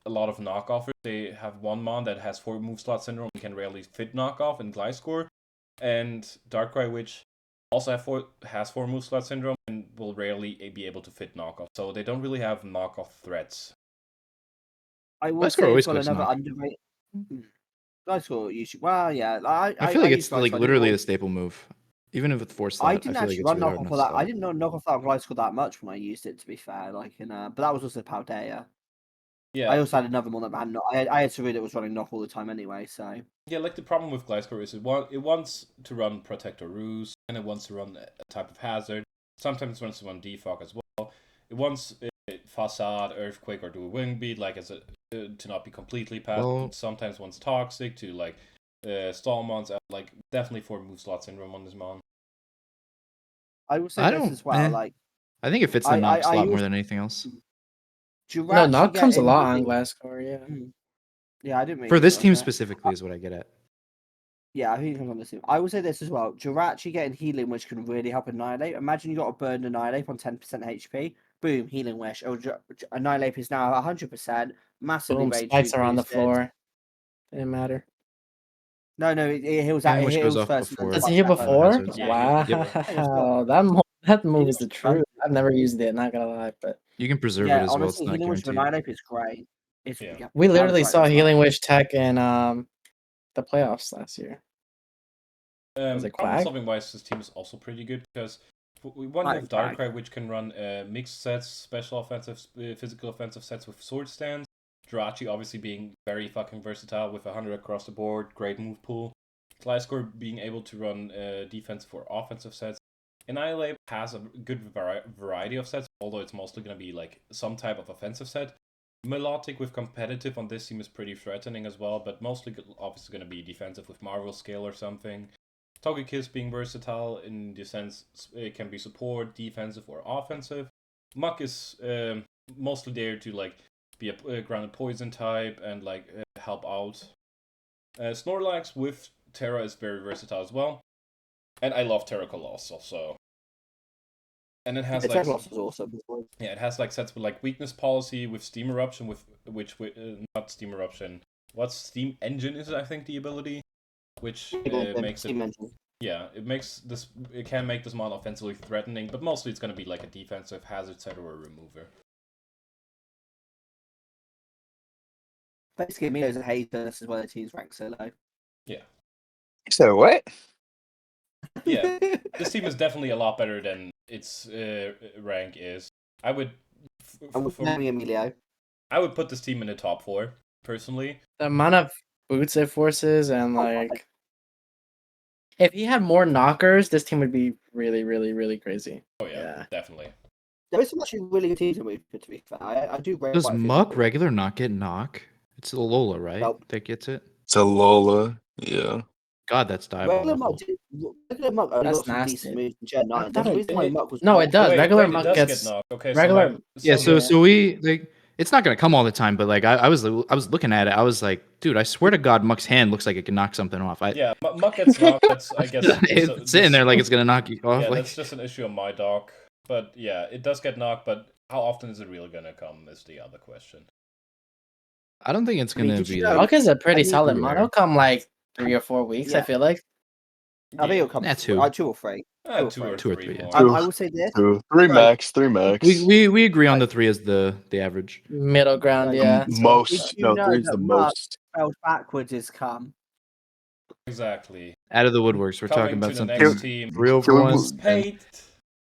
a lot of knockoffers. They have one mon that has 4 move slot syndrome and can rarely fit knockoff in Gliscor, and Darkrai, which also has 4 move slot syndrome and will rarely be able to fit knockoff. So they don't really have knockoff threats. I will Gliscor say always as well clicks another knock. underrated. Gliscor usually. Well, yeah. I feel like it's used Gliscor. like literally the staple move. Even if it's 4 slot, I I didn't feel like actually it's run really hard knockoff not for to that. stop. I didn't know knockoff that Gliscor that much when I used it. To be fair, but that was also Paldea. Yeah, I also had another one that had I had Serena that was running knock all the time anyway. So yeah, like the problem with Gliscor is it wants to run Protector Ruse, and it wants to run a type of hazard. Sometimes it wants to run Defog as well. It wants Facade, Earthquake, or do a Wing Beat, like as to not be completely passive. Well, Sometimes wants Toxic to like stall mons, like definitely 4 move slot syndrome on this mon. I will say I this don't. as well. I think it fits the I knock slot more also- than anything else. Jirachi no, knock comes a getting lot on healing- Gliscor, yeah. Yeah, I didn't mean For to this do team that. specifically is what I get at. Yeah, I think it comes on this team. I will say this as well. Jirachi getting healing, which can really help Annihilate. Imagine you got a burned Annihilate on 10% HP. Boom, healing wish. Oh, Annihilate is now 100%. Massively Boom, range spikes are on the boosted. floor. Didn't matter. No, it heals Healing out. It wish goes heals off first. and then before. Does it spikes heal back before? over. Yeah, Wow, yep. that move is the truth. I've never used it, not gonna lie, but You can preserve it Yeah, as well. It's honestly, not Healing Wish for guaranteed. Annihilate is great. It's, Yeah. we that was literally right saw as well. Healing Wish tech in the playoffs last year. Was it Problem Quag? solving wise, this team is also pretty good because we want to Quag, have Quag. Darkrai, which can run mixed sets, special offensive, physical offensive sets with sword stands. Jirachi obviously being very fucking versatile with 100 across the board, great move pool. Gliscor being able to run defensive or offensive sets. Annihilate has a good variety of sets, although it's mostly going to be like some type of offensive set. Melodic with competitive on this team is pretty threatening as well, but mostly obviously going to be defensive with Marvel Scale or something. Togekiss being versatile in the sense it can be support, defensive, or offensive. Muck is mostly there to like be a grounded poison type and like help out. Snorlax with Terra is very versatile as well, and I love Terra Colossal. So, and it has like Terracotta is awesome. yeah, it has like sets with like weakness policy with Steam Eruption with which not Steam Eruption. What Steam Engine is I think the ability, which makes it. Yeah, it can make this model offensively threatening, but mostly it's going to be like a defensive hazard set or a remover. Basically, Mio's a hater. This is why the team's ranked so low. Yeah. So what? Yeah, this team is definitely a lot better than its rank is. I would Emilio. I would put this team in the top 4 personally. The amount of boots it forces and like, if he had more knockers, this team would be really, really, really crazy. Oh yeah. Definitely. There is some actually really good teams in Wooper, to be fair. I do rate Does quite a few Muck of them. regular not get knock? It's a Lola, right? Nope. That gets it. It's a Lola. Yeah. God, that's Regular Muck, diabolical. regular Muck only That's got some nasty. decent moves in Gen 9. I thought There's a it reason why did. Muck was No, not- it does. Wait, Regular it Muck does gets get knocked. Okay, regular- Yeah, so yeah. so we like it's not gonna come all the time, but like I was looking at it, I was like, dude, I swear to God, Muck's hand looks like it can knock something off. yeah, Muck gets knocked. That's I guess It's sitting there like it's gonna knock you off. Yeah, like, that's just an issue on my dock. But yeah, it does get knocked. But how often is it really gonna come? Is the other question. I don't think it's I mean, gonna did you be know- like Muck is a pretty I mean, solid everywhere. mod. It'll come like 3 or 4 weeks, I Yeah. feel like. I think it'll come Nah, two or three. Two or Two or three three, yeah. more. Two. I will say this. 3 Right. max. 3 max. we agree on the 3 as the average. Middle ground, Like, yeah. Most. Did you No, know 3 is that the Muck most. Spelled backwards is come. Exactly. Out of the woodworks, we're Coming talking about to the something next team. real Can we for move- once. Pate.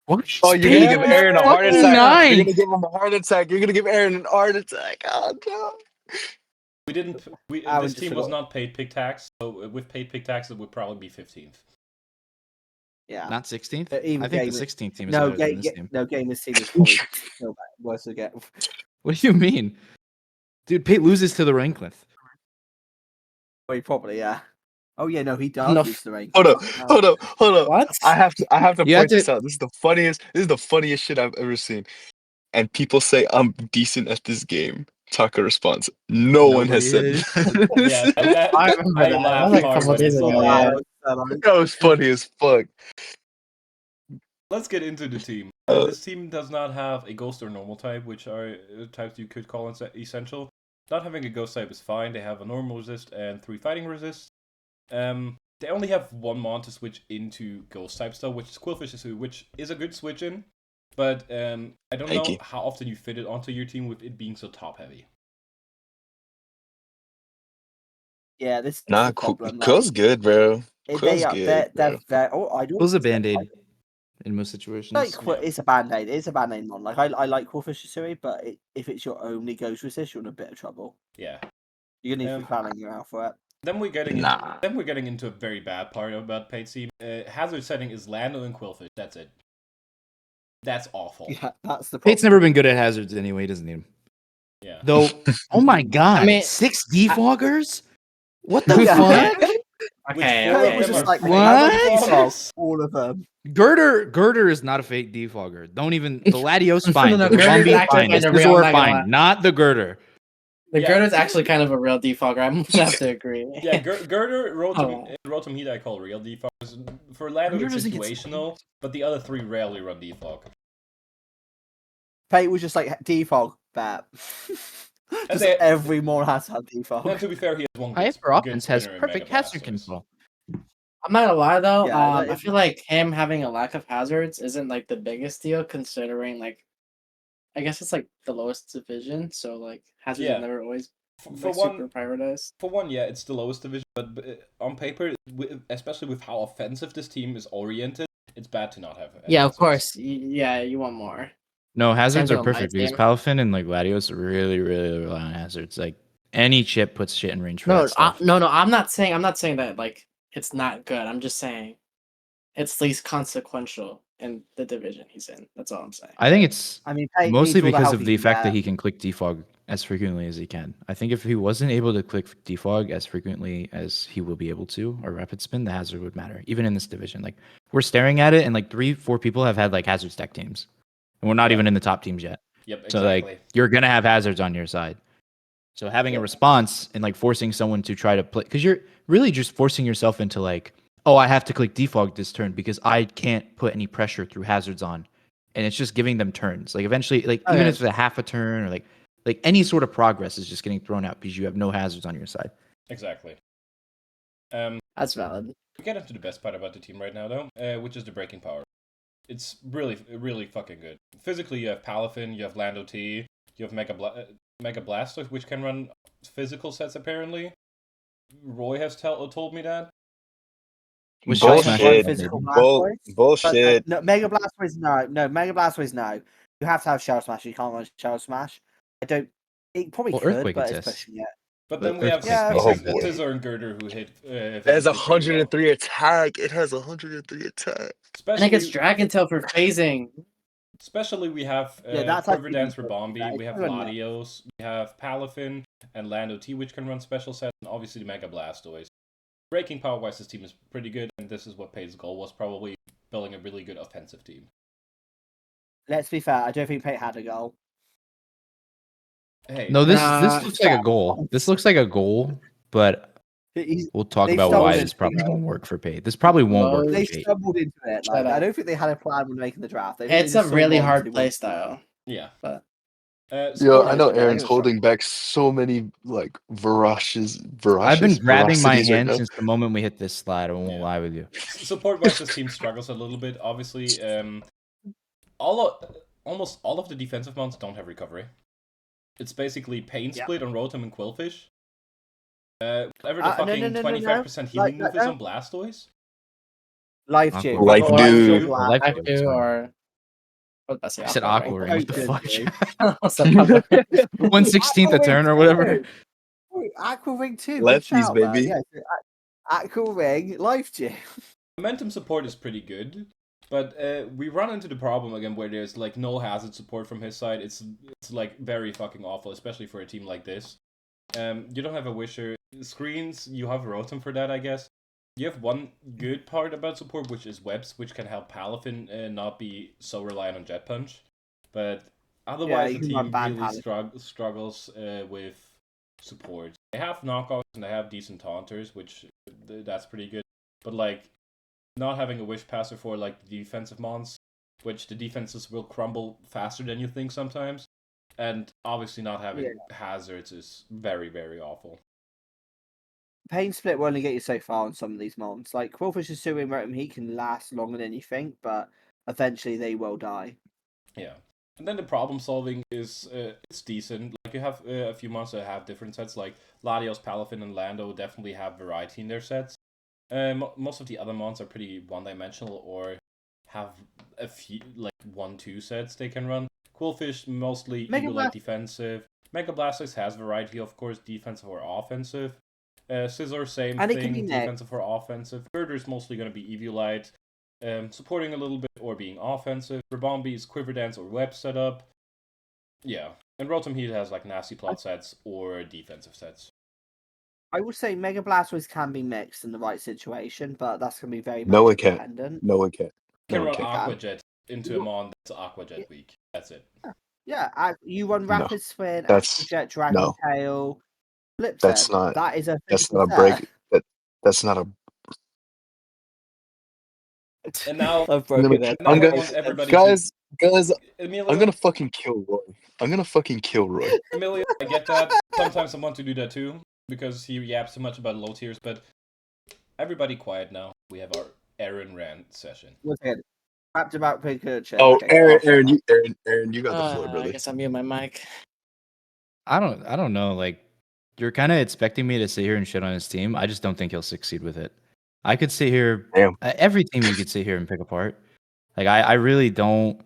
What? Oh, you're gonna give Aaron a heart Fucking attack. nine. You're gonna give him a heart attack. You're gonna give Aaron an heart attack. Oh no. We didn't. I This just team was forgot. not paid pick tax. So with paid pick tax, it would probably be 15th. Yeah. Not 16th? Even I think the Gamer- 16th team is No, better than this team. Gamer's team is probably still worse again. What do you mean? Dude, Pate loses to the Ranklith. Well, probably, yeah. Oh yeah, no, he does No. lose the rank. Hold up. What? I have to You have point this to- out. This is the funniest shit I've ever seen. And people say I'm decent at this game. Taka response. No one has said Nobody that. Yeah, I remember I that. laughed That was like a hard couple when I days saw ago, that. yeah. That was funny as fuck. Let's get into the team. This team does not have a ghost or normal type, which are types you could call essential. Not having a ghost type is fine. They have a normal resist and 3 fighting resist. They only have 1 mon to switch into ghost type still, which is Quillfish, which is a good switch in. But I don't Thank know you. how often you fit it onto your team with it being so top heavy. Yeah, this is Nah, the problem. Quill's good, bro. They Quill's are good, bro. they're oh, I do Quill's a band-aid in most situations. Like it's a band-aid. It's a band-aid mon. Like I like Quillfish Suri, but if it's your only ghost resist, you're in a bit of trouble. Yeah. You're gonna need to be planning your out for it. Then we're getting Nah. then we're getting into a very bad part about Pate's team. Hazard setting is Lando and Quillfish. That's it. That's awful. Yeah, that's the problem. Pate's never been good at hazards anyway. He doesn't need them. Yeah. Though, oh my God. I mean- 6 defoggers? What the Yeah. fuck? Okay, Which It okay. was just like What? default, all of them. Girder is not a fake defogger. Don't even the Latios fine. No, The Girder's Zombie actually fine. kind The of real, Scizor I'm not gonna lie. fine. Not the Girder. The Yeah. Girder's actually kind of a real defogger. I'm gonna have to agree. Yeah, Girder, Oh. Rotom Heat I call real defoggers. For Lando Girder it's doesn't get situational, but the other 3 rarely run defog. Pate was just like defog that. Just they- every mon has to have defog. And to be fair, he has one Hyper good Offense has spinner in perfect Mega hazard Blasters. control. I'm not gonna lie though. Yeah, I feel like him having a lack of hazards isn't like the biggest deal, considering like I guess it's like the lowest division, so like hazards Yeah. are never always For like, super one, prioritized. yeah, it's the lowest division, but on paper, especially with how offensive this team is oriented, it's bad to not have. Yeah, of hazards. course. Yeah, you want more. No, hazards thing are with my perfect because team. Palafin and like Latios really, really rely on hazards. Like any chip puts shit in range for No, that stuff. no. I'm not saying that like it's not good. I'm just saying it's least consequential in the division he's in. That's all I'm saying. I think it's I mean, Pate mostly needs all the because help of he the can fact that get. he can click defog as frequently as he can. I think if he wasn't able to click defog as frequently as he will be able to, or rapid spin, the hazard would matter. Even in this division, like we're staring at it, and like 3-4 people have had like hazard stack teams, and we're not Yeah. even in the top teams yet. Yep, So exactly. like you're gonna have hazards on your side. So having a Yeah. response and like forcing someone to try to play, because you're really just forcing yourself into like, oh, I have to click defog this turn because I can't put any pressure through hazards on, and it's just giving them turns. Like eventually, like Oh, even yeah. if it's a half a turn or like any sort of progress is just getting thrown out because you have no hazards on your side. Exactly. That's valid. We get into the best part about the team right now, though, which is the breaking power. It's really, really fucking good. Physically, you have Palafin, you have Lando T, you have Mega Blastoise, which can run physical sets apparently. Roy has told me that. With Shadow Smash, Bullshit. Physical Bull- Blastoise. bullshit. But, no, Mega Blastoise, no. Mega Blastoise, no. You have to have Shell Smash. You can't run Shell Smash. I don't. It probably Well, could, Earthquake but it's exists. pushing it. But But then we have Earthquake Yeah, makes Oh, it boy. better. Scissor and Girder who hit. It has physically pretty well. 103 attack. It has 103 attack. I think it's Especially, Dragon Tail for phasing. especially we have Yeah, that's Quiver actually Dance good. for Bombi, Yeah, we have it's good enough. Latios, we have Palafin and Lando T, which can run special sets, and obviously the Mega Blastoise. Breaking power wise, this team is pretty good, and this is what Pate's goal was, probably building a really good offensive team. Let's be fair. I don't think Pate had a goal. Hey, No, this Nah, looks like a goal. This looks like a goal, but He's, we'll talk They about stumbled why into this probably it. won't work for Pate. This probably won't work for They Pate. stumbled into it. Shut Like, I up. don't think they had a plan when making the draft. I think It's they a just saw really one, hard two, play one. style. yeah. But Yo, Spoilers, I know but yeah, Aaron's they were holding back so many like I've been grabbing my verocities right hand now. since the moment we hit this slide. I won't Yeah. lie with you. Support wise, this team struggles a little bit. Obviously, almost all of the defensive mounts don't have recovery. It's basically Pain Yep. Split on Rotom and Quillfish. Whatever the No, fucking no. 25% healing Like, move is on Blastoise. Life Aqua Dew. Ring. Life Life Dew. Dew. Life I Dew, do sorry. or what did I say? I said Aqua Aqua Ring? Ring. What the Good, fuck? dude. What's up, Aqua Ring? 1/16th a turn or whatever. Wait, Aqua Ring too. Lefties, Good shout, man. baby. Yeah, so Aqua Ring, Life Dew. Momentum support is pretty good, but we run into the problem again where there's like no hazard support from his side. It's like very fucking awful, especially for a team like this. You don't have a Wisher. Screens, you have Rotom for that, I guess. You have one good part about support, which is webs, which can help Palafin not be so reliant on Jet Punch. But otherwise, you the can run team ban really struggles with support. They have knockouts and they have decent taunters, which that's pretty good. But like, not having a Wish Passer for like the defensive mons, which the defenses will crumble faster than you think sometimes. And obviously not having hazards is very, very awful. Pain Split will only get you so far on some of these mons. Like Quillfish is Sui and Rotom, he can last longer than you think, but eventually they will die. Yeah. And then the problem solving is it's decent. Like you have a few mons that have different sets, like Latios, Palafin, and Lando definitely have variety in their sets. Most of the other mons are pretty one-dimensional or have a few like 1-2 sets they can run. Quillfish mostly Mega Eagle-like defensive. Mega Blastoise has variety, of course, defensive or offensive. Scissor, same And it can thing, be mixed. defensive or offensive. Girder is mostly going to be Eviolite, supporting a little bit or being offensive. Rebombi is Quiver Dance or Web setup. Yeah, and Rotom Heat has like nasty plot sets or defensive sets. I would say Mega Blastoise can be mixed in the right situation, but that's going to be very No, much it can't. dependent. No, it can't. You can No, it run can't. Aqua Jet into a mon that's Aqua Jet weak. That's it. Yeah, you run No, Rapid Spin, that's- Aqua Jet, Dragon no. Tail, Flip That's Set. not- That is a That's physical not a break. set. That's not a. And now, I've broken it. now I'm I gonna- want everybody guys, Emilio, I'm gonna fucking kill Roy. I'm gonna fucking kill Roy. Emilio, I get that. Sometimes I want to do that too, because he yaps so much about low tiers, but Everybody quiet now. We have our Aaron rant session. Once again, wrapped about Pikachu. Oh, Okay, go on. Aaron, you got the floor, I brother. guess I'll mute my mic. I don't know. Like, you're kind of expecting me to sit here and shit on his team. I just don't think he'll succeed with it. I could sit here. Damn. Every team you could sit here and pick apart. Like, I really don't.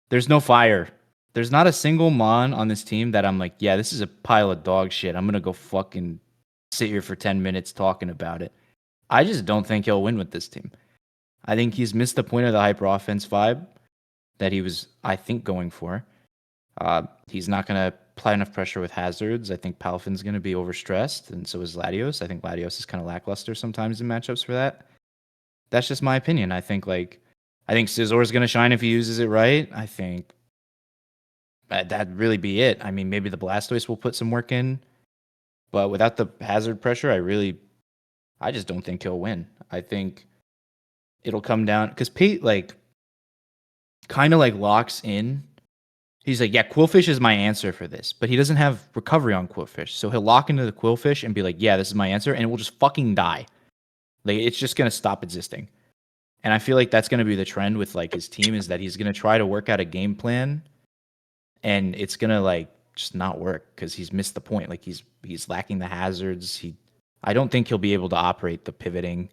There's no fire. There's not a single Mon on this team that I'm like, yeah, this is a pile of dog shit. I'm gonna go fucking sit here for 10 minutes talking about it. I just don't think he'll win with this team. I think he's missed the point of the hyper offense vibe that he was, I think, going for. He's not going to apply enough pressure with hazards. I think Palfin's going to be overstressed, and so is Latios. I think Latios is kind of lackluster sometimes in matchups for that. That's just my opinion. I think Scizor is going to shine if he uses it right. I think that'd really be it. I mean, maybe the Blastoise will put some work in, but without the hazard pressure, I just don't think he'll win. I think it'll come down because Pate kind of locks in. He's like, yeah, Quillfish is my answer for this, but he doesn't have recovery on Quillfish, so he'll lock into the Quillfish and be like, yeah, this is my answer, and it will just fucking die. Like, it's just gonna stop existing. And I feel like that's gonna be the trend with his team, is that he's gonna try to work out a game plan, and it's gonna just not work because he's missed the point. Like, he's lacking the hazards. I don't think he'll be able to operate the pivoting.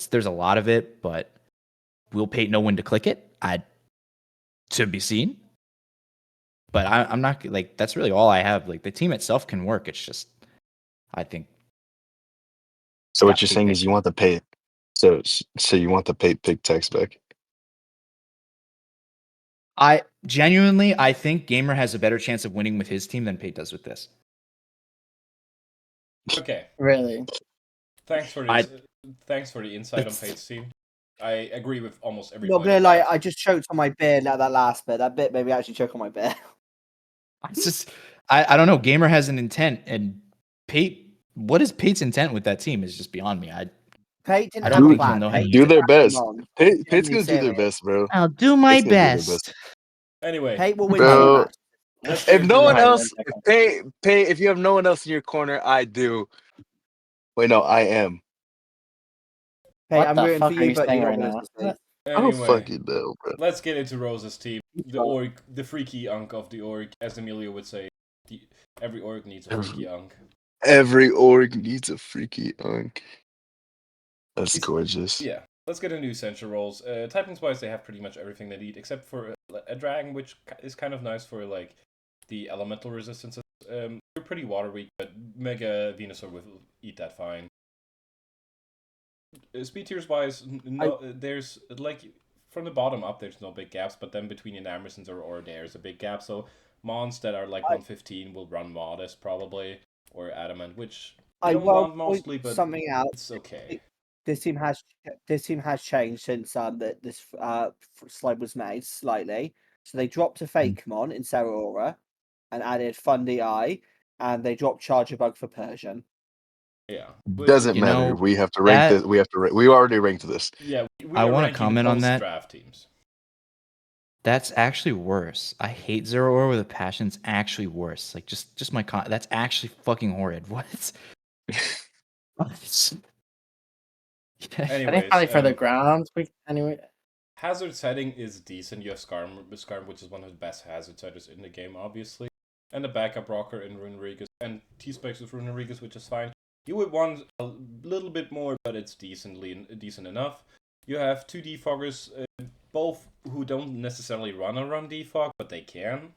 There's a lot of it, but will Pate know when to click it? To be seen. But I'm not that's really all I have. The team itself can work. It's just, I think. So what you're saying is you want the Pate. So you want the Pate pick text back. I think Gamer has a better chance of winning with his team than Pate does with this. Okay. Really? Thanks for the insight on Pate's team. I agree with almost every. Not gonna lie, I just choked on my beer. That last bit. That bit made me actually choke on my beer. It's just, I don't know. Gamer has an intent, and Pate. What is Pate's intent with that team is just beyond me. Pate didn't I have don't a think he'll plan. know how to Do their best. Pate's Genuinely gonna do their serious. best, bro. I'll do my Pate's gonna do their best. Anyway, Pate will win Bro, match. if no one else, Right, Pate, if you have no one else in your corner, I do. Wait, no, I am. Pate, What I'm the rooting fuck for are you, you but saying you're not right gonna now? succeed. Oh, anyway, fucking no, bro. let's get into Rose's team. The org, the freaky unk of the org, as Emilio would say. Every org needs a freaky unk. Every org needs a freaky unk. That's gorgeous. Yeah. Let's get into essential roles. Typings-wise, they have pretty much everything they need, except for a dragon, which is kind of nice for the elemental resistances. They're pretty water weak, but Mega Venusaur will eat that fine. Speed tiers wise, there's from the bottom up, there's no big gaps, but then between Enamersons or there's a big gap. So Mons that are 115 will run Modest probably, or Adamant, which I don't want mostly, but something else. It's okay. This team has changed since this slide was made slightly. So they dropped a Fakemon in Seraora and added Fundy Eye, and they dropped Charger Bug for Persian. Yeah, Doesn't matter. We have to rank this. We already ranked this. Yeah, I want to comment on that. Draft teams. That's actually worse. I hate Zeraora with a passion. It's actually worse. Just my that's actually fucking horrid. What? Anyways, I think probably for the ground. Anyway, hazard setting is decent. You have Skarm, which is one of the best hazard setters in the game, obviously, and the backup rocker in Runerigus, and T-Specs with Runerigus, which is fine. You would want a little bit more, but it's decent enough. You have two defoggers, both who don't necessarily run defog, but they can,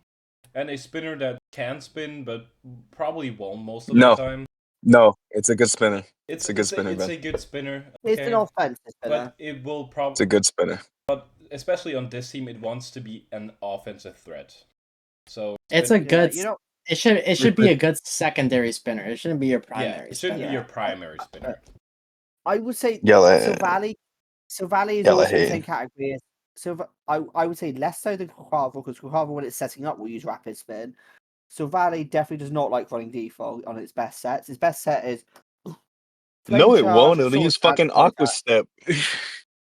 and a spinner that can spin, but probably won't most of the time. No, it's a good spinner. It's a good spinner. It's a good spinner. It's an offensive spinner. But it will probably. It's a good spinner. But especially on this team, it wants to be an offensive threat. So it's a good. It should be a good secondary spinner. It shouldn't be your primary. Yeah, it shouldn't be your primary spinner. I would say Sylvally is also the same category. I would say less so than Quaquaval, because Quaquaval, when it's setting up, will use rapid spin. Sylvally definitely does not like running default on its best sets. Its best set is no, it won't. It'll use fucking Aqua Step.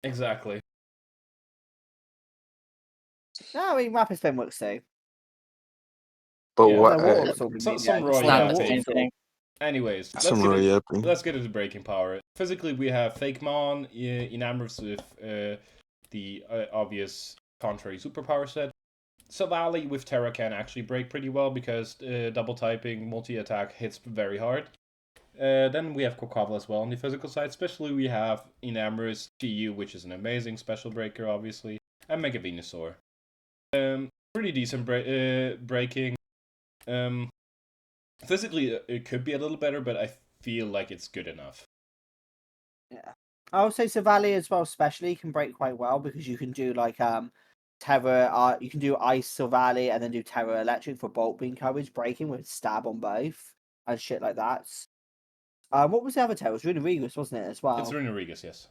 Exactly. No, I mean rapid spin works too. But yeah. what? Some Roy Anyways, Some Roy yapping. let's get into breaking power. Physically, we have Fakemon, Enamorous with the obvious contrary superpower set. Savali with Terra can actually break pretty well because double typing, multi-attack hits very hard. Then we have Kokava as well on the physical side. Especially we have Enamorous, GU, which is an amazing special breaker, obviously, and Mega Venusaur. Pretty decent breaking. Physically, it could be a little better, but I feel like it's good enough. Yeah, I would say Savali as well, especially can break quite well because you can do like Terra. You can do Ice Savali and then do Terra Electric for bulk beam coverage, breaking with stab on both and shit like that. What was the other Terra? It was Runerigus, wasn't it, as well? It's Runerigus, yes.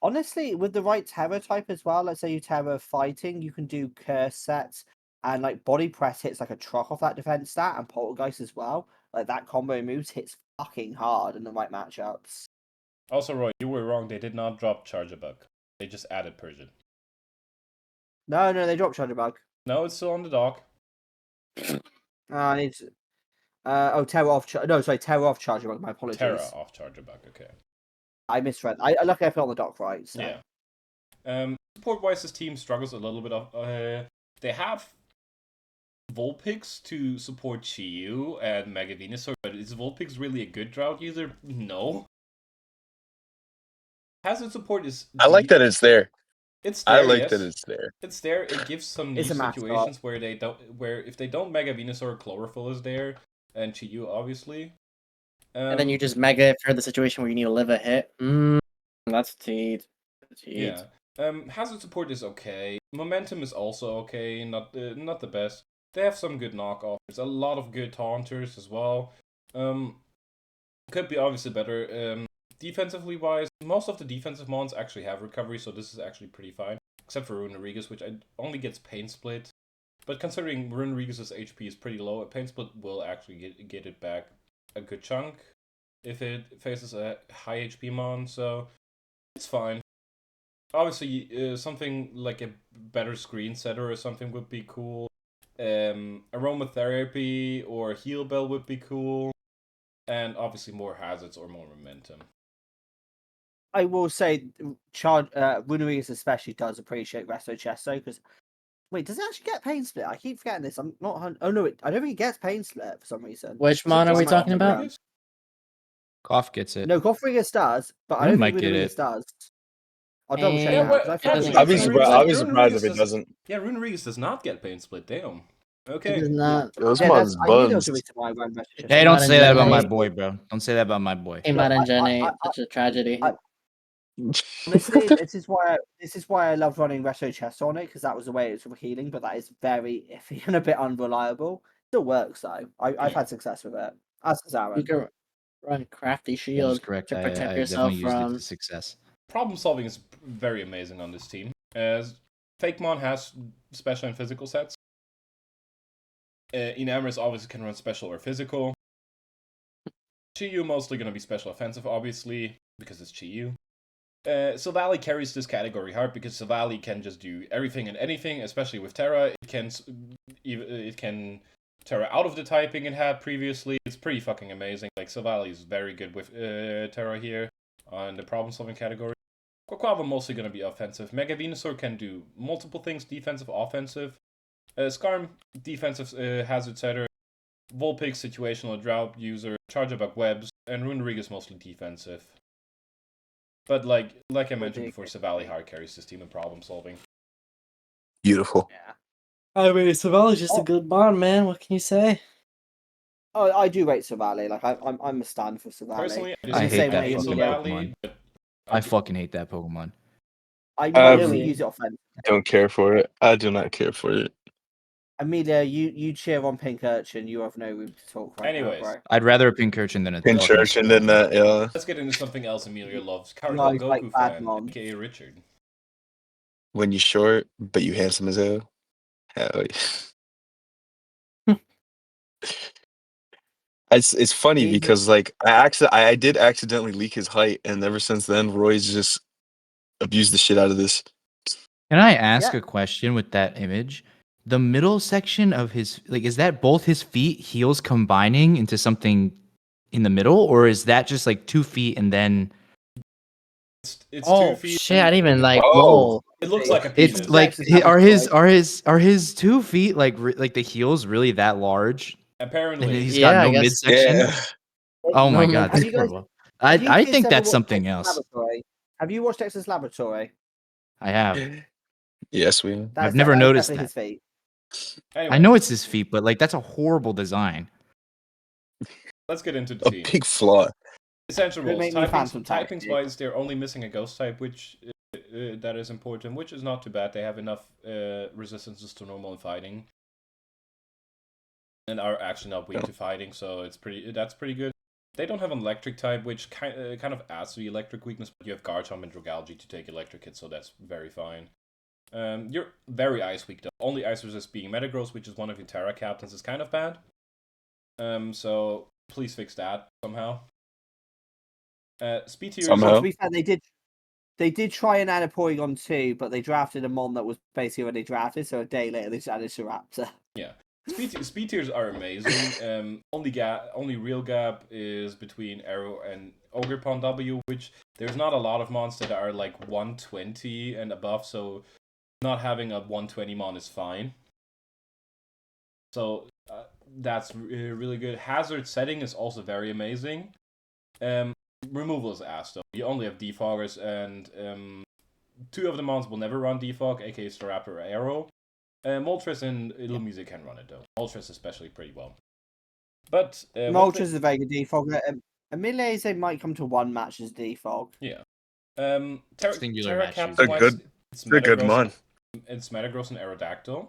Honestly, with the right Terra type as well, let's say you Terra fighting, you can do curse sets and like body press hits like a truck off that defense stat and poltergeist as well. Like that combo moves hits fucking hard in the right matchups. Also, Roy, you were wrong. They did not drop Charger Bug. They just added Persian. No, they dropped Charger Bug. No, it's still on the dock. I need to... Terra off. Terra off Charger Bug. My apologies. Terra off Charger Bug. Okay. I misread. I luckily I put on the dock right. So. Yeah. Support-wise, this team struggles a little bit. They have Vulpix to support Chiyu and Mega Venusaur, but is Vulpix really a good drought user? No. Hazard support is. I like that it's there. It's there. I like yes. that it's there. It's there. It gives some niche situations where if they don't Mega Venusaur, Chlorophyll is there, and Chiyu obviously. And then you just Mega it for the situation where you need to live a hit. That's teed. Yeah. Hazard support is okay. Momentum is also okay. Not the best. They have some good knockoffs. There's a lot of good taunters as well. Could be obviously better. Defensively wise, most of the defensive mons actually have recovery, so this is actually pretty fine. Except for Runerigus, which only gets Pain Split. But considering Runerigus' HP is pretty low, a Pain Split will actually get it back a good chunk if it faces a high HP mon, so it's fine. Obviously, something like a better screen setter or something would be cool. Aromatherapy or Heal Bell would be cool. And obviously more hazards or more momentum. I will say, Runerigus especially does appreciate Resto Chesto because. Wait, does it actually get Pain Split? I keep forgetting this. I'm not. Oh no, I don't think it gets Pain Split for some reason. Which mon are we talking about? Cough gets it. No, Gothrigus does, but I don't think Runerigus does. I'll double check that. I'll be surprised if it doesn't. Yeah, Runerigus does not get Pain Split. Damn. Okay. It does not. Those mon's bugs. Hey, don't say that about my boy, bro. Don't say that about my boy. Hey, Matt and Jenny, such a tragedy. Honestly, this is why I love running Resto Chest on it because that was the way it's healing, but that is very iffy and a bit unreliable. Still works though. I've had success with it. As does Aaron. You can run Crafty Shield to protect yourself from success. Problem solving is very amazing on this team. As Fakemon has special and physical sets. Enamorous obviously can run special or physical. Chiyu mostly going to be special offensive, obviously, because it's Chiyu. Savali carries this category hard because Savali can just do everything and anything, especially with Terra. It can Terra out of the typing it had previously. It's pretty fucking amazing. Like, Savali is very good with Terra here on the problem-solving category. Quaquava mostly going to be offensive. Mega Venusaur can do multiple things, defensive, offensive. Skarm, defensive hazard setter. Vulpix, situational drought user. Chargeback webs. And Runerigus mostly defensive. But like I mentioned before, Savali hard carries this team in problem solving. Beautiful. Yeah. I mean, Savali's just a good bond, man. What can you say? Oh, I do rate Savali. Like I'm a stand for Savali. Personally, I hate that fucking Pokemon. I fucking hate that Pokemon. I really use it offensive. Don't care for it. I do not care for it. Amelia, you cheer on Pink Urchin. You have no room to talk right Anyways. now, bro. I'd rather a Pink Urchin than a Pink Urchin than that, yeah. Let's get into something else Amelia loves. Current Guys Goku like fan, Badmon. aka Richard. When you short, but you handsome as hell. Hell yeah. It's funny because like I did accidentally leak his height, and ever since then Roy's just abused the shit out of this. Can I ask a question with that image? The middle section of his, like, is that both his feet, heels combining into something in the middle, or is that just like 2 feet and then It's Oh 2 feet. shit! I didn't even like. Oh. Whoa. It looks like a penis. it's like Texas are his 2 feet like the heels really that large? And Apparently. he's Yeah, got I no guess- midsection. Yeah. Oh my No god, mid- that's Have you guys- horrible. Have you I kids think ever that's watched something Texas else. Laboratory? Have you watched Texas Laboratory? I have. Yes, we. That's never that's noticed definitely that. his feet. Anyway, I know it's his feet, but like that's a horrible design. let's get into the A team. big flaw. Essential Could roles. make me phantom Typings tactic. wise, they're only missing a ghost type, which that is important, which is not too bad. They have enough resistances to normal and fighting, and are actually not weak to fighting, so that's pretty good. They don't have an electric type, which kind of adds to the electric weakness, but you have Garchomp and Dragalge to take electric hits, so that's very fine. You're very ice weak though. Only ice resist being Metagross, which is one of your Terra captains, is kind of bad. So please fix that somehow. Speed tier Somehow. Well, is to be fair, they did try and add a Porygon 2, but they drafted a Mon that was basically already drafted, so a day later they just added a Raptor. yeah. Speed tiers are amazing. Only real gap is between Arrow and Ogerpon W, which there's not a lot of mons that are like 120 and above, so not having a 120 mon is fine. So that's really good. Hazard setting is also very amazing. Removal is ass though. You only have Defoggers, and 2 of the mons will never run Defog, aka Staraptor or Arrow. Moltres and Illumise can run it though. Moltres especially pretty well. But Moltres is a very good defogger. Emilese might come to 1 match as defog. Yeah. Singular Terra match Captain A wise, good- it's a good Metagross. mon. It's Metagross and Aerodactyl.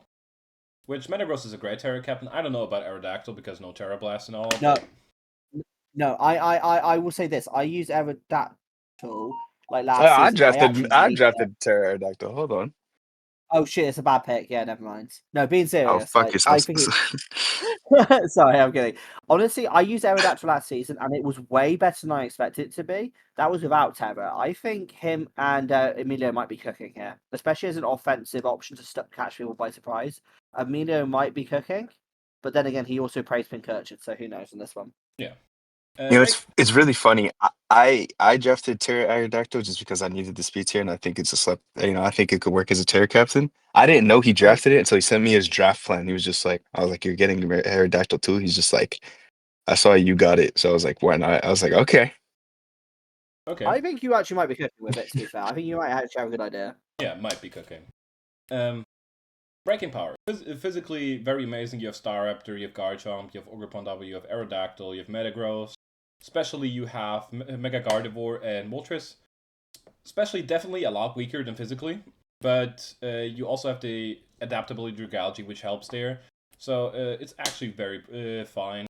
Which Metagross is a great Terra Captain. I don't know about Aerodactyl because no Terra Blast and all. No. but- No, I will say this. I used Aerodactyl like last I season. drafted Pterodactyl. Hold on. Oh shit, it's a bad pick. Yeah, never mind. No, being Oh, serious. fuck like, yourself. I think Sorry, I'm kidding. Honestly, I used Aerodactyl last season, and it was way better than I expected it to be. That was without Terra. I think him and Emilio might be cooking here, especially as an offensive option to catch people by surprise. Emilio might be cooking, but then again, he also praised Pincurchin, so who knows on this one. Yeah. You know, it's really funny. I drafted Pterodactyl just because I needed the speed tier, and I think it's a slap. You know, I think it could work as a Terra captain. I didn't know he drafted it until he sent me his draft plan. He was just like, I was like, "You're getting Aerodactyl too?" He's just like, "I saw you got it," so I was like, "Why not?" I was like, "Okay." Okay. I think you actually might be cooking with it. To be fair, I think you might actually have a good idea. Yeah, might be cooking. Breaking power. Physically very amazing. You have Staraptor, you have Garchomp, you have Ogerpon W, you have Aerodactyl, you have Metagross. Especially you have Mega Gardevoir and Moltres. Especially definitely a lot weaker than physically. But you also have the adaptability Dragalge, which helps there. So it's actually very fine.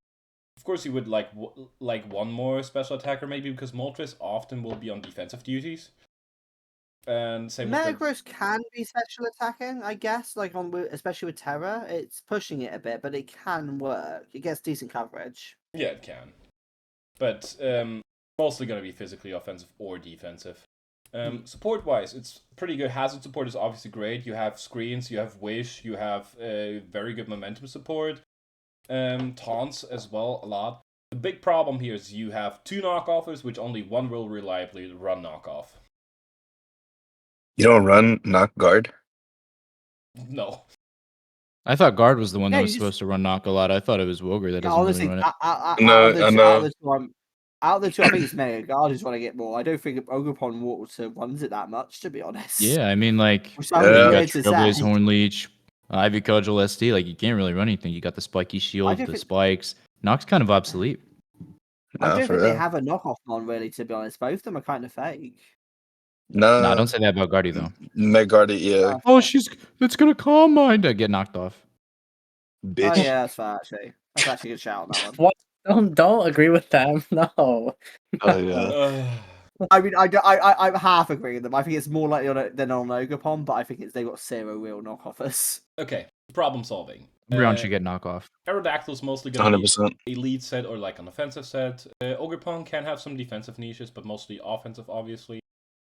Of course, you would like one more special attacker maybe, because Moltres often will be on defensive duties. And same with Metagross can be special attacking, I guess. Like especially with Terra, it's pushing it a bit, but it can work. It gets decent coverage. Yeah, it can. But mostly going to be physically offensive or defensive. Support-wise, it's pretty good. Hazard support is obviously great. You have screens, you have wish, you have very good momentum support. Taunts as well, a lot. The big problem here is you have 2 knockoffers, which only one will reliably run knockoff. You don't run knock guard. No. I thought Guard was the one Yeah, that you was just- supposed to run knock a lot. I thought it was Woger that doesn't Honestly, really run it. out of the two, I think it's Mega Guard who's running it more. I don't think Ogerpon Water runs it that much, to be honest. Yeah, I mean, like, Which you sounds got weird to Trailblaze, say. Hornleech, Ivy Cudgel, SD. Like, you can't really run anything. You got the spiky shield, don't the think- spikes. Knock's kind of obsolete. I Nah, don't for think they real. have a knockoff on, really, to be honest. Both of them are kind of fake. No, Nah, don't say that about Guardy, though. Megardy, yeah, Oh, it's gonna calm mine to get knocked off. bitch. Oh, yeah, that's fair, actually. That's actually a good shout on that one. What? Don't agree with them. No. Oh yeah. I mean, I half agree with them. I think it's more likely than on Ogerpon, but I think they've got 0 real knockoffers. Okay, problem solving. Everyone should get knockoff. Aerodactyl's mostly going to be 100%. a lead set or like an offensive set. Ogerpon can have some defensive niches, but mostly offensive, obviously.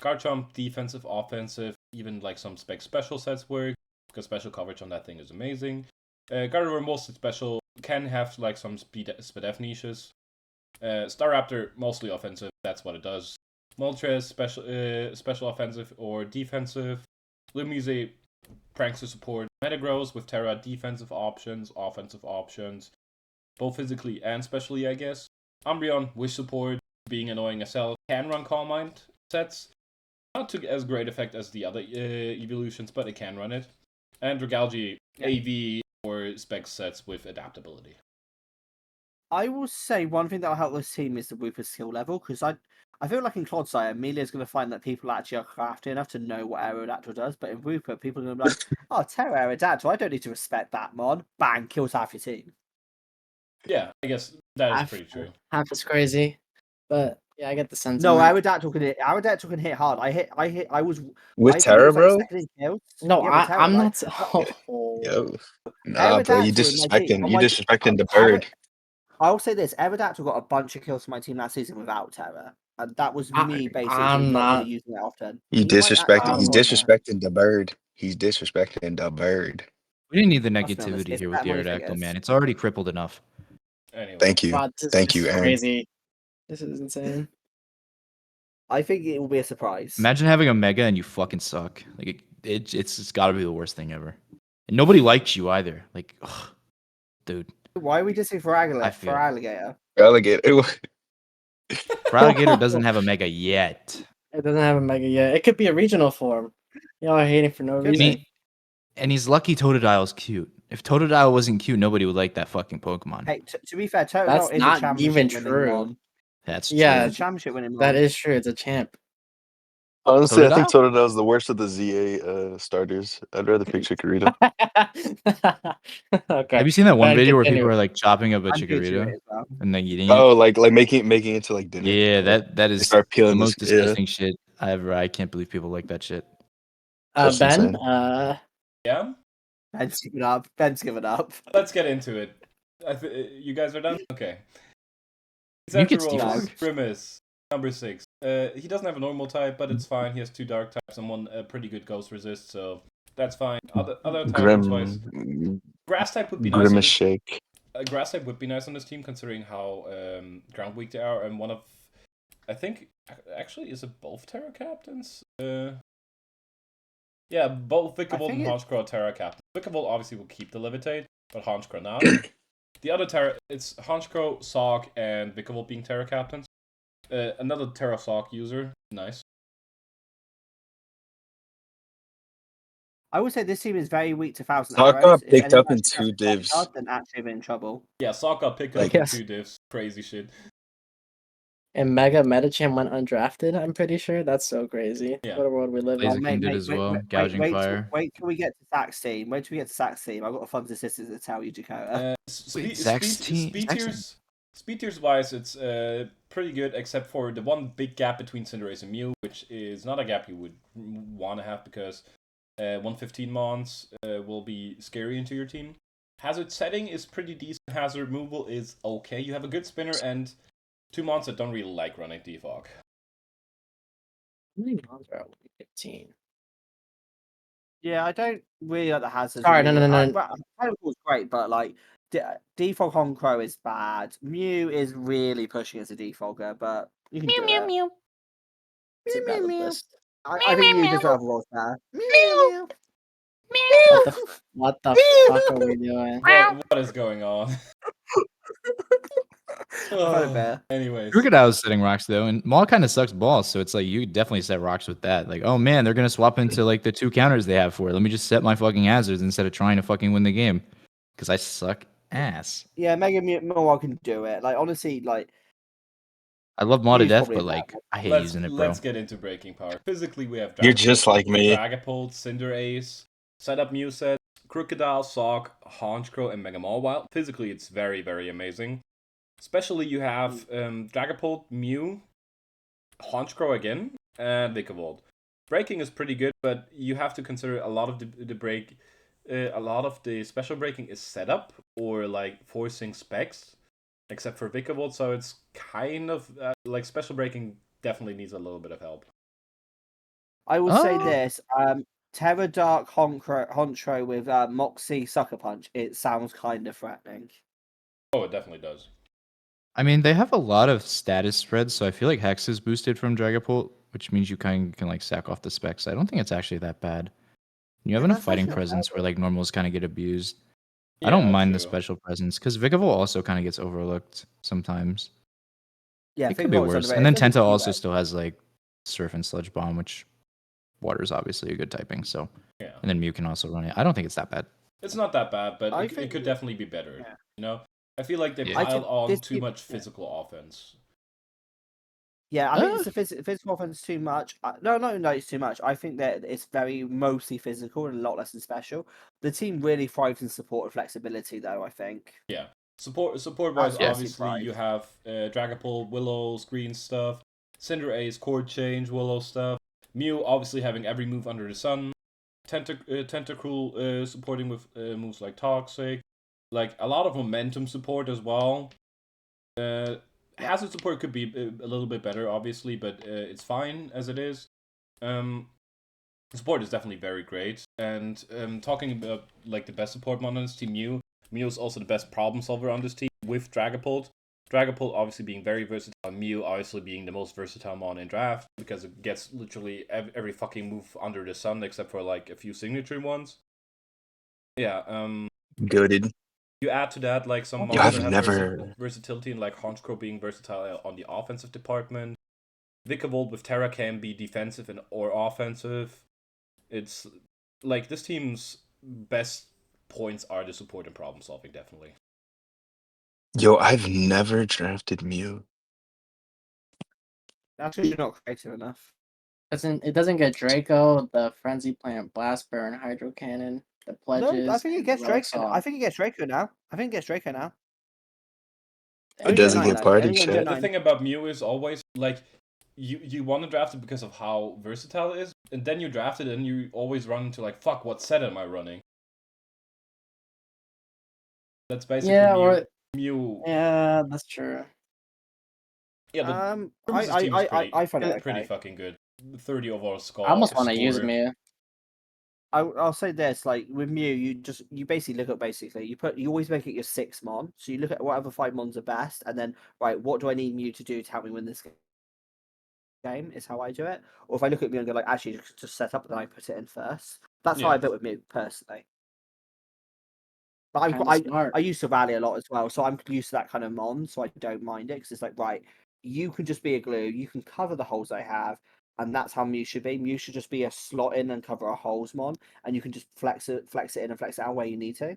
Garchomp, defensive, offensive, even like some special sets work, because special coverage on that thing is amazing. Gardevoir mostly special, can have like some speed F niches. Staraptor, mostly offensive, that's what it does. Moltres, special offensive or defensive. Lumuse, pranks to support. Metagross with Terra, defensive options, offensive options. Both physically and specially, I guess. Umbreon, wish support, being annoying as hell. Can run Calm Mind sets. Not to as great effect as the other evolutions, but it can run it. And Dragalge, AV or spec sets with adaptability. I will say one thing that will help this team is the Wooper skill level, because I feel like in Clodsire, Amelia's going to find that people actually are crafty enough to know what Aerodactyl does, but in Wooper, people are going to be like, oh, Terra Aerodactyl, I don't need to respect that mod. Bang, kills half your team. Yeah, I guess that is pretty true. Half is crazy, but yeah, I get the sentiment. No, Aerodactyl can hit hard. I was With I think it Terra, was like bro? second in kills. No, Yeah, with Terra, I'm like, not. Yo. Nah, bro, you Aerodactyl in my team. disrespecting. You disrespecting the bird. I'll say this: Aerodactyl got a bunch of kills for my team last season without Terra, and that was me basically I'm not not- really using it often. You might actually disrespecting. have He's a point there. disrespecting the bird. He's disrespecting the bird. We didn't need the Let's be honest, negativity it's here with the better than what you Aerodactyl, think it man. is. It's already crippled enough. Anyway. Thank you. Wow, Thank this you, is Aaron. crazy. This is insane. I think it will be a surprise. Imagine having a Mega and you fucking suck. Like it's got to be the worst thing ever. And nobody likes you either. Like, ugh, dude. Why are we dissing for Alligator? Alligator. Alligator doesn't have a Mega yet. It doesn't have a Mega yet. It could be a regional form. Y'all are hating for no Could reason. be. And he's lucky Totodile's cute. If Totodile wasn't cute, nobody would like that fucking Pokemon. Hey, to be fair, Totodile That's is not a championship even winning true. mon. That's Yeah, true. It's a championship winning mon. that is true. It's a champ. Honestly, I think Totodile? Totodile is the worst of the ZA starters. I'd rather pick Chikorita. Okay. Have you seen that one Fine, video where continue. people are like chopping up a I'm good to Chikorita it as well. and then eating it? Oh, like making it into like dinner. Yeah, Like, that they is start the peeling most this. Yeah, disgusting shit ever. I can't believe people like that shit. That's Ben, insane. Yeah? Ben's given up. Ben's given up. Let's get into it. You guys are done? Okay. You get Central default. Grimace, number 6. He doesn't have a normal type, but it's fine. He has 2 dark types and 1 pretty good ghost resist, so that's fine. Other types wise, grass type would be nice. Grimace shake. Grass type would be nice on this team considering how ground weak they are, and one of, I think, actually, is it both Terra captains? Yeah, both Vikavolt and Honchkrow are Terra captains. Vikavolt obviously will keep the Levitate, but Honchkrow not. The other Terra, it's Honchkrow, Sock, and Vikavolt being Terra captains. Another Terra Sock user, nice. I would say this team is very weak to 1,000 Sock arrows. got If picked anyone up in actually 2 does a divs. card, then actually been in trouble. Yeah, Sock got picked Like, up in yes. 2 divs. Crazy shit. And Mega Metacham went undrafted, I'm pretty sure. That's so crazy. Yeah. What a world we live in. Blaziken did as well. Gouging Fire. Wait till we get to Sack's team. Wait till we get to Sack's team. I've got a fun statistic to tell you, Dakota. Wait, Zach's team- Speed tiers wise, it's pretty good, except for the one big gap between Cinderace and Mew, which is not a gap you would want to have because 115 Mons will be scary into your team. Hazard setting is pretty decent. Hazard removal is okay. You have a good spinner and 2 Mons that don't really like running Defog. How many Mons are at 15? Yeah, I don't really like the hazards. Sorry, no. Pokebal's great, but like Defog Honchkrow is bad. Mew is really pushing as a defogger, but you can do it. Mew. It's a bad list. I think Mew deserves a role there. What the fuck are we doing? What is going on? Anyways. Krookodile setting rocks though, and Maul kind of sucks balls, so it's like you definitely set rocks with that. Like, oh man, they're gonna swap into like the 2 counters they have for it. Let me just set my fucking hazards instead of trying to fucking win the game, because I suck ass. Yeah, Mega Mewtwo can do it. Like honestly, like I love Maul to Mew's death, probably but a like bad I hate Let's using it, bro. Let's get into breaking power. Physically, we have You're just like me. Dragapult, Cinderace, Setup Mew set, Krookodile, Sock, Honchkrow, and Mega Mawile. Physically, it's very, very amazing. Especially you have Dragapult, Mew, Honchkrow again, and Vikavolt. Breaking is pretty good, but you have to consider a lot of the break, a lot of the special breaking is set up or like forcing specs, except for Vikavolt. So it's kind of like special breaking definitely needs a little bit of help. I will say this: Terra Dark Honchkrow with Moxie Sucker Punch. It sounds kind of threatening. Oh, it definitely does. I mean, they have a lot of status spreads, so I feel like Hex is boosted from Dragapult, which means you kind of can like sack off the specs. I don't think it's actually that bad. You have Yeah, enough that's fighting actually not presence where like normals kind of get abused. I don't Yeah, mind the true. special presence because Vikavolt also kind of gets overlooked sometimes. Yeah, It could be Fingerbolt's worse. underrated. And then It's only Tenta Q also red. still has like Surf and Sludge Bomb, which water is obviously a good typing. So, Yeah. and then Mew can also run it. I don't think it's that bad. It's not that bad, but I it think could definitely be better. yeah. You know, I feel like they Yeah. I piled think on this too team- much yeah. physical offense. Yeah, I think it's Uh. the physical offense too much. No, it's too much. I think that it's very mostly physical and a lot less than special. The team really thrives in support and flexibility, though. I think. Yeah. Support wise, That's mostly obviously pride. you have Dragapult, Willow, Screen stuff, Cinderace, Chord Change, Willow stuff. Mew obviously having every move under the sun. Tentacruel supporting with moves like Toxic. Like a lot of momentum support as well. Hazard support could be a little bit better, obviously, but it's fine as it is. Support is definitely very great. And talking about like the best support mon on this team, Mew is also the best problem solver on this team with Dragapult. Dragapult obviously being very versatile, Mew obviously being the most versatile mon in draft because it gets literally every fucking move under the sun except for like a few signature ones. Yeah, Goated. you add to that like some Yo, mons I've that have never. versatility and like Honchkrow being versatile on the offensive department. Vikavolt with Terra can be defensive and or offensive. It's like this team's best points are the support and problem solving, definitely. Yo, I've never drafted Mew. That's because you're not creative enough. It doesn't get Draco, the Frenzy Plant, Blast Burn, Hydro Cannon, the Pledges. No, I think it and gets Relic Draco. Song. I think it gets Draco now. I think it gets Draco now. It doesn't get party Only chat. Gen The 9. thing about Mew is always like you want to draft it because of how versatile it is, and then you draft it and you always run into like, fuck, what set am I running? That's basically Mew. Yeah, that's true. Yeah, the Grimace's team is I find it pretty okay. fucking good. 30 overall score. I almost want to use score. Mew. I'll say this: like with Mew, you basically look at you always make it your 6 mon. So you look at whatever 5 mons are best, and then right, what do I need Mew to do to help me win this game? Is how I do it. Or if I look at Mew and go like, actually, just set up, and then I put it in first. That's how Yeah. I built with Mew personally. But Kinda smart. I used to rally a lot as well, so I'm used to that kind of mon, so I don't mind it because it's like right, you can just be a glue, you can cover the holes I have, and that's how Mew should be. Mew should just be a slot in and cover a holes mon, and you can just flex it in and flex it out where you need to.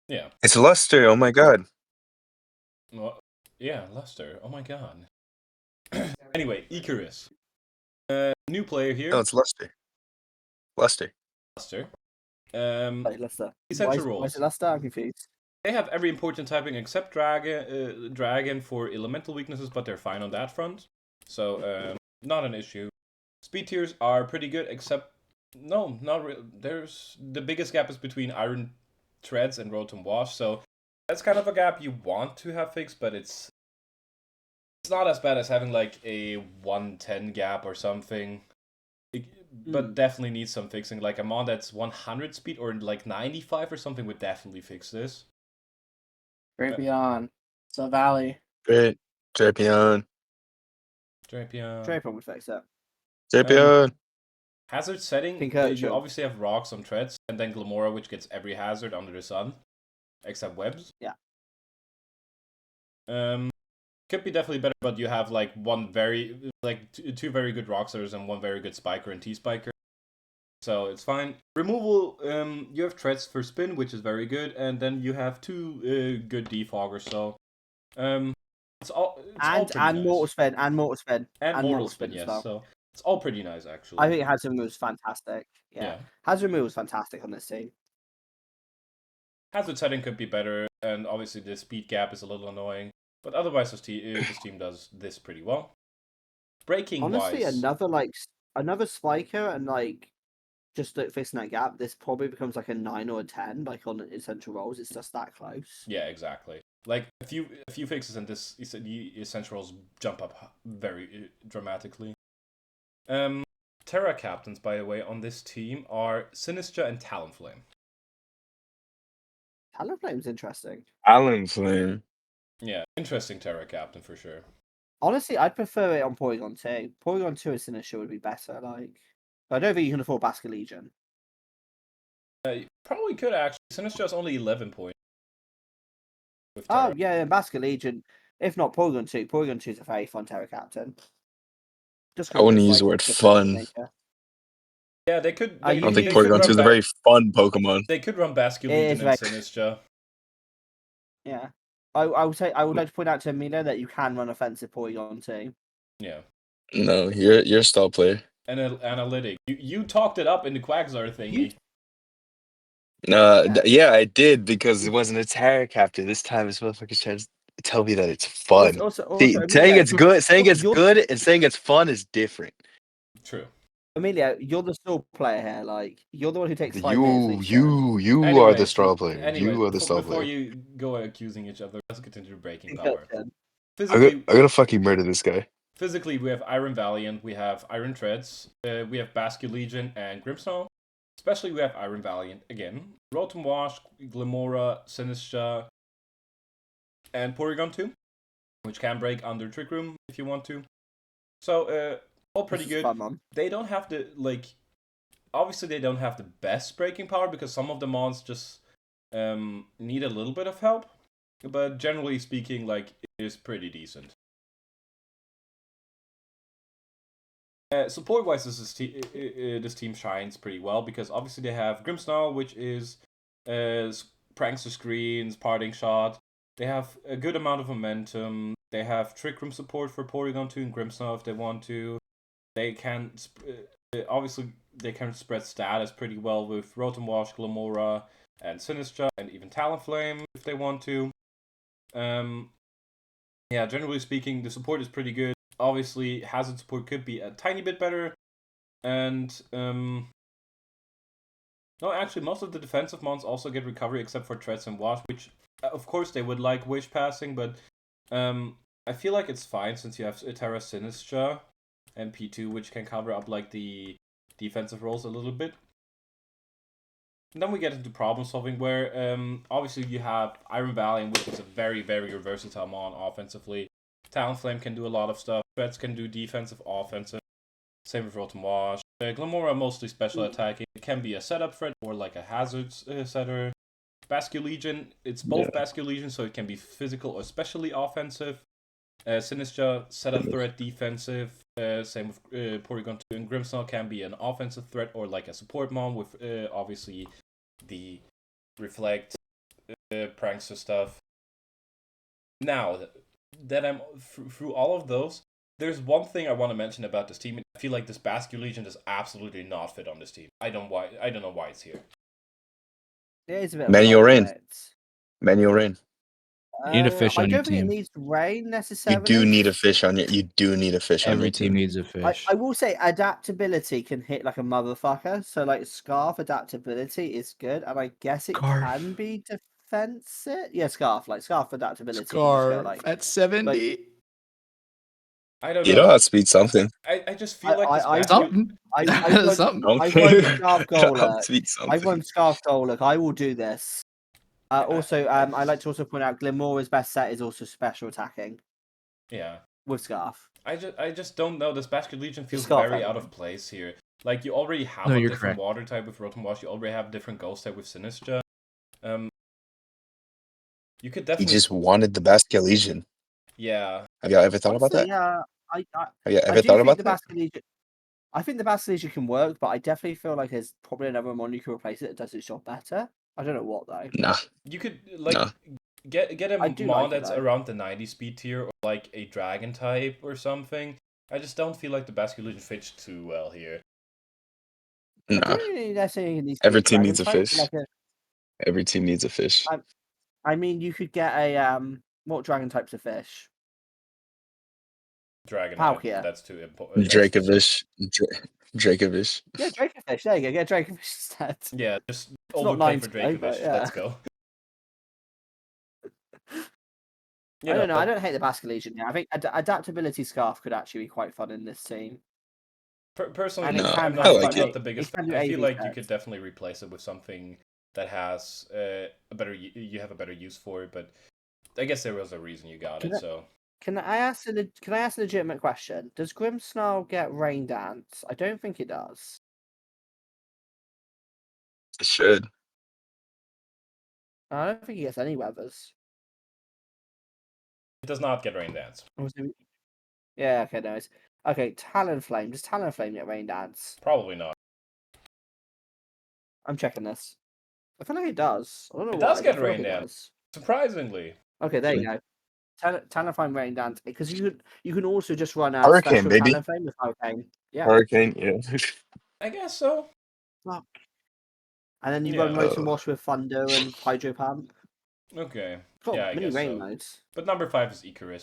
Yeah. It's Luster. Oh my god. Well, yeah, Luster. Oh my god. Anyway, Icarus. New player here. No, it's Luster. Luster. Luster. Like Leicester. Essential Why roles. is it Leicester? I'm confused. They have every important typing except Dragon for elemental weaknesses, but they're fine on that front. So, not an issue. Speed tiers are pretty good, except... No, not really. There's... The biggest gap is between Iron Treads and Rotom Wash, so that's kind of a gap you want to have fixed, but it's not as bad as having like a 110 gap or something. But definitely needs some fixing. Like a mon that's 100 speed or like 95 or something would definitely fix this. Drapion. So Valley. Great. Drapion. Drapion would fix it. Drapion. Hazard setting, Pinkurchin. you obviously have rocks on treads, and then Glamora, which gets every hazard under the sun, except webs. Yeah. Could be definitely better, but you have like two very good rocksters and one very good spiker and T-spiker. So it's fine. Removal, you have treads for spin, which is very good, and then you have 2 good defoggers. So, it's all pretty nice. Mortal spin and mortal spin, yes. as well. So it's all pretty nice actually. I think Hazard Removal is fantastic. Yeah. Hazard Removal is fantastic on this team. Hazard setting could be better, and obviously the speed gap is a little annoying. But otherwise, this team does this pretty well. Breaking Honestly, wise, another spiker and like just fixing that gap. This probably becomes like a 9 or a 10, like on essential roles. It's just that close. yeah, exactly. Like a few fixes and this the essential roles jump up very dramatically. Terra captains, by the way, on this team are Sinistra and Talonflame. Talonflame's interesting. Talonflame. Yeah, interesting Terra Captain for sure. Honestly, I'd prefer it on Porygon 2. Porygon 2 as Sinister would be better. Like, I don't think you can afford Basket Legion. You probably could actually. Sinistra's only 11 points. With Oh Terra. yeah, Basket Legion. If not Porygon 2, Porygon 2 is a very fun Terra Captain. Just I wouldn't it's, use the like, word different fun. nature. Yeah, they could. I I don't think They could could Porygon 2 is a very fun Pokemon. They could run Basket It Legion is and very- Sinistra. Yeah. I would say I would like to point out to Amelia that you can run offensive Porygon 2. Yeah. No, you're a stall player. And analytic. You talked it up in the Quagsire thingy. Yeah, I did because it wasn't a Terra Captain. This time this motherfucker's trying to tell me that it's fun. Also, See, Amelia, saying it's good, saying it's you're- good, and saying it's fun is different. True. Amelia, you're the stall player here. Like, you're the one who takes 5 minutes each turn. You are Anyways, the straw player. Anyways, You are the straw before player. you go accusing each other, let's get into breaking Each power. turn. Physically, I'm gonna fucking murder this guy. physically, we have Iron Valiant, we have Iron Treads, we have Basket Legion and Grimmsnarl. Especially we have Iron Valiant again. Rotom Wash, Glimora, Sinistra, and Porygon 2, which can break under Trick Room if you want to. So, all pretty This is good. fun, man. They don't have the, like, obviously they don't have the best breaking power because some of the mons just need a little bit of help. But generally speaking, like, it is pretty decent. Support-wise, this team shines pretty well because obviously they have Grimmsnarl, which is Prankster Screens, Parting Shot. They have a good amount of momentum. They have Trick Room support for Porygon 2 and Grimmsnarl if they want to. They can obviously they can spread status pretty well with Rotom Wash, Glimora, and Sinistra, and even Talonflame if they want to. Yeah, generally speaking, the support is pretty good. Obviously, hazard support could be a tiny bit better, and no, actually, most of the defensive mons also get recovery except for Treads and Wash, which of course they would like Wish passing, but I feel like it's fine since you have Terra Sinistra and P2, which can cover up like the defensive roles a little bit. And then we get into problem solving, where obviously you have Iron Valiant, which is a very, very versatile mon offensively. Talonflame can do a lot of stuff. Treads can do defensive, offensive. Same with Rotom Wash. Glimora mostly special attacking. It can be a setup threat or like a hazard setter. Basket Legion, it's both Basket Legion, so it can be physical or especially offensive. Sinistra, setup threat, defensive. Same with Porygon 2 and Grimmsnarl can be an offensive threat or like a support mon with obviously the Reflect, Prankster stuff. Now that I'm through all of those, there's one thing I want to mention about this team. I feel like this Basket Legion does absolutely not fit on this team. I don't know why it's here. It is a bit Manual of rain. conflict. Manual rain. You need a fish I on your don't think team. it needs rain You necessarily. do need a fish on your. You do need a fish on Every your team needs a fish. I will say adaptability can hit like a motherfucker. So like Scarf adaptability is good, and I guess it Scarf. can be defensive. Yeah, Scarf adaptability. You just go, Scarf like, at 70. I don't You know. know outspeed something. I just feel like this I- Basket Something. I've run, Something. I've run Scarf You know Golurk. outspeed I've something. run Scarf Golurk. I will do this. Also, I like to also point out Glimora's best set is also special attacking Yeah. with Scarf. I just don't know. This Basket Legion feels Scarf very out everyone. of place here. Like, you already have No, a you're different correct. water type with Rotom Wash. You already have a different ghost type with Sinistra. You could He definitely... just wanted the Basket Legion. Yeah. Have y'all ever thought about Honestly, that? yeah, Have you I ever do thought think about the that? Basket Legion. I think the Basket Legion can work, but I definitely feel like there's probably another mon you can replace it that does its job better. I don't know what though. Nah. You could, like, No. get I a do mon like it, that's though. around the 90 speed tier, or like a Dragon type or something. I just don't feel like the Basket Legion fits too well here. I Nah. don't really necessarily need to Every be team Dragon needs a type, fish. Like Every team needs a fish. I mean, you could get a what Dragon types of fish? Dragonite, Palkia. that's too important. Dracovish. Dracovish. Yeah, Dracofish. There you go. Get Dracofish instead. Yeah, just not overpay for 90 though, but Dracovish. yeah. Let's go. I don't know. I don't hate the Basket Legion. Yeah, I think adaptability Scarf could actually be quite fun in this team. Personally, And it No, can I have, like I'm it. not the biggest It can fan. do I feel AV like you sets. could definitely replace it with something that has a better. You have a better use for it, but I guess there was a reason you got Can it. I- So Can I ask a legitimate question? Does Grimmsnarl get Rain Dance? I don't think it does. It should. I don't think he gets any weathers. it does not get Rain Dance. Yeah, okay, no. Okay, Talonflame. Does Talonflame get Rain Dance? Probably not. I'm checking this. I feel like it does. I don't know It why. does I get feel like Rain it Dance. does. Surprisingly. Okay, there you go. Talonflame Rain Dance. Because you can also just run a Hurricane, special baby. Talonflame with Hurricane. Yeah. Hurricane, yeah. I guess so. Fuck. And then you Yeah. run Motion Wash with Thunder and Hydro Pump. Okay. Got Yeah, I mini guess rain so. modes. But number 5 is Icarus.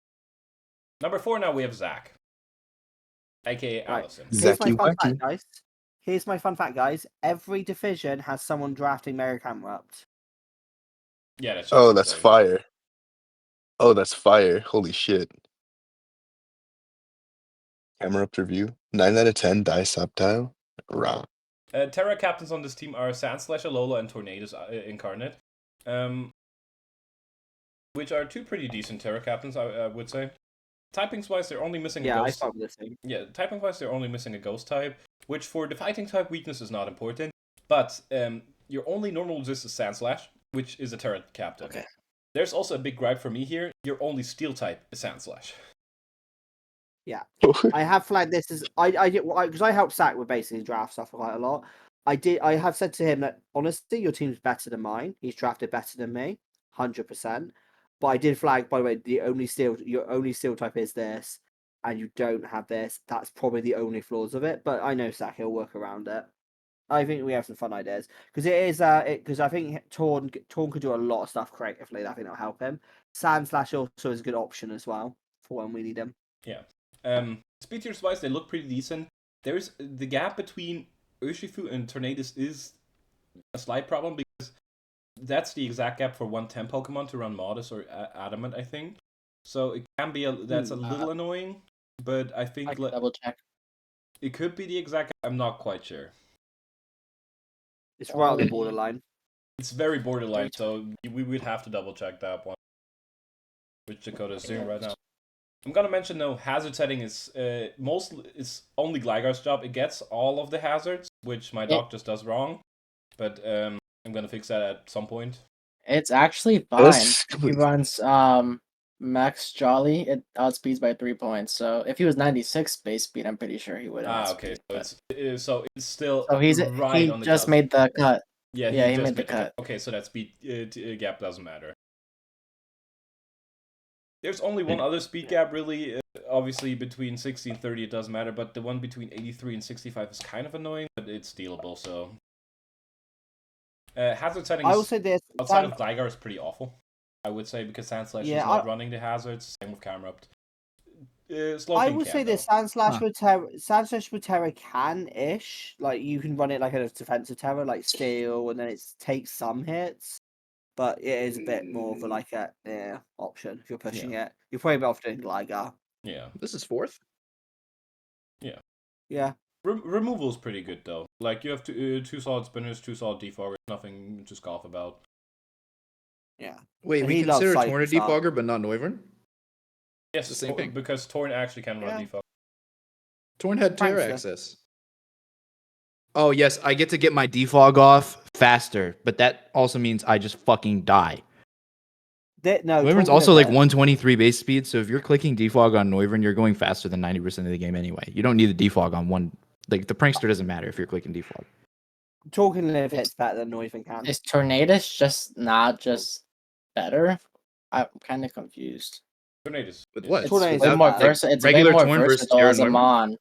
Number 4 now we have Zach. AKA Right. Allison. Here's my Zacky fun wacky. fact, guys. Here's my fun fact, guys. Every division has someone drafting Mary Camrupt. Yeah, that's just Oh, that's insane. fire. Oh, that's fire. Holy shit. Camera up review. 9 out of 10 die subtile. Wrong. Terra captains on this team are Sandslash, Alola, and Tornadus Incarnate. Which are 2 pretty decent Terra captains, I would say. Typings-wise, they're only missing a Yeah, I ghost. fuck with this thing. Yeah, typing-wise, they're only missing a ghost type, which for the fighting type weakness is not important. But your only normal resist is Sandslash, which is a Terra captain. Okay. There's also a big gripe for me here. Your only steel type is Sandslash. I have flagged this as because I helped Zach with basically draft stuff quite a lot. I have said to him that honestly, your team's better than mine. He's drafted better than me, 100%. But I did flag, by the way, your only steel type is this, and you don't have this. That's probably the only flaws of it. But I know Zach, he'll work around it. I think we have some fun ideas because it is because I think Torn could do a lot of stuff creatively. I think that'll help him. Sandslash also is a good option as well for when we need him. Yeah. Speed tiers wise, they look pretty decent. There's the gap between Urshifu and Tornadus is a slight problem because that's the exact gap for 110 Pokemon to run Modus or Adamant, I think. So it can be that's a little annoying, but I think I can double check. it could be the exact. I'm not quite sure. It's right on the borderline. It's very borderline, so we would have to double check that one, which Dakota is doing right now. I'm gonna mention though, hazard setting is it's only Gligar's job. It gets all of the hazards, which my dog just does wrong. But I'm gonna fix that at some point. It's actually fine. That's If he runs Max Jolly, it outspeeds by 3 points. So if he was 96 base speed, I'm pretty sure he would. Okay. So it's still he on the just cusp. made the cut. Yeah, he just made the cut. Okay, so that speed gap doesn't matter. There's only one other speed gap, really. Obviously, between 60 and 30, it doesn't matter. But the one between 83 and 65 is kind of annoying, but it's dealable. So hazard settings. I will say this outside of Gligar is pretty awful. I would say because Sandslash is not running the hazards. Same with Camrupt. I would say this Sandslash with Terra can-ish. Like you can run it like a defensive Terra, like Steel, and then it takes some hits. But it is a bit more of a like a option if you're pushing it. You're probably better off doing Gligar. Yeah. This is 4th? Yeah. Yeah. Removal is pretty good though. Like you have two solid spinners, 2 solid defoggers, nothing to scoff about. Yeah. Wait, And we he loves consider Psychic Torn a Style. defogger, but not Noivern? Yes, the same thing. Because Torn actually can run defog. Torn had Terra Prankster. access. Oh, yes, I get to get my defog off faster, but that also means I just fucking die. No, Noivern's also like 123 base speed, so if you're clicking defog on Noivern, you're going faster than 90% of the game anyway. You don't need the defog on one. Like, the Prankster doesn't matter if you're clicking defog. Talking Live hits better than Noivern can. Is Tornadus just not just better? I'm kind of confused. Tornadus. With what? Tornadus It's is way more bad. versatile. It's way regular more Torn versus versatile Terra as a Noivern? mon.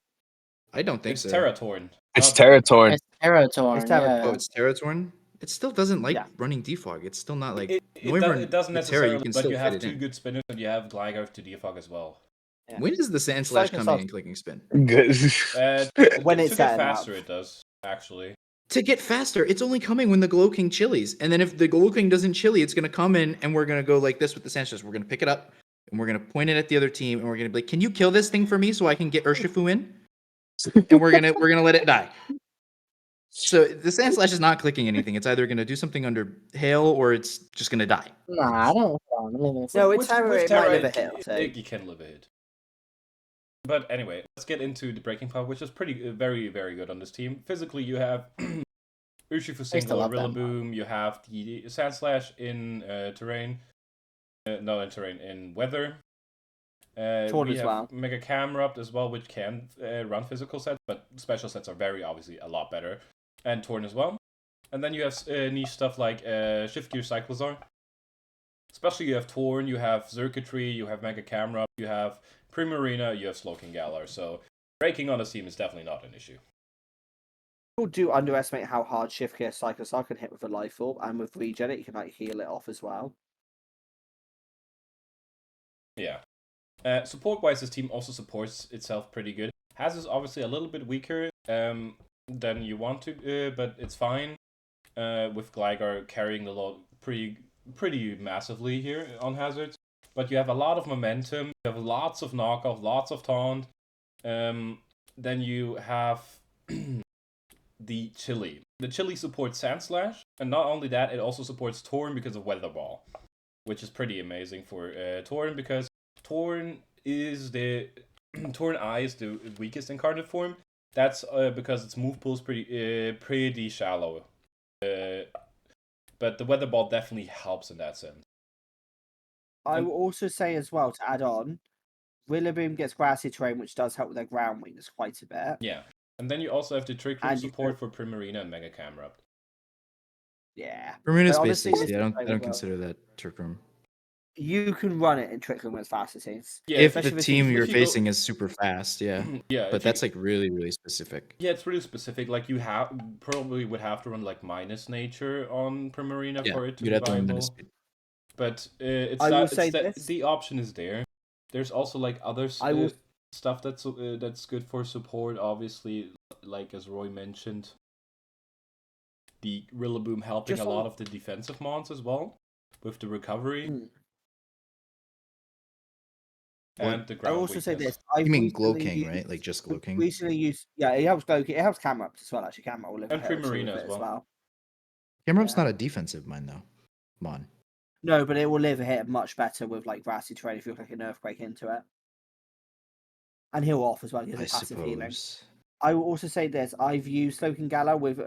I don't think It's so. Terra Torn. It's Terratorn. It's Terratorn. It's Terra- Oh, Yeah. it's Terratorn? It still doesn't like Yeah. running defog. It's still not like It Noivern doesn't with Terra, necessarily, you can but still you fit have it 2 in. good spinners and you have Gligar to defog as well. Yeah. When does the Sandslash Psychic come Style- in and clicking spin? Good. When to it's get set faster, up. it does actually. To get faster, it's only coming when the Glow King chilies. And then if the Glow King doesn't chili, it's going to come in and we're going to go like this with the Sandslash. We're going to pick it up and we're going to point it at the other team and we're going to be like, can you kill this thing for me so I can get Urshifu in? And we're gonna let it die. So the Sand Slash is not clicking anything. It's either going to do something under hail or it's just going to die. Nah, I don't. I mean, it's No, like, it's Terra. It might live a hit or two. You can live a hit. But anyway, let's get into the breaking power, which is pretty, very, very good on this team. Physically, you have Urshifu single, love them. Rillaboom. You have the Sand Slash in terrain. Not in terrain, in weather. Torn we as have well. Mega Camerupt as well, which can run physical sets, but special sets are very obviously a lot better. And Torn as well. And then you have niche stuff like Shift Gear Cyclozar. Especially you have Torn, you have Circuitry, you have Mega Camerupt, you have Primarina, you have Slowking Galar. So breaking on this team is definitely not an issue. People do underestimate how hard Shift Gear Cyclozar can hit with a Life Orb, and with Regen it, you can like heal it off as well. Yeah. Support-wise, this team also supports itself pretty good. Has is obviously a little bit weaker than you want to, but it's fine. With Gligar carrying the load pretty massively here on Hazards. But you have a lot of momentum, you have lots of knockoff, lots of taunt. Then you have the Chili. The Chili supports Sand Slash, and not only that, it also supports Torn because of Weather Ball, which is pretty amazing for Torn, because Torn is Torn Eye is the weakest incarnate form. That's because its move pool is pretty shallow. But the Weather Ball definitely helps in that sense. I will also say as well, to add on, Rillaboom gets grassy terrain, which does help with their ground weakness quite a bit. Yeah. And then you also have the Trick Room And you support for Primarina and Mega Camerupt. Yeah. Primarina's But Space honestly, Stacy. this I is don't very well. consider that Trick Room. You can run it in Trick Room as fast as it is. Yeah, If especially the with team things you're like- facing is super fast, yeah. Yeah, But that's like really, really specific. Yeah, it's really specific. Like you probably would have to run like minus nature on Primarina Yeah, for it to you'd be have to run viable. minus speed. But it's I that, will it's say that this. the option is there. There's also like other stuff that's good for support. Obviously, like as Roy mentioned, the Rillaboom helping Just a lot on- of the defensive mons as well with the recovery. And the I ground also say weakness. this. I've You mean recently Gloking, used- right? Like just Gloking? Recently used, yeah, it helps Gloking. It helps Camerupt as well. Actually, Camerupt will live And a hit or two Primarina with it as well. Camerup's Yeah. not a defensive mine though. Mon. No, but it will live a hit much better with like grassy terrain if you look like an earthquake into it. And heal off as well. He has I a passive healing. suppose. I will also say this: I've used Slowking Gala with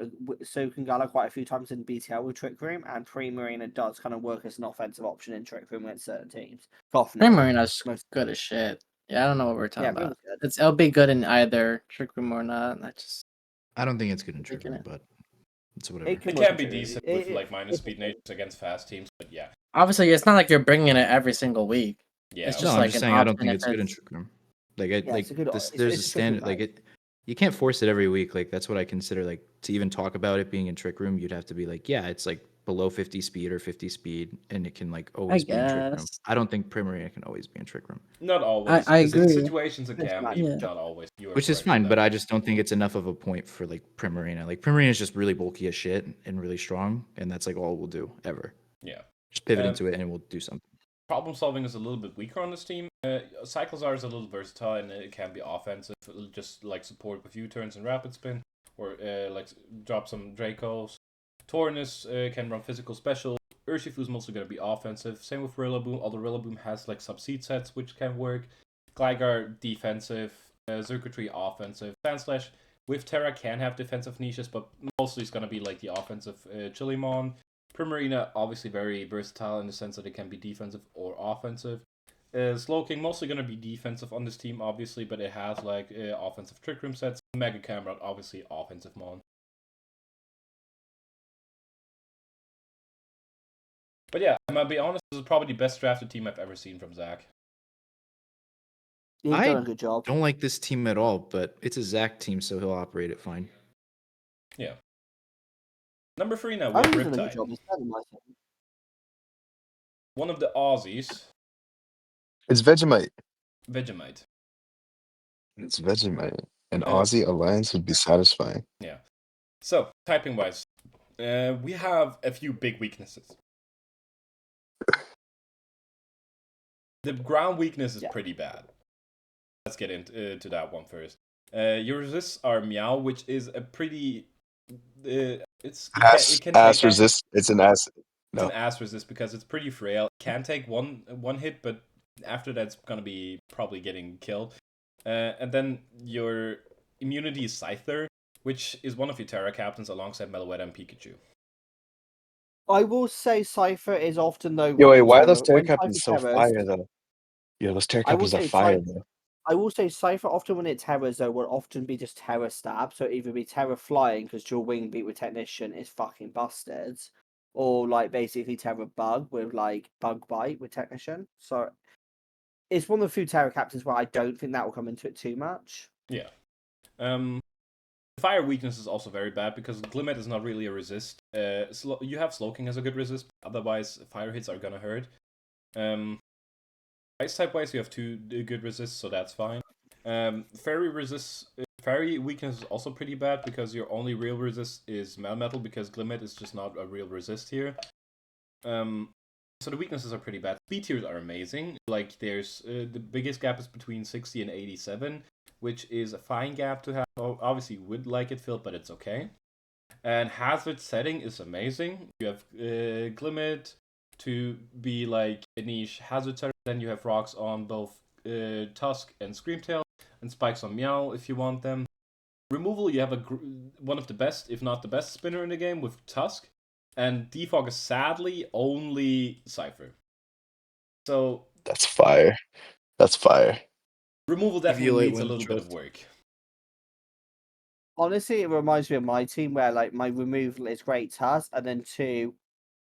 Slowking Gala quite a few times in BTL with Trick Room, and Primarina does kind of work as an offensive option in Trick Room against certain teams. Primarina's good as shit. Yeah, I don't know what we're talking Yeah, about. Primarina's good. It'll be good in either Trick Room or not. I just I don't think it's good in Trick Taking Room, it. but it's whatever. It work can in be Trick Room. decent with like minus speed natures against fast teams, but yeah. obviously it's not like you're bringing it every single week. Yeah. It's No, just I'm like just an saying I don't option think if it's good in it's- Trick Room. Like Yeah, it's a good- there's it's a a Trick standard Room like you can't force it every week. Like that's what I consider like to even talk about it being in Trick Room, you'd have to be like, yeah, it's like below 50 speed or 50 speed, and it can like always be in Trick Room. guess. I don't think Primarina can always be in Trick Room. Not always. I 'cause in agree. situations it It's can not- be, yeah. but not always. You are Which is correct with fine, that. but I just don't think it's enough of a point for like Primarina. Like Primarina is just really bulky as shit and really strong, and that's like all we'll do ever. Yeah. Just pivot Um, into it and we'll do something. Problem solving is a little bit weaker on this team. Cyclozar is a little versatile and it can be offensive, just like support with U-turns and rapid spin, or like drop some Dracos. Tornus can run physical special. Urshifu is mostly going to be offensive. Same with Rillaboom, although Rillaboom has like subseed sets which can work. Gligar defensive, Circuitry offensive. Sandslash with Terra can have defensive niches, but mostly it's going to be like the offensive Chilimon. Primarina, obviously very versatile in the sense that it can be defensive or offensive. Slowking, mostly going to be defensive on this team, obviously, but it has like offensive Trick Room sets. Mega Camerupt, obviously offensive mon. But yeah, I'm going to be honest, this is probably the best drafted team I've ever seen from Zach. You've I done a good job. Don't like this team at all, but it's a Zach team, so he'll operate it fine. Yeah. Number 3 now, we I have think he's done a good Riptide. job. He's better than my team. One of the Aussies, It's Vegemite. Vegemite. It's Vegemite. An Yeah. Aussie alliance would be satisfying. Yeah. So, typing wise, we have a few big weaknesses. The ground weakness is Yeah. pretty bad. Let's get into that one first. Your resists are Meow, which is a pretty it can Ass take resist. It's an ass. It's No. an ass resist because it's pretty frail. It can take one hit, but after that, it's gonna be probably getting killed. And then your immunity is Scyther, which is one of your Terra captains alongside Meloetta and Pikachu. I will say Cypher is often though. Yo, wait, when why are those Terra- Terra when captains so Cypher fire terrors, though? Yo, those Terra I will captains are say fire Cypher. though. I will say Cypher often when it terrors though will often be just terror stab, so either be terror flying because dual wing beat with technician is fucking busted, or like basically terror bug with like bug bite with technician. So it's one of the few terror captains where I don't think that will come into it too much. Yeah. Fire weakness is also very bad because Glimmet is not really a resist. You have Slowking as a good resist, otherwise fire hits are gonna hurt. Ice type wise, you have 2 good resists, so that's fine. Fairy weakness is also pretty bad because your only real resist is Melmetal because Glimmet is just not a real resist here. So the weaknesses are pretty bad. Speed tiers are amazing. Like there's the biggest gap is between 60 and 87, which is a fine gap to have. Obviously, would like it filled, but it's okay. And hazard setting is amazing. You have Glimmet to be like a niche hazard setter. Then you have rocks on both Tusk and Screamtail, and spikes on Meow if you want them. Removal, you have one of the best, if not the best spinner in the game with Tusk. And defog is sadly only Cypher. So That's fire. That's fire. removal definitely Eviolate needs a wins little the bit of best. work. Honestly, it reminds me of my team where like my removal is great Tusk and then two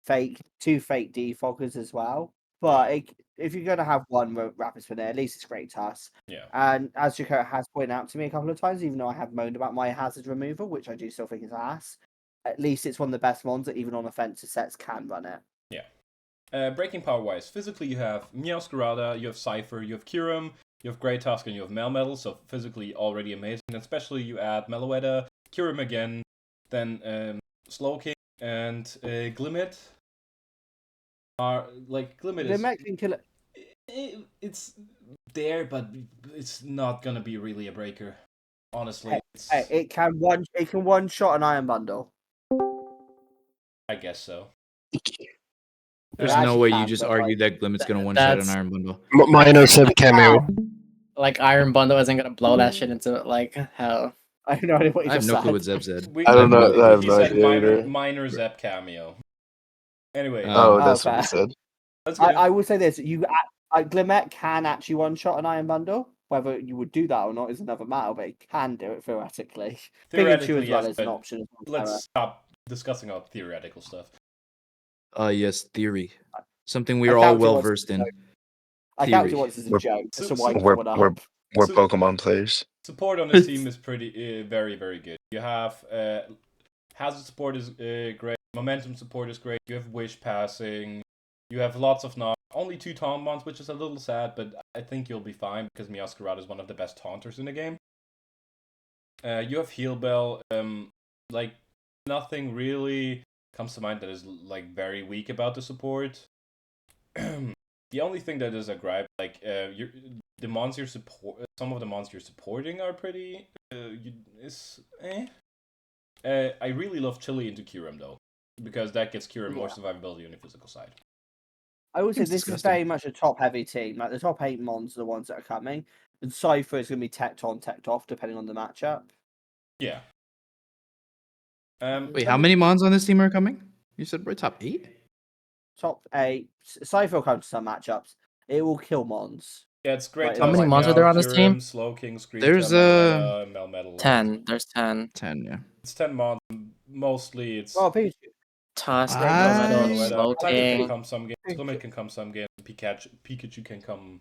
fake defoggers as well. But if you're gonna have one rapid spinner, at least it's great Tusk. Yeah. And as Jaco has pointed out to me a couple of times, even though I have moaned about my hazard removal, which I do still think is ass, at least it's one of the best ones that even on offensive sets can run it. Yeah. Breaking power wise, physically you have Meowscarada, you have Cypher, you have Kyurem, you have Grey Tusk, and you have Melmetal, so physically already amazing. And especially you add Meloetta, Kyurem again, then Slowking and Glimmet. Glimmet can kill it. It's there, but it's not gonna be really a breaker. Honestly, Hey, it can one shot an Iron Bundle. I guess so. There's Yeah, no actually way can, you just but, argue like, that Glimmet's gonna one shot an that's- Iron Bundle. Minus a cameo. Like Iron Bundle isn't gonna blow that shit into like hell. I have no idea what you I have just no said. clue what Zeb said. We- I don't know. I have He no said idea either. minor Zep cameo. Anyway, Oh, that's what fair. he said. let's get I will say this: Glimmet can actually one shot an Iron Bundle. Whether you would do that or not is another matter, but it can do it theoretically. theoretically, Pikachu as well yes, is an but option. let's stop discussing all theoretical stuff. Yes, theory. Something we I are all count it well once as versed a in. joke. I count it Theory. once as a We're- joke, just to so- wind We're someone up. we're So- Pokemon players. Support on this team is pretty very, very good. You have hazard support is great, momentum support is great. You have wish passing. You have lots of only 2 taunt bonds, which is a little sad, but I think you'll be fine because Meowscarada is one of the best taunters in the game. You have heal bell. Like nothing really comes to mind that is like very weak about the support. The only thing that is a gripe, like the monster support, some of the monsters you're supporting are pretty. I really love Chili into Kyurem though, because that gets Kyurem more survivability on the physical side. I would say Seems this is disgusting. very much a top-heavy team. Like the top 8 mons are the ones that are coming, and Cypher is going to be teched on, teched off, depending on the matchup. Yeah. Wait, how many mons on this team are coming? You said we're top 8? Top 8. Cypher will come to some matchups. It will kill mons. Yeah, it's great. How many mons are there on this team? Slowking, Screamtail, There's, Meloetta, Melmetal. 10. There's 10. 10, yeah. It's 10 mons. Mostly it's. Well, Pikachu. Tusk, I- Meloetta, Meloetta. Cypher can Slowking. come some games. Glimmet can come some games. Pikachu can come.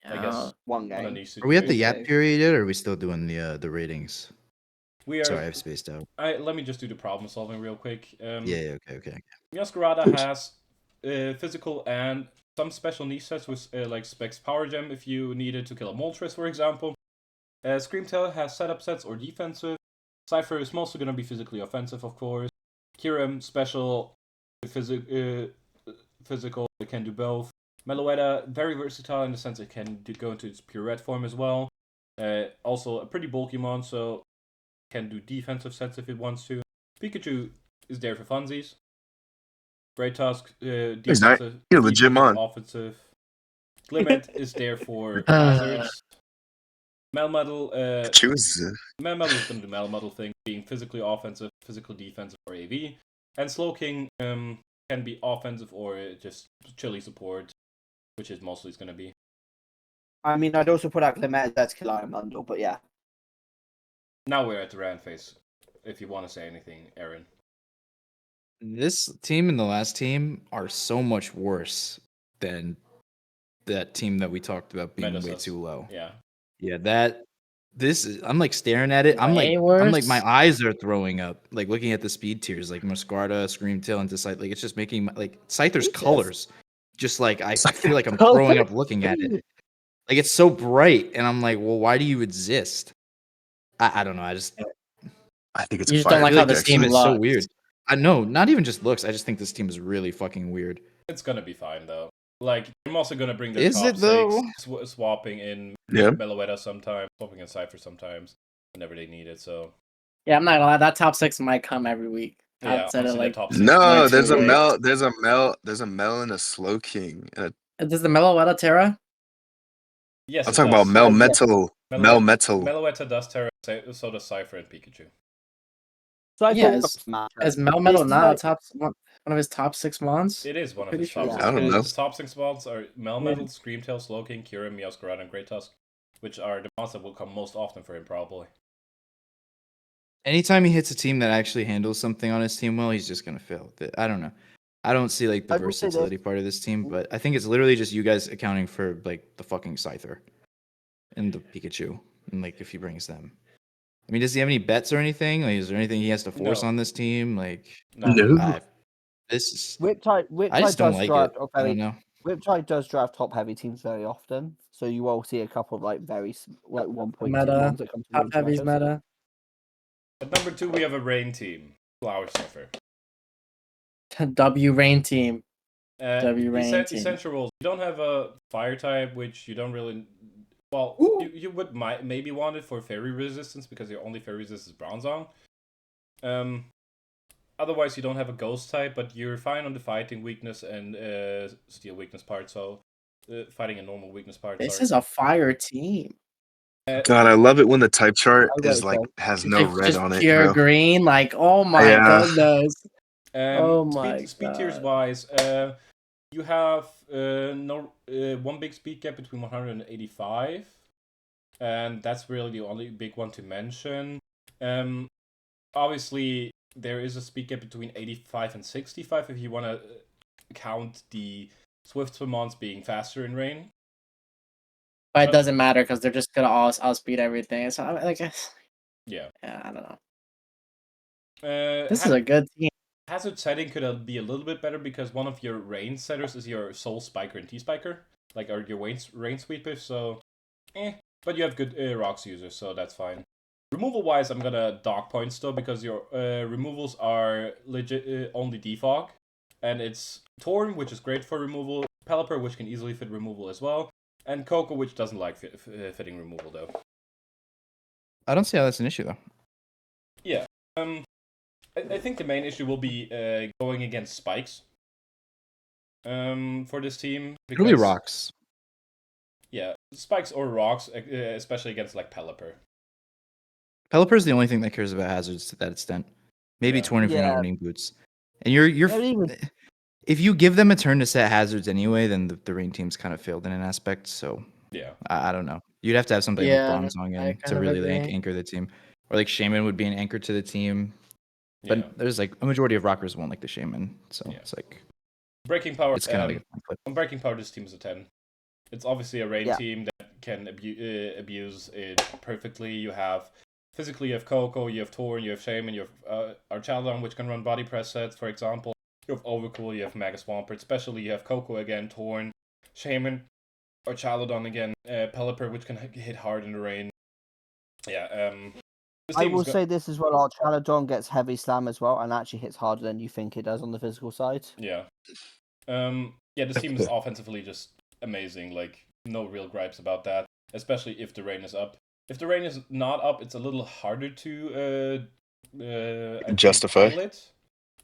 I Yeah. guess One on a game. niche Are we at the situation. Yap period yet, or are we still doing the ratings? We are. Sorry, I've spaced out. Let me just do the problem solving real quick. Yeah, okay. Meowscarada has physical and some special niche sets with like Specs Power Gem if you needed to kill a Moltres, for example. Screamtail has setup sets or defensive. Cypher is mostly going to be physically offensive, of course. Kyurem, special, physical, it can do both. Meloetta, very versatile in the sense it can go into its pure red form as well. Also, a pretty bulky mon, so can do defensive sets if it wants to. Pikachu is there for funsies. Great Tusk, He's not- defensive, he's a legit defensive, mon. offensive. Glimmet is there for hazards. Melmetal, Choose. Melmetal is going to do Melmetal thing, being physically offensive, physical defensive, or AV. And Slowking can be offensive or just chilly support, which is mostly it's going to be. I mean, I'd also put out Clement as Kill Iron Bundle, but yeah. Now we're at the rant phase. If you want to say anything, Aaron. This team and the last team are so much worse than that team that we talked about being way Metasus. too low. Yeah. Yeah, this is. I'm like staring at it. I'm Way like my worse? eyes are throwing up. Like looking at the speed tiers, like Muscarda, Screamtail, and Decide. Like it's just making like Scyther's Jesus. colors. Just like I feel like I'm throwing up looking at it. Like it's so bright, and I'm like, well, why do you exist? I don't know. I think it's You a just don't fire like feel how like this this team team is so looks. weird. I know, not even just looks. I just think this team is really fucking weird. It's going to be fine, though. Like, I'm also going to bring the Is top it, though? six, swapping in Yeah. Meloetta sometimes, swapping in Cypher sometimes, whenever they need it, so... Yeah, I'm not gonna lie. That top 6 might come every week. Yeah, Outside of honestly, like, the top 6. No, Like there's a two Mel. There's a Mel and a Slow King. And does the Meloetta Terra? Yes, I'm it talking does. about Mel Yeah. Metal. Mel Metal. Meloetta does Terra, so does Cypher and Pikachu. So I Yeah, thought Is Melmetal This not a like- top one of his top 6 mons? It is one of Pretty his top sure. 6. I don't know. His top 6 spots are Melmetal, Screamtail, Slowking, Kyurem, Meowscarada, and Great Tusk, which are the ones that will come most often for him, probably. Anytime he hits a team that actually handles something on his team well, he's just gonna fail. I don't know. I don't see like the I will say this. versatility part of this team, but I think it's literally just you guys accounting for like the fucking Scyther and the Pikachu, and like if he brings them. I mean, does he have any bets or anything? Like, is there anything he has to force No. on this team? Like, No. this is. Whiptide I just don't does like drive it. I don't know. Whiptide does draft top heavy teams very often, so you will see a couple of like very like 1.2 Meta, ones that come to Top launch heavy's matches. meta. At number 2, we have a Rain team. Flower Cypher. W Rain team. W Rain team. Essential roles. You don't have a fire type, which you don't really. Well, you would maybe want it for fairy resistance because your only fairy resistance is Bronzong. Otherwise, you don't have a ghost type, but you're fine on the fighting weakness and steel weakness part. So, fighting and normal weakness part. This is a fire team. God, I love it when the type chart I is wait, like though. has no Just red on it. pure Bro. green. Like, oh my Yeah. goodness. Oh my Speed tiers God. wise, you have one big speed gap between 100 and 85, and that's really the only big one to mention. Obviously, there is a speed gap between 85 and 65 if you want to count the Swift Swim-ons being faster in rain. But it doesn't matter because they're just gonna all outspeed everything. So I guess. Yeah. Yeah, I don't know. This This is a good team. Hazard setting could be a little bit better because one of your rain setters is your Soul Spiker and T-Spiker, like are your rain sweepers, so but you have good rocks users, so that's fine. Removal wise, I'm gonna dock points though because your removals are legit only defog, and it's Torn, which is great for removal, Pelipper, which can easily fit removal as well, and Coco, which doesn't like fitting removal though. I don't see how that's an issue though. Yeah. I think the main issue will be going against spikes for this team. It'll be rocks. Yeah, spikes or rocks, especially against like Pelipper. Pelipper is the only thing that cares about hazards to that extent. Maybe Yeah. Torn if you're not Yeah. running boots. And you're Not even- if you give them a turn to set hazards anyway, then the rain team's kind of failed in an aspect. So Yeah. I don't know. You'd have to have something Yeah, like Bronzong I in to kind of really agree. anchor the team, or like Shaman would be an anchor to the team. But Yeah. there's like a majority of rockers won't like the Shaman, so Yeah. it's like Breaking power. it's kind of like a conflict. On breaking power, this team is a 10. It's obviously a rain Yeah. team that can abuse it perfectly. You have physically, you have Coco, you have Torn, you have Shaman, you have Archalon, which can run body press sets, for example. You have Overcool, you have Mega Swampert, especially you have Coco again, Torn, Shaman, Archalon again, Pelipper, which can hit hard in the rain. Yeah, this I team will is say this as well. Archaladon gets heavy slam as well, and actually hits harder than you think it does on the physical side. Yeah. This team is offensively just amazing. Like, no real gripes about that. Especially if the rain is up. If the rain is not up, it's a little harder to Justify. Pilot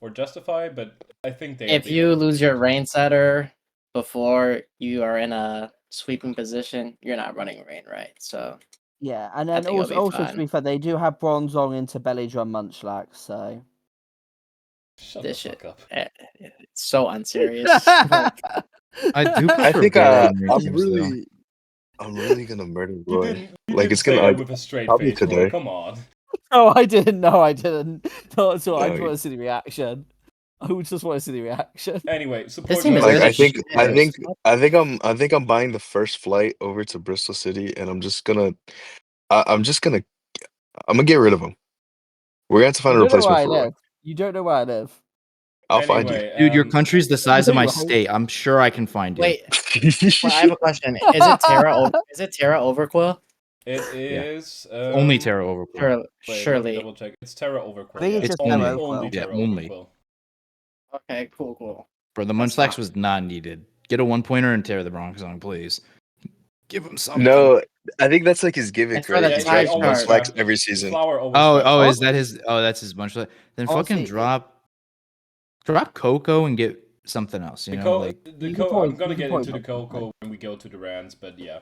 or Justify, but I think they. If you lose your rain setter before you are in a sweeping position, you're not running rain, right? So Yeah, and I then think it'll be also to fine. be fair, they do have Bronzong into Belly Drum Munchlax, so. Shut this the shit, fuck up. it's so unserious. Like, I do prefer I think Barrow in your I'm teams, though. really gonna murder You Roy. didn't Like it's say gonna that with a straight probably face, Roy. today. Come on. No, I didn't. No, I didn't. Not at all. I just No, want to see the reaction. I would just want to see the reaction. Anyway, support. This team is Like good I as think shit. I think I'm buying the first flight over to Bristol City, and I'm just gonna I'm gonna get rid of him. We're gonna have to find You a don't know where replacement I for Roy. live. You don't know where I live. I'll find you. Anyway, Dude, your country's the size of my Right. state. I'm sure I can find you. Wait, well, I have a question. Is it Terra? Is it Terra Overquill? It is Only Terra Overquill. Sure, Wait, let me surely. double check. It's Terra Overquill. I think Yeah, it's just only- Terra only Overquill. Yeah, Terra only. Overquill. Okay, cool. Bro, the That's Munchlax fine. was not needed. Get a 1-pointer and tear the Bronx song, please. Give him something. No, I think that's like his gimmick, It's for right? the He Yeah, tie drags always chart. Munchlax every season. Flower always Oh, drags oh, it. is that his? Oh, that's his Munchlax. Then fucking Honestly, drop Coco and get something else. You The know, like You can I'm gonna you can get point into the out Coco something. when we go to the Rants, but yeah.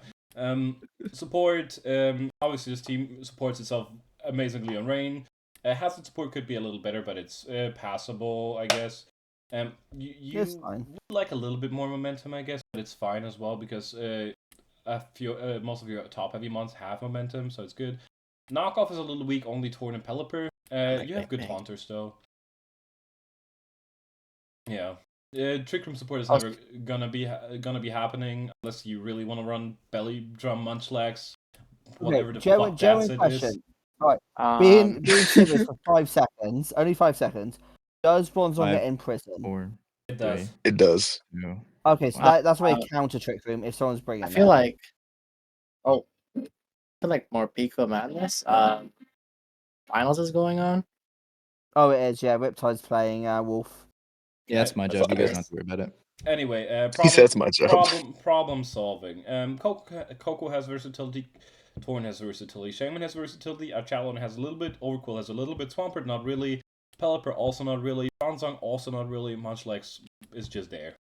Support. Obviously, this team supports itself amazingly on rain. Hazard support could be a little better, but it's passable, I guess. You It's fine. would like a little bit more momentum, I guess, but it's fine as well because most of your top heavy mons have momentum, so it's good. Knockoff is a little weak, only Torn and Pelipper. You have good taunters though. Yeah. Trick Room support is never gonna be happening unless you really want to run Belly Drum Munchlax, whatever the fuck that Genuine shit is. question. Right. Um, Being serious for 5 seconds, only 5 seconds. Does Bronzong 5, get in prison? 4, It does. 3, It does. 2. Okay, so Wow. that's why you counter Trick Room if someone's bringing I feel it. like, I feel like more Pico Madness. Finals is going on. Oh, it is. Yeah, Riptide's playing Wolf. Yeah, that's my That's job. You guys fine. don't have to worry about it. Anyway, He said it's my job. problem solving. Coco has versatility. Torn has versatility. Shaman has versatility. Achalon has a little bit. Overquill has a little bit. Swampert not really. Pelipper also not really. Bronzong also not really. Munchlax is just there.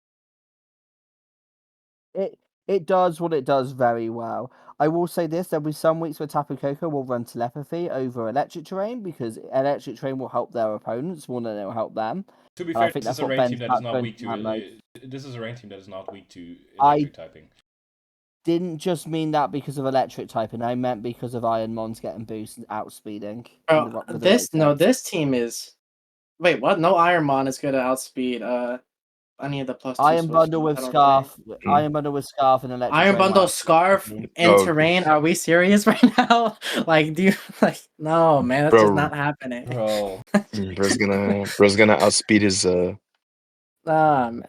It does what it does very well. I will say this: there'll be some weeks where Tapu Koko will run telepathy over electric terrain because electric terrain will help their opponents more than it will help them. To be And I fair, think this is that's a what rain Ben's team that is about not going weak to have, like, to. This is a rain team that is not weak to I- electric typing. Didn't just mean that because of electric typing. I meant because of Iron Mons getting boost and outspeeding. Bro, this team is. Wait, what? No Ironmon is gonna outspeed any of the +2 Iron switch Bundle teams, with I don't Scarf. think. Iron Bundle with Scarf and electric. Iron terrain Bundle will Scarf outspeed. in Oh. terrain. Are we serious right now? Like, do you like? No, man, that's just Bro. not happening. Bro, Bro's gonna outspeed his Man.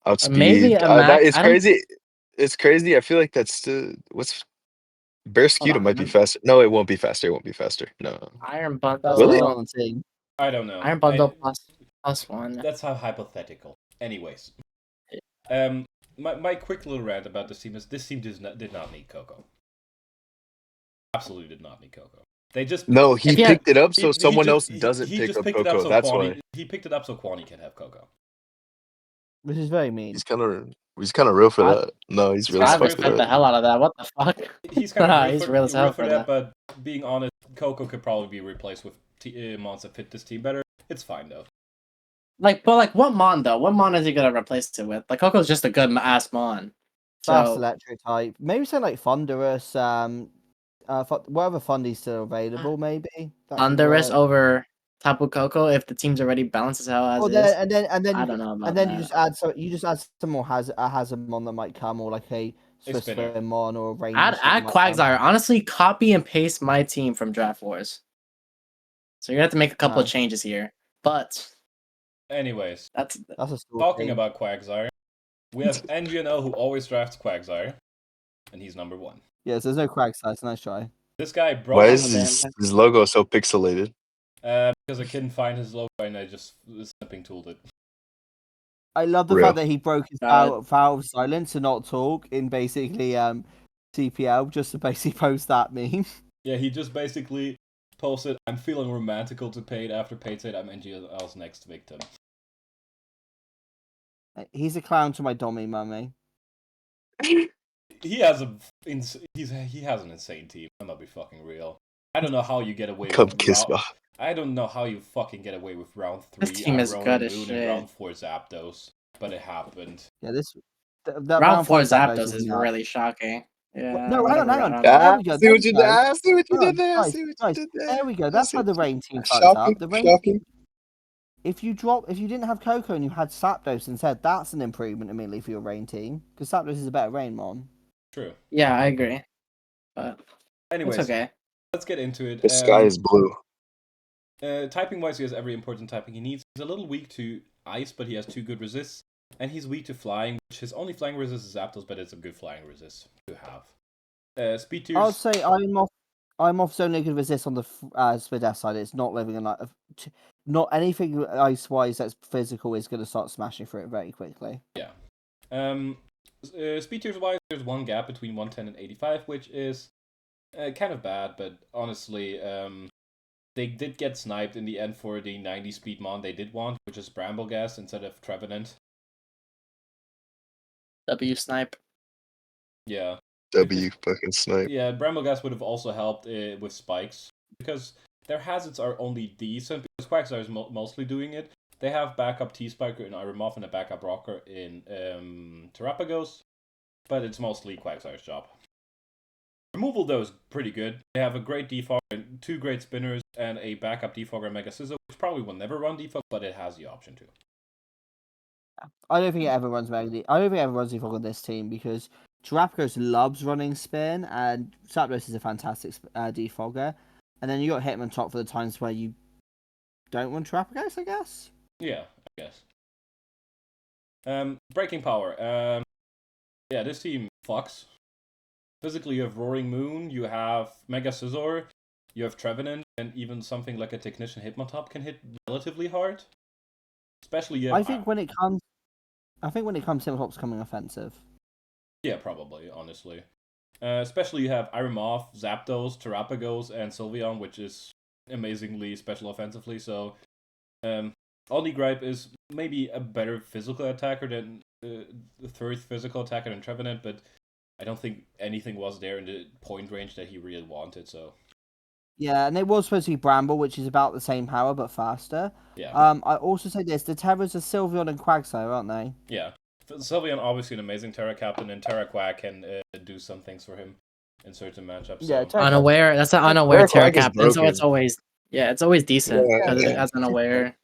outspeed. Maybe a That Mac. is I don't. crazy. It's crazy. I feel like that's still what's Bearscuda on, might be man. faster. No, it won't be faster. It won't be faster. No. Iron That's Will what's it? on the team. I don't know. Iron Bundle +1. That's how hypothetical. Anyways, my quick little rant about this team is this team did not need Coco. Absolutely did not need Coco. They just No, he If you picked it up so he someone just- else doesn't he pick just up picked it Coco. so That's Kwani, why he picked it up so Kwani can have Coco. Which is very mean. he's kind of real for I- that. No, he's really kinda I real supposed for to respect the that. hell out of that. What the fuck? He's kind of He's real as hell for that. but being honest, Coco could probably be replaced with mons that fit this team better. It's fine though. Like, but like, what mon though? What mon is he gonna replace it with? Like, Coco's just a good ass mon. Fast So electric type. Maybe something like Thunderous. Whatever Fundy's still available. Maybe that could Thunderous work. over Tapu Koko if the team's already balanced as hell as Well, is. and then I you, don't know about and then that. you just add some more Hazamon that might come, or like a Swiss spinner. Mon or a Ranger. Add Quagsire. Honestly, copy and paste my team from Draft Wars. So you're gonna have to make a couple of changes here. But Anyways, that's a story. talking about Quagsire, we have NGNL who always drafts Quagsire, and he's number 1. Yes, there's no crack size. Nice try. This guy broke Why out is of his logo so pixelated? because I couldn't find his logo and I just snipping tooled it. I love the Real. fact that he broke his vow of silence to not talk in basically CPL just to basically post that meme. Yeah, he just basically posted, I'm feeling romantical to Pate after Pate said I'm NGL's next victim. He's a clown to my Dommy mummy. He has he has an insane team. I'm not be fucking real. I don't know how you get away Come with kiss my. I don't know how you fucking get away with round 3 This team is Rowan good as Moon shit. and round 4 Zapdos, but it happened. Yeah, that Round 4 Zapdos Zapdos is nuts. really shocking. Yeah. No, hang on. whatever, There we go. See There what we you go. did. I see what you Hang on, did there. guys, See what you guys, did there. there we go. I That's see how the what you- rain team fucked Shocking. up. The rain Shocking. if you didn't have Coco and you had Zapdos instead, that's an improvement immediately for your rain team because Zapdos is a better rain mon. True. Yeah, I agree. But Anyways, it's okay. let's get into it. The sky is blue. Typing wise, he has every important typing he needs. He's a little weak to ice, but he has 2 good resists. And he's weak to flying, which his only flying resist is Zapdos, but it's a good flying resist to have. Speed tiers. I'll say I'm off zone negative resist on the Spadef side. It's not living in like not anything ice wise that's physical is going to start smashing through it very quickly. Yeah. Speed tiers wise, there's one gap between 110 and 85, which is kind of bad, but honestly, they did get sniped in the end for the 90 speed mon they did want, which is Brambleghast instead of Trevenant. W snipe. Yeah. W fucking snipe. Yeah, Brambleghast would have also helped with spikes, because their hazards are only decent, because Quagsire is mostly doing it. They have backup T-Spiker in Ironmoth and a backup Rocker in Terrapagos, but it's mostly Quagsire's job. Removal, though, is pretty good. They have a great defogger and 2 great spinners and a backup defogger Mega Scissor, which probably will never run defog, but it has the option to. I don't think it ever runs defog on this team because Terrapagos loves running spin and Zapdos is a fantastic defogger. And then you got Hitman top for the times where you don't run Terrapagos, I guess. Yeah, I guess. Breaking power. Yeah, this team fucks. Physically, you have Roaring Moon, you have Mega Scizor, you have Trevenant, and even something like a Technician Hitmontop can hit relatively hard. Especially, I think when it comes, Hitmontop's coming offensive. Yeah, probably, honestly. Especially you have Ironmoth, Zapdos, Terrapagos, and Sylveon, which is amazingly special offensively, so only gripe is maybe a better physical attacker than the third physical attacker than Trevenant, but I don't think anything was there in the point range that he really wanted, so... Yeah, and it was supposed to be Bramble, which is about the same power, but faster. Yeah. I also say this, the Terras are Sylveon and Quagsire, aren't they? Yeah. Sylveon, obviously an amazing Terra Captain, and Terra Quack can do some things for him in certain matchups. Yeah, So. Unaware. That's an unaware Terra Quack is Captain, so broken. it's always it's always decent Yeah. because it has unaware.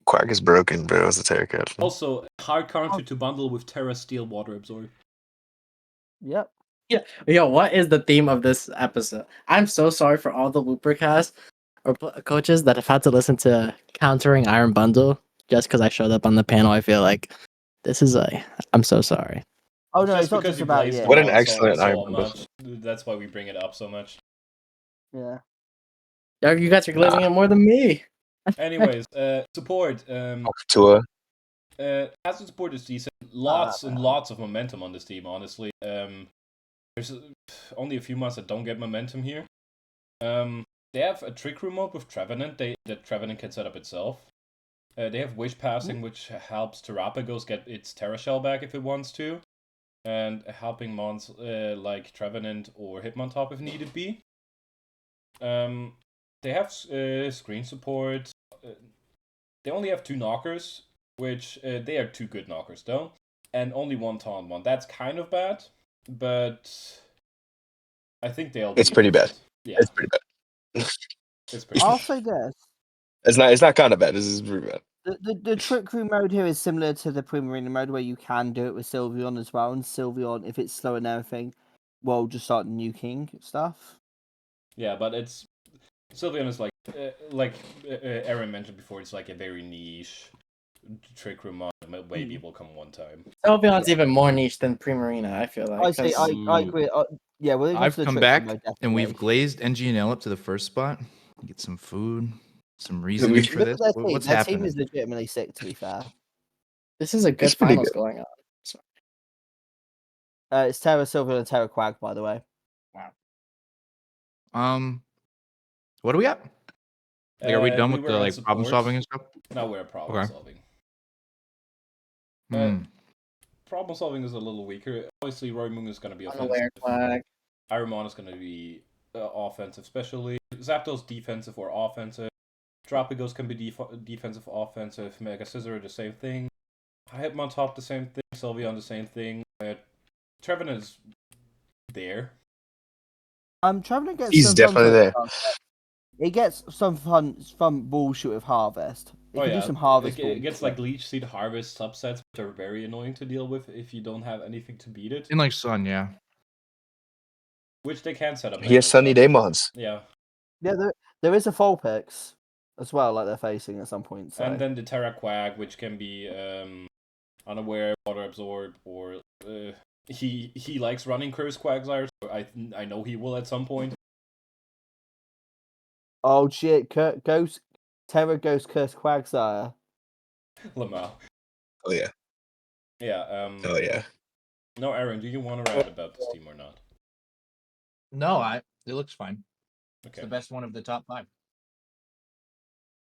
Quack is broken, but it was a Terra Captain. Also, hard counter to bundle with Terra Steel Water Absorb. Yep. Yeah. Yo, what is the theme of this episode? I'm so sorry for all the Wooper cast or coaches that have had to listen to countering Iron Bundle just because I showed up on the panel. I feel like this is I'm so sorry. Oh no, it's not because just you about blazed you. them What an out excellent so Iron Bundle. much. That's why we bring it up so much. Yeah. Yeah, you guys are glazing it more than me. Anyways, support. Tua. As the support is decent, lots and lots of momentum on this team, honestly. There's only a few months that don't get momentum here. They have a Trick Room mode with Trevenant that Trevenant can set up itself. They have Wish Passing, which helps Terrapagos get its Terra Shell back if it wants to. And helping mons like Trevenant or Hitmontop if needed be. They have screen support. They only have 2 knockers, which they are 2 good knockers though. And only 1 taunt one. That's kind of bad, but I think they'll be It's pretty bad. Yeah. It's pretty bad. It's pretty I'll bad. say this. It's not kind of bad. This is pretty bad. The Trick Room mode here is similar to the Primarina mode where you can do it with Sylveon as well, and Sylveon, if it's slow and everything, will just start nuking stuff. Yeah, but it's Sylveon is like Aaron mentioned before. It's like a very niche Trick Room mod. Maybe will come one time. Sylveon's even more niche than Primarina, I feel like. I say 'cause- I agree. Yeah, well, I've come back and we've glazed NGNL up to the first spot. Get some food, some reasoning for this. What's their happening? team is legitimately sick, to be fair. This is a good It's pretty finals good. going on. It's Terra Sylveon and Terra Quag, by the way. What What do we got? Like, are we done we with were the on like problem support. solving and stuff? Now we're problem Okay. solving. Hmm. Problem solving is a little weaker. Obviously, Roy Moon is going to be Unaware offensive. flag. Ironmon is going to be offensive, especially. Zapdos defensive or offensive. Dropigos can be defensive, offensive. Mega Scizor the same thing. Hitmontop the same thing. Sylveon the same thing. Trevenant is there. Trevenant gets He's some definitely there. He gets some fun bullshit with Harvest. He can do some Harvest It gets bullshit. like Leech Seed Harvest subsets, which are very annoying to deal with if you don't have anything to beat it. In like Sun, yeah. Which they can set up. He has Sunny Daemons. Yeah. Yeah, there is a Vulpix as well, like they're facing at some point. So. And then the Terra Quag, which can be unaware, water absorb, or he likes running Curse Quagsire, so I know he will at some point. Oh shit! Terra Ghost Curse Quagsire. Lamau. Oh yeah. Yeah. Oh yeah. No, Aaron, do you want to write about this team or not? No, it looks fine. It's Okay. the best one of the top 5.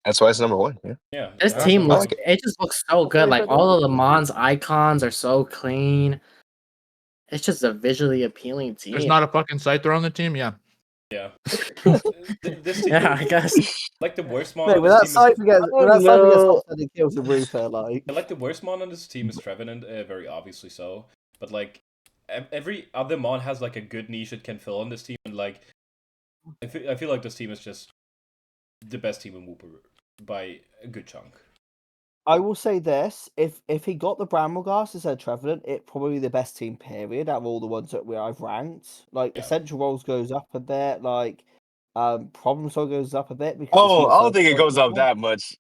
That's why it's number 1. Yeah. Yeah. This that's team what- looks. It just looks so good. Like all of the Mons icons are so clean. It's just a visually appealing team. There's not a fucking Scyther on the team, yeah. Yeah. This team, Yeah, I guess. like the worst mon No, on when this that team Cypher gets know. offset and kills a Rooper, like. I like the worst mon on this team is Trevenant, very obviously so. But like every other mon has like a good niche it can fill on this team, and like I feel like this team is just the best team in Wooper by a good chunk. I will say this: if he got the Bramwellghast instead of Trevenant, it probably be the best team. Period. Out of all the ones that I've ranked, like Yeah. Essential Roles goes up a bit, like Problem Solve goes up a bit because. Oh, it's I not don't think it first goes up person. that much.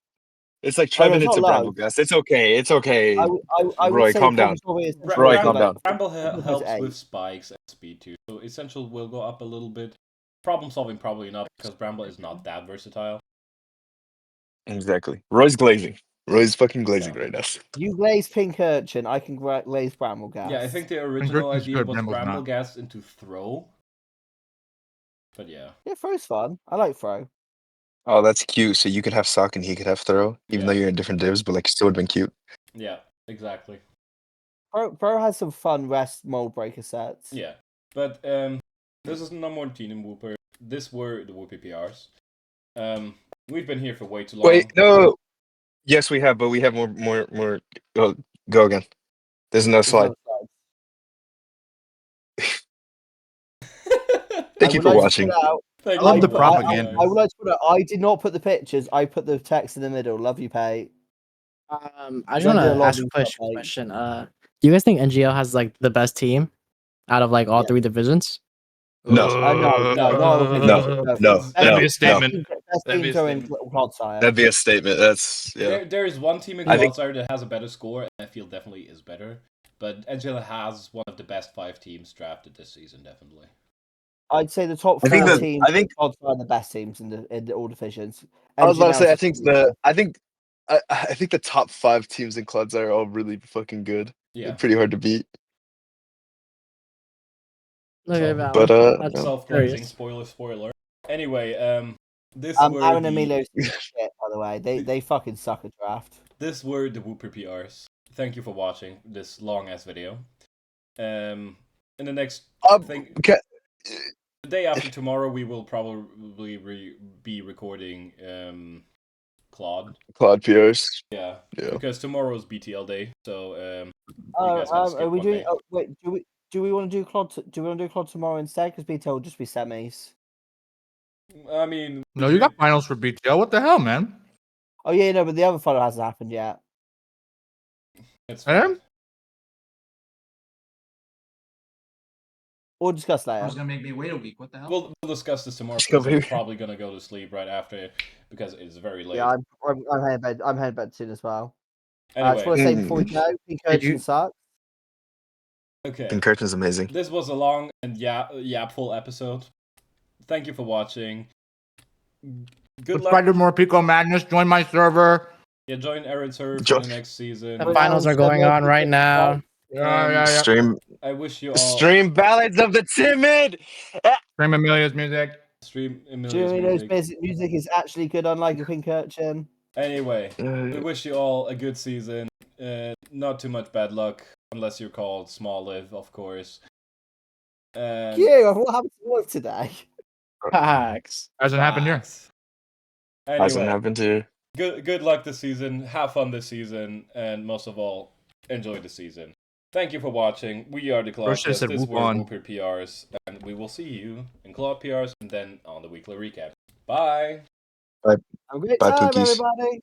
It's like Oh, no, Trevenant it's to not low. Bramblegast. It's okay. It's okay. I would Roy, say calm down. Problem Solve is Bra- Roy, like- calm down. Bramble Problem helps Solve is with 8. spikes and speed too, so Essential will go up a little bit. Problem solving probably not because Bramble is not that versatile. Exactly. Roy's glazing. Roy's fucking glazing Yeah. right now. You glaze Pink Urchin, I can glaze Bramwellghast. Yeah, I think the original Urchin's idea good, was Bramble's not. Brambleghast into Throw. But yeah. Yeah, Throw's fun. I like Throw. Oh, that's cute. So you could have Sock and he could have Throw, even though Yeah. you're in different divs, but like it still would have been cute. Yeah, exactly. Throw has some fun rest mold breaker sets. Yeah. But this is number 1 team in Wooper. This were the Wooper PRs. We've been here for way too long. Wait, no. Yes, we have, but we have more. Go again. There's no slide. Thank you for watching. Thank I love you the for watching, propaganda. guys. I would like to put out, I did not put the pictures. I put the text in the middle. Love you, Pate. I just Don't want do a to lot ask of a these stuff, like- question. Do you guys think NGL has like the best team out of like all Yeah. 3 divisions? No. No. That'd be a statement. Best That'd be a teams are in statement. Clodsire. That'd be a statement. That's yeah. There is one team in I think- Clodcast that has a better score, and I feel definitely is better. But Angela has one of the best 5 teams drafted this season, definitely. I'd say the top I think 4 that- teams. I think- Clodsire are the best teams in all divisions. I was about to say. I NGL think I think the top 5 teams in Cluds are all really fucking good. Yeah. Pretty hard to beat. Okay, So- But That's Self-cleansing, curious. spoiler. Anyway, this were Aaron the... and Milo shit, by the way. They fucking suck at draft. This were the Wooper PRs. Thank you for watching this long-ass video. In the next thing... okay. The day after tomorrow, we will probably be recording Claude. Claude Pierce. Yeah. Yeah. Because tomorrow is BTL day, so you Oh, guys can skip are we one doing? day. Oh, wait, do we want to do Clod? Do we want to do Clod tomorrow instead? Because BTL will just be semis. I mean... No, you got finals for BTL. What the hell, man? Oh yeah, no, but the other photo hasn't happened yet. It's Eh? fine. We'll discuss I later. was gonna make me wait a week. What the hell? We'll discuss this tomorrow Just go because I'm baby. probably gonna go to sleep right after because it's very late. Yeah, I'm heading bed. I'm heading bed soon as well. I Anyway, just want to say before we go, Did Encouragement you- sucks. okay. Incursion's amazing. This was a long and yapful episode. Thank you for watching. Good luck. Subscribe to more Pico Madness. Join my server. Yeah, join Aaron's server for Jo- the next season. The finals are going on right now. Yeah. Stream I wish you all. Stream Ballads of the Timid. Stream Amelia's music. Stream Emilio's Junior's music. basic music is actually good, unlike a pink urchin. Anyway, we Uh, wish you all a good season. Not too much bad luck, unless you're called Small Live, of course. And Q, what happened to work today? Facts. Hasn't happened here. facts. Hasn't Anyway, happened here. good luck this season. Have fun this season, and most of all, enjoy the season. Thank you for watching. We are the Bro should've Clodcast. said This whoop were on. Wooper Prs, and we will see you in Clod PRs and then on the weekly recap. Bye. Have a great Bye, time, Pookies. everybody.